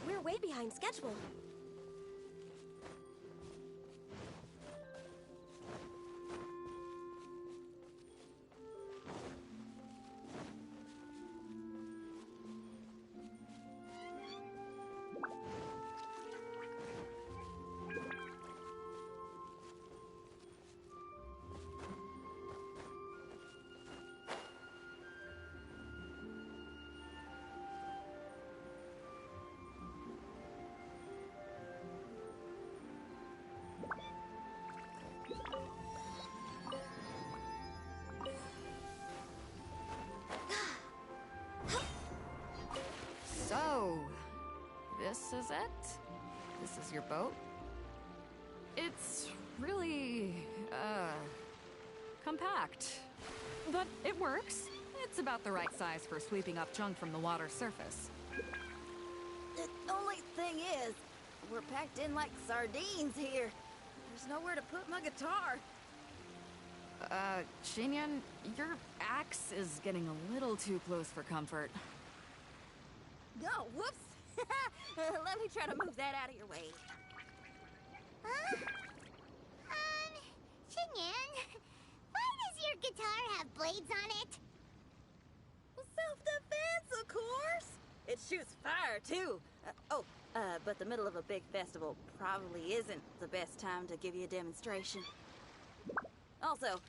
We're way behind schedule. So, this is it? This is your boat? It's really, compact. But it works. It's about the right size for sweeping up junk from the water's surface. The only thing is, we're packed in like sardines here. There's nowhere to put my guitar. Xinyan, your axe is getting a little too close for comfort. Oh, whoops! Let me try to move that out of your way. Xinyan, why does your guitar have blades on it? Self-defense, of course! It shoots fire, too! But the middle of a big festival probably isn't the best time to give you a demonstration. Also,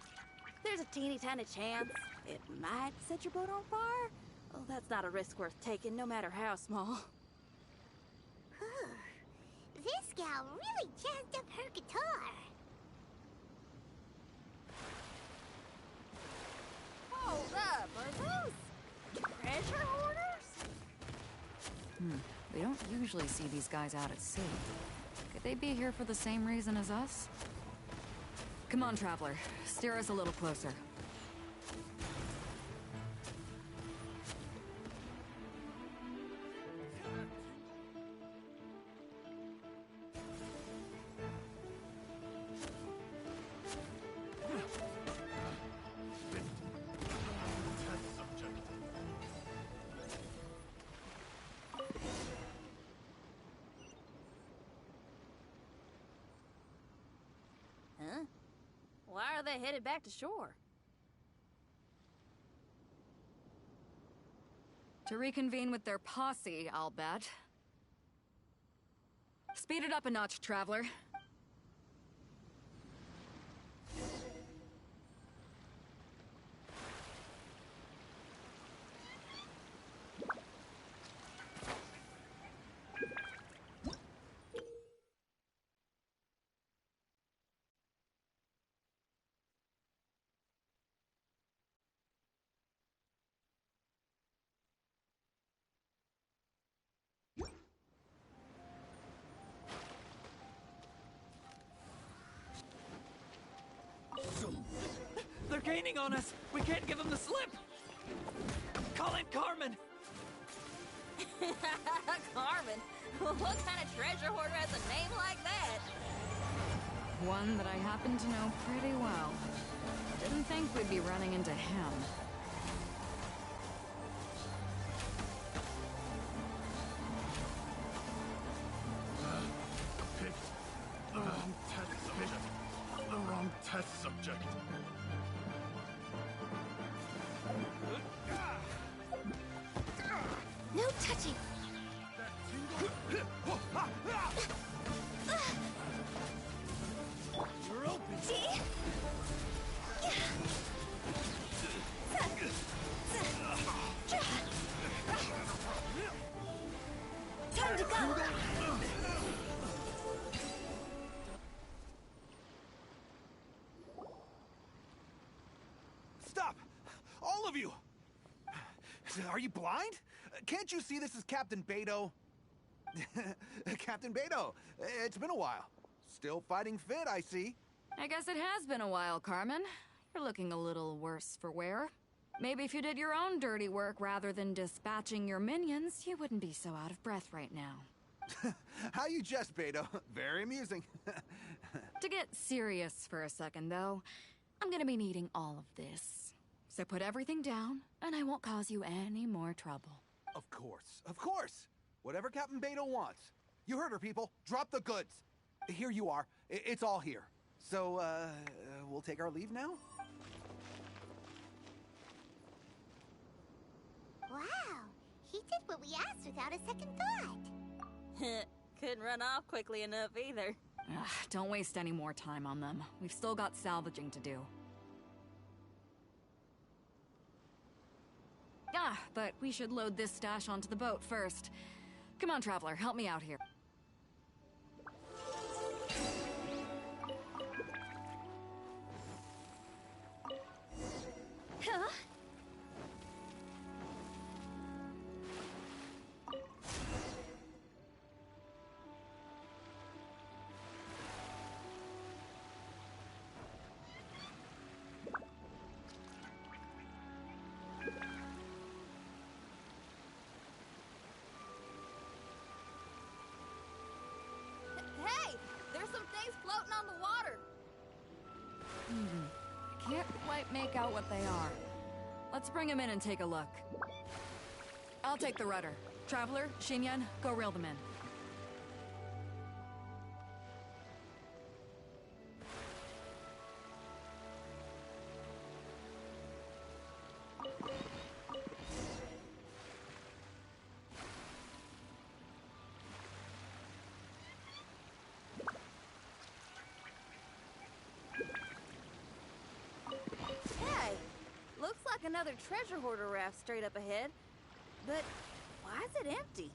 there's a teeny tiny chance it might set your boat on fire. Oh, that's not a risk worth taking, no matter how small. This gal really jazzed up her guitar. Hold up, are those treasure hoarders? We don't usually see these guys out at sea. Could they be here for the same reason as us? Come on, Traveler. Steer us a little closer. Why are they headed back to shore? To reconvene with their posse, I'll bet. Speed it up a notch, Traveler. They're gaining on us! We can't give them the slip! Call in Carmen! Carmen? What kind of treasure hoarder has a name like that? One that I happen to know pretty well. Didn't think we'd be running into him. Picked the wrong test subject. The wrong test subject. No touching! You're open! See? Time to go! Stop! All of you! Are you blind? Can't you see this is Captain Beto? Captain Beto, it's been a while. Still fighting fit, I see. I guess it has been a while, Carmen. You're looking a little worse for wear. Maybe if you did your own dirty work rather than dispatching your minions, you wouldn't be so out of breath right now. How you jest, Beto. Very amusing. To get serious for a second, though, I'm gonna be needing all of this. So put everything down, and I won't cause you any more trouble. Of course, of course. Whatever Captain Beto wants. You heard her, people. Drop the goods. Here you are. It's all here. So, we'll take our leave now? Wow, he did what we asked without a second thought. Couldn't run off quickly enough either. Ugh, don't waste any more time on them. We've still got salvaging to do. Ah, but we should load this stash onto the boat first. Come on, Traveler, help me out here. Huh? Hey! There's some things floating on the water! Can't quite make out what they are. Let's bring them in and take a look. I'll take the rudder. Traveler, Xinyan, go reel them in. Hey! Looks like another treasure hoarder raft straight up ahead. But why is it empty?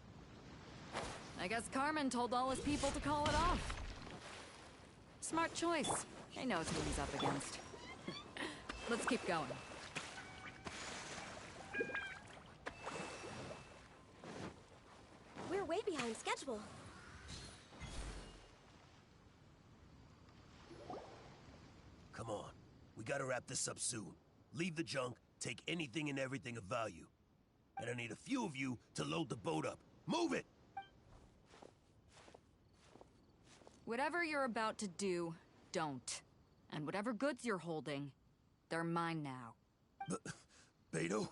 I guess Carmen told all his people to call it off. Smart choice. He knows who he's up against. Let's keep going. We're way behind schedule. Come on. We gotta wrap this up soon. Leave the junk, take anything and everything of value. And I need a few of you to load the boat up. Move it! Whatever you're about to do, don't. And whatever goods you're holding, they're mine now. Beto?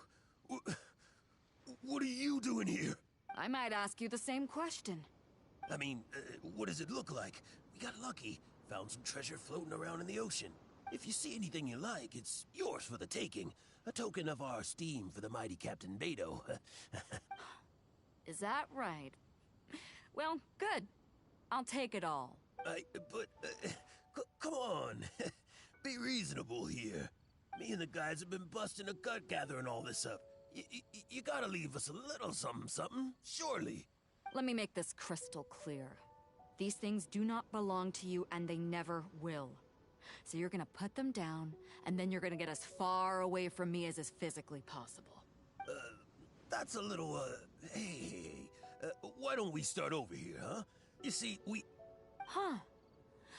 What are you doing here? I might ask you the same question. I mean, what does it look like? We got lucky. Found some treasure floating around in the ocean. If you see anything you like, it's yours for the taking. A token of our esteem for the mighty Captain Beto. Is that right? Well, good. I'll take it all. Come on. Be reasonable here. Me and the guys have been busting a gut gathering all this up. You gotta leave us a little something, surely. Let me make this crystal clear. These things do not belong to you, and they never will. So you're gonna put them down, and then you're gonna get as far away from me as is physically possible. That's a little, hey, why don't we start over here, huh? You see, Huh.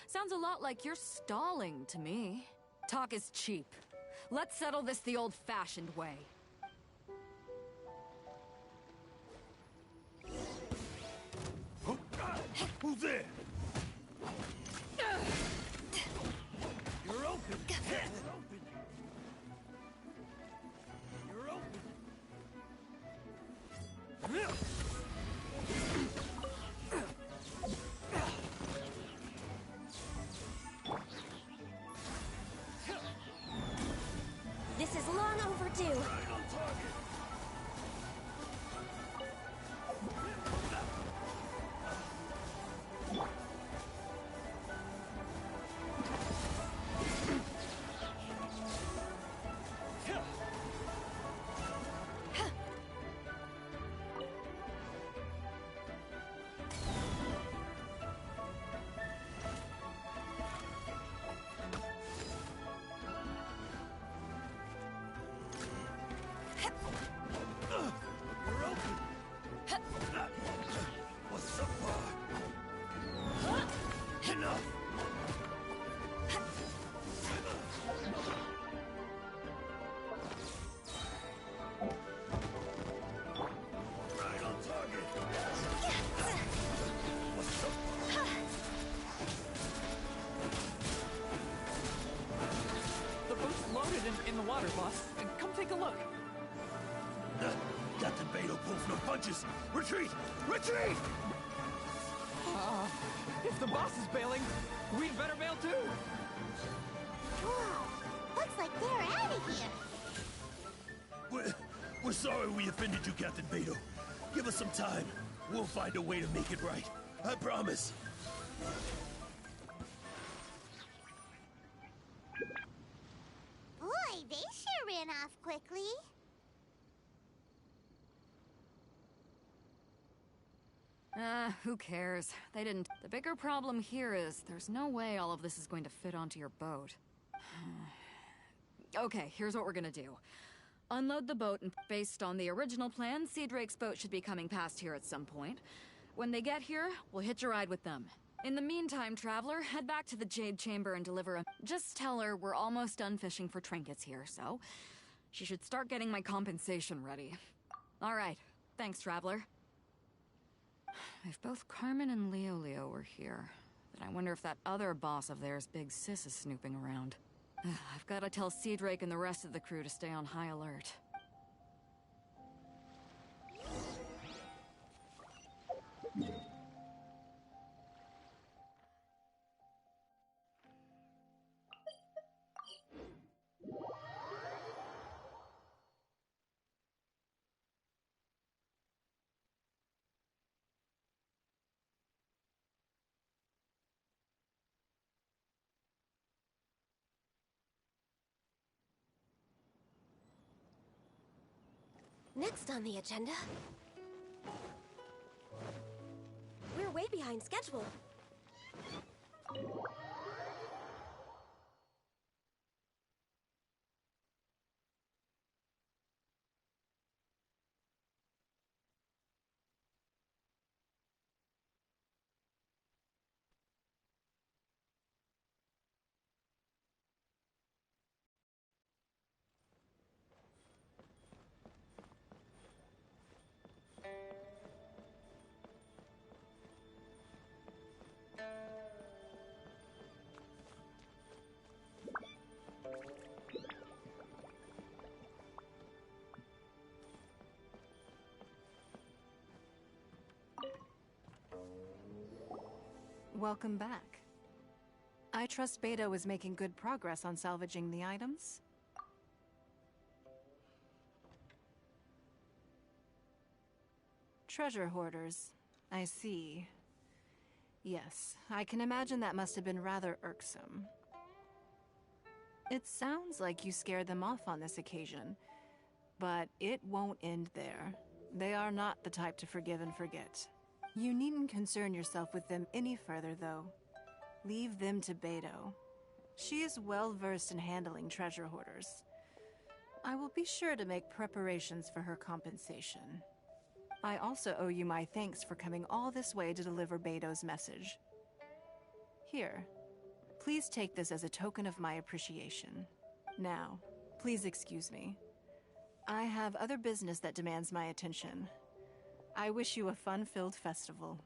Sounds a lot like you're stalling to me. Talk is cheap. Let's settle this the old-fashioned way. Who's there? You're open. You're open. This is long overdue. Right on target. What's up, enough. Right on target. What's up? The boat's loaded in the water, boss. Come take a look. Captain Beto pulls no punches. Retreat! Retreat! If the boss is bailing, we'd better bail too. Whoa, looks like they're out of here. We're sorry we offended you, Captain Beto. Give us some time. We'll find a way to make it right. I promise. Boy, they sure ran off quickly. Who cares? They didn't. The bigger problem here is there's no way all of this is going to fit onto your boat. Okay, here's what we're gonna do. Unload the boat, and based on the original plan, Sea Drake's boat should be coming past here at some point. When they get here, we'll hitch a ride with them. In the meantime, Traveler, head back to the Jade Chamber and deliver a... Just tell her we're almost done fishing for trinkets here, so... she should start getting my compensation ready. Alright, thanks, Traveler. If both Carmen and Leo were here, then I wonder if that other boss of theirs, Big Sis, is snooping around. I've got to tell Sea Drake and the rest of the crew to stay on high alert. Next on the agenda... we're way behind schedule. Welcome back. I I trust Beto is making good progress on salvaging the items. Treasure hoarders. I see. Yes, I can imagine that must have been rather irksome. It sounds like you scared them off on this occasion, but it won't end there. They are not the type to forgive and forget. You needn't concern yourself with them any further, though. Leave them to Beto. She is well-versed in handling treasure hoarders. I will be sure to make preparations for her compensation. I also owe you my thanks for coming all this way to deliver Beto's message. Here, please take this as a token of my appreciation. Now, please excuse me. I have other business that demands my attention. I wish you a fun-filled festival.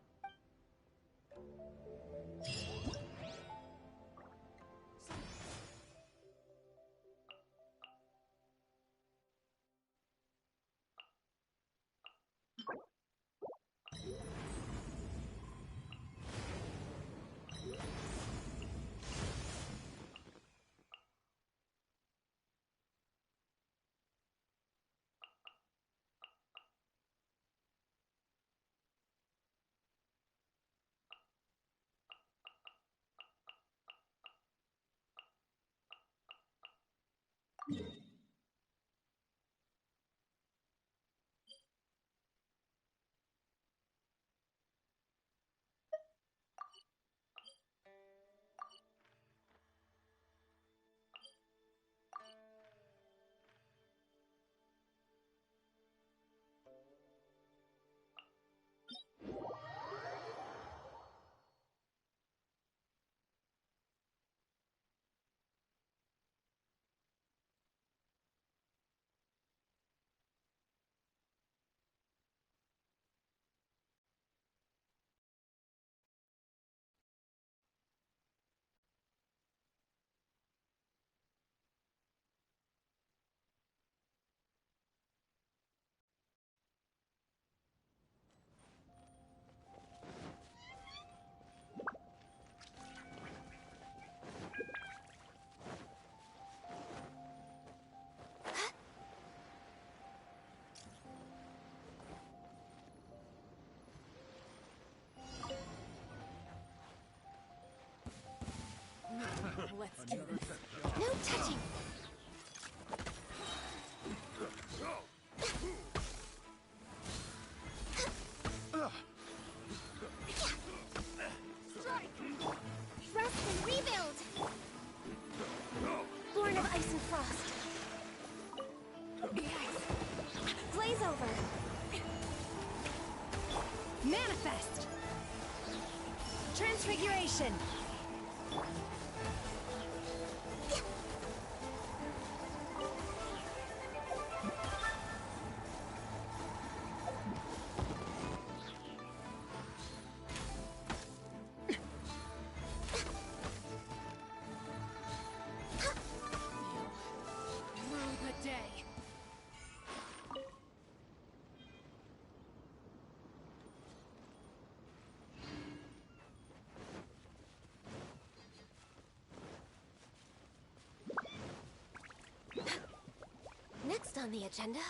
Let's do this. No touching! Strike! Rest and rebuild! Born of ice and frost. Blaze over! Manifest! Transfiguration! Next on the agenda...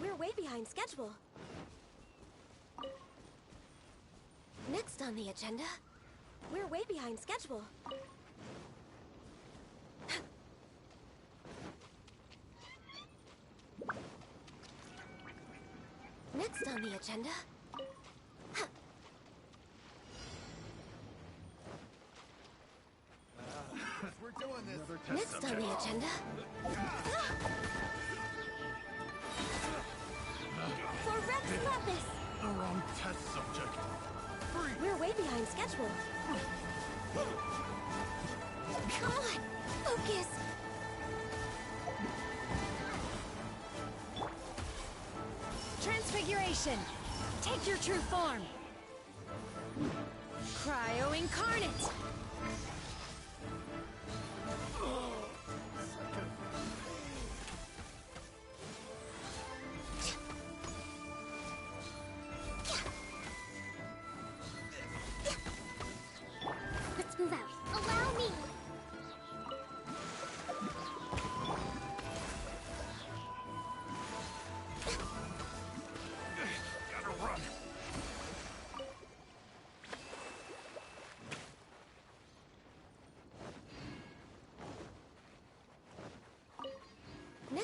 We're way behind schedule. Next on the agenda... We're way behind schedule. Next on the agenda... We're doing this. Next on the agenda... For Rex Lapis! The wrong test subject. We're way behind schedule. Come on! Focus! Transfiguration! Take your true form! Cryo Incarnate!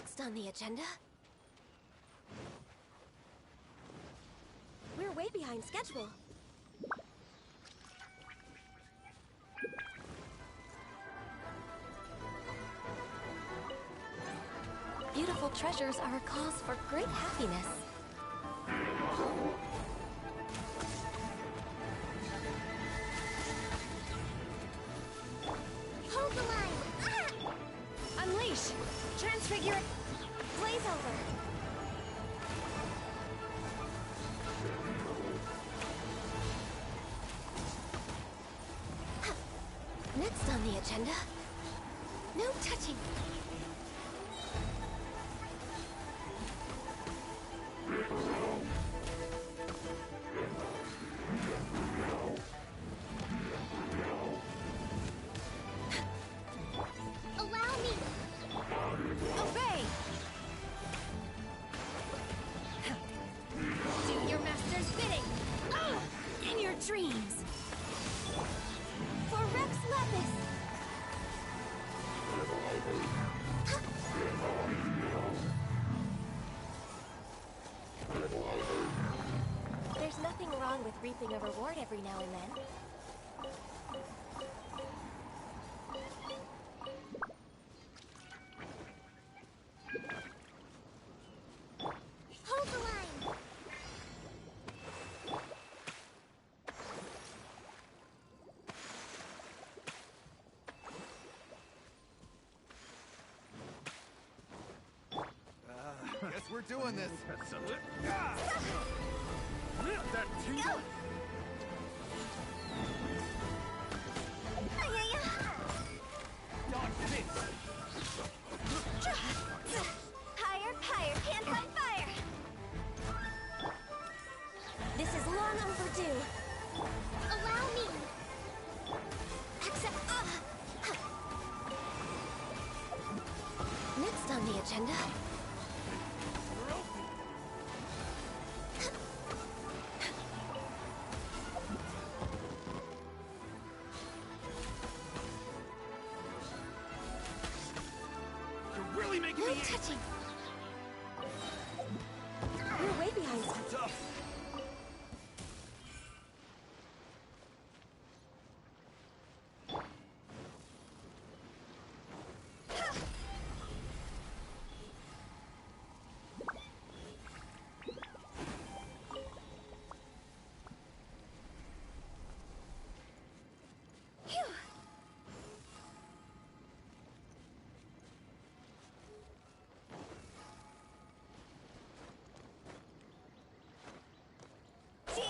Next on the agenda... We're way behind schedule. Beautiful treasures are a cause for great happiness. Hold the line! Ah! Unleash! Transfigure it! Blaze over! Next on the agenda... No touching! Allow me! Obey! Do your master's bidding! In your dreams! For Rex Lepis! There's nothing wrong with reaping a reward every now and then. Hold the line! Guess we're doing this. That tingle? Higher, higher, hands on fire! This is long overdue. Allow me! Accept. Next on the agenda. You're really making No me touching. We're way behind. tough. Phew. See?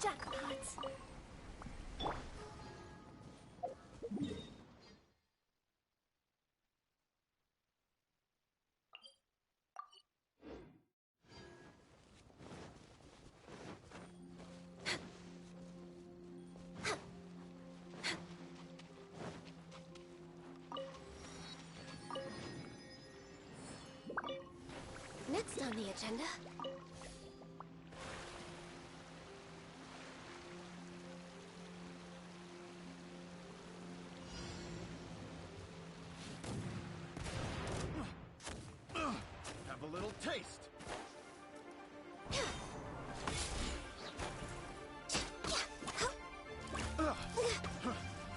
Jackpots. Next on the agenda. Have a little taste.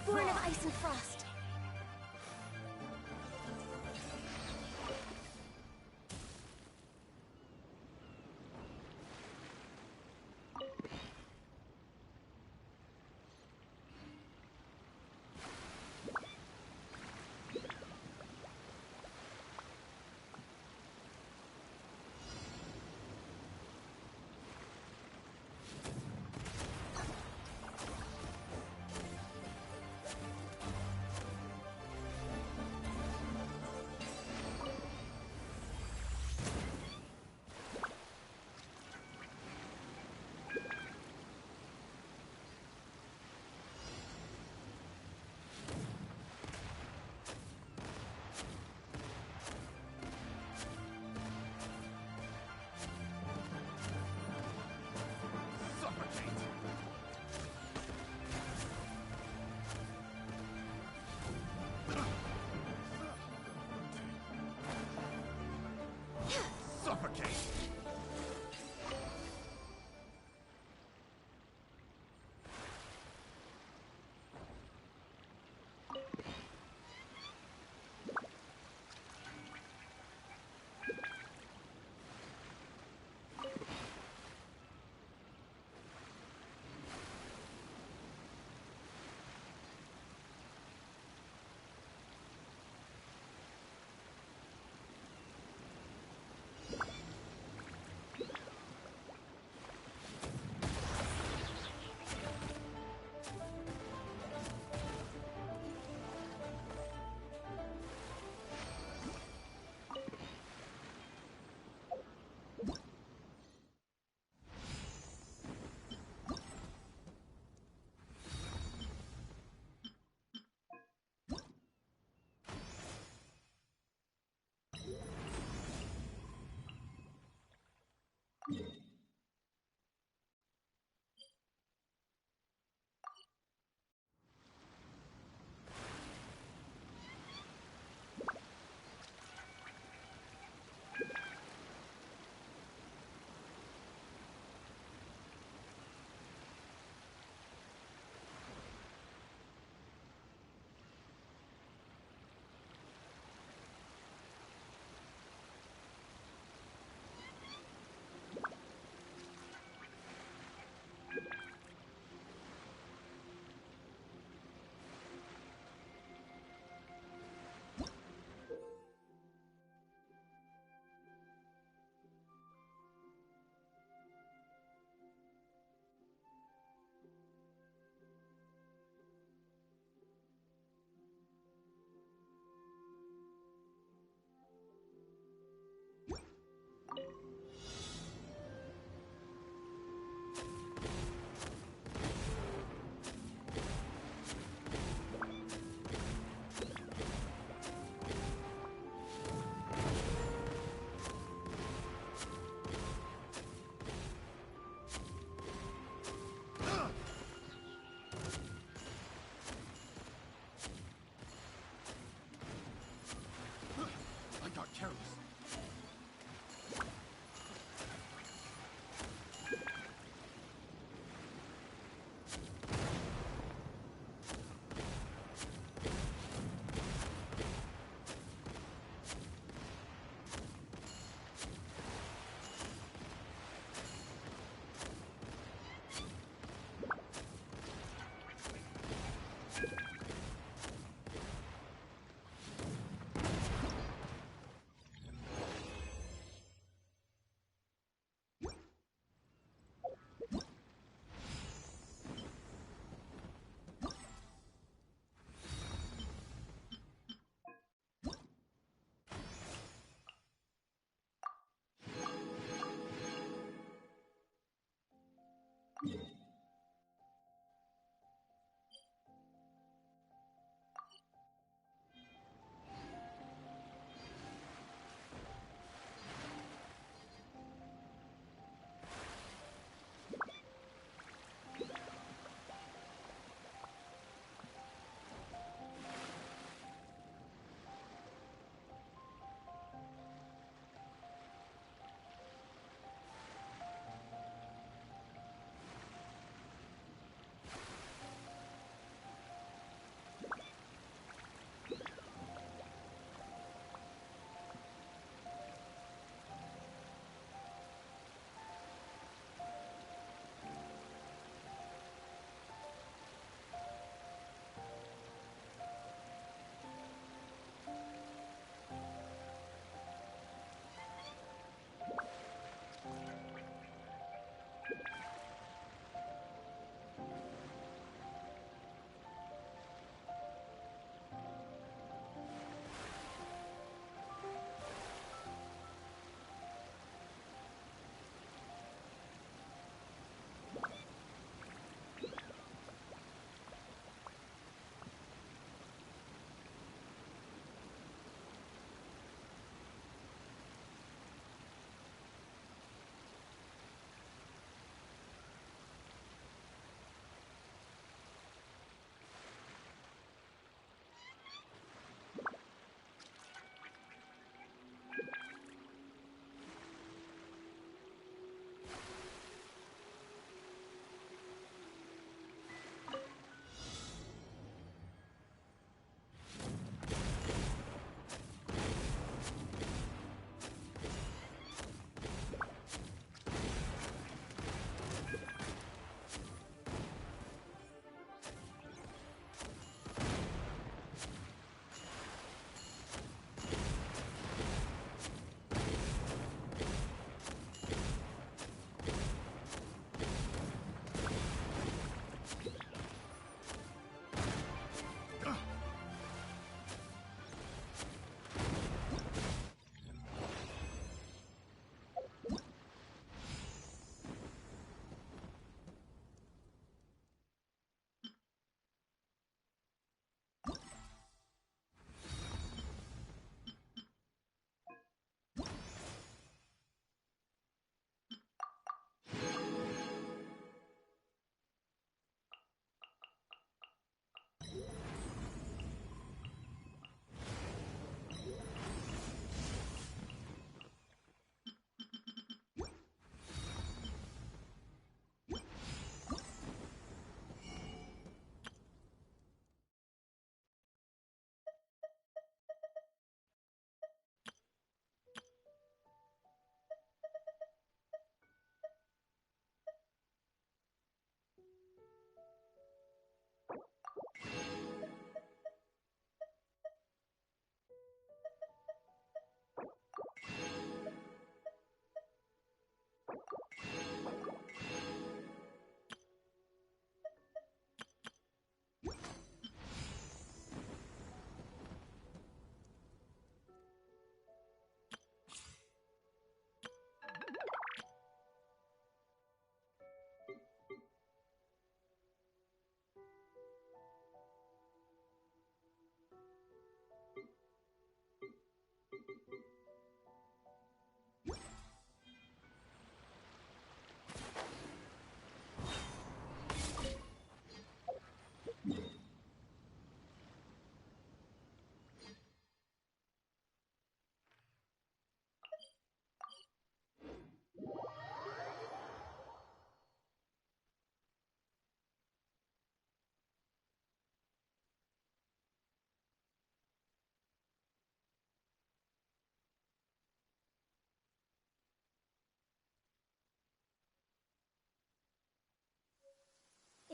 Born of ice and frost.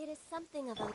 It is something of a...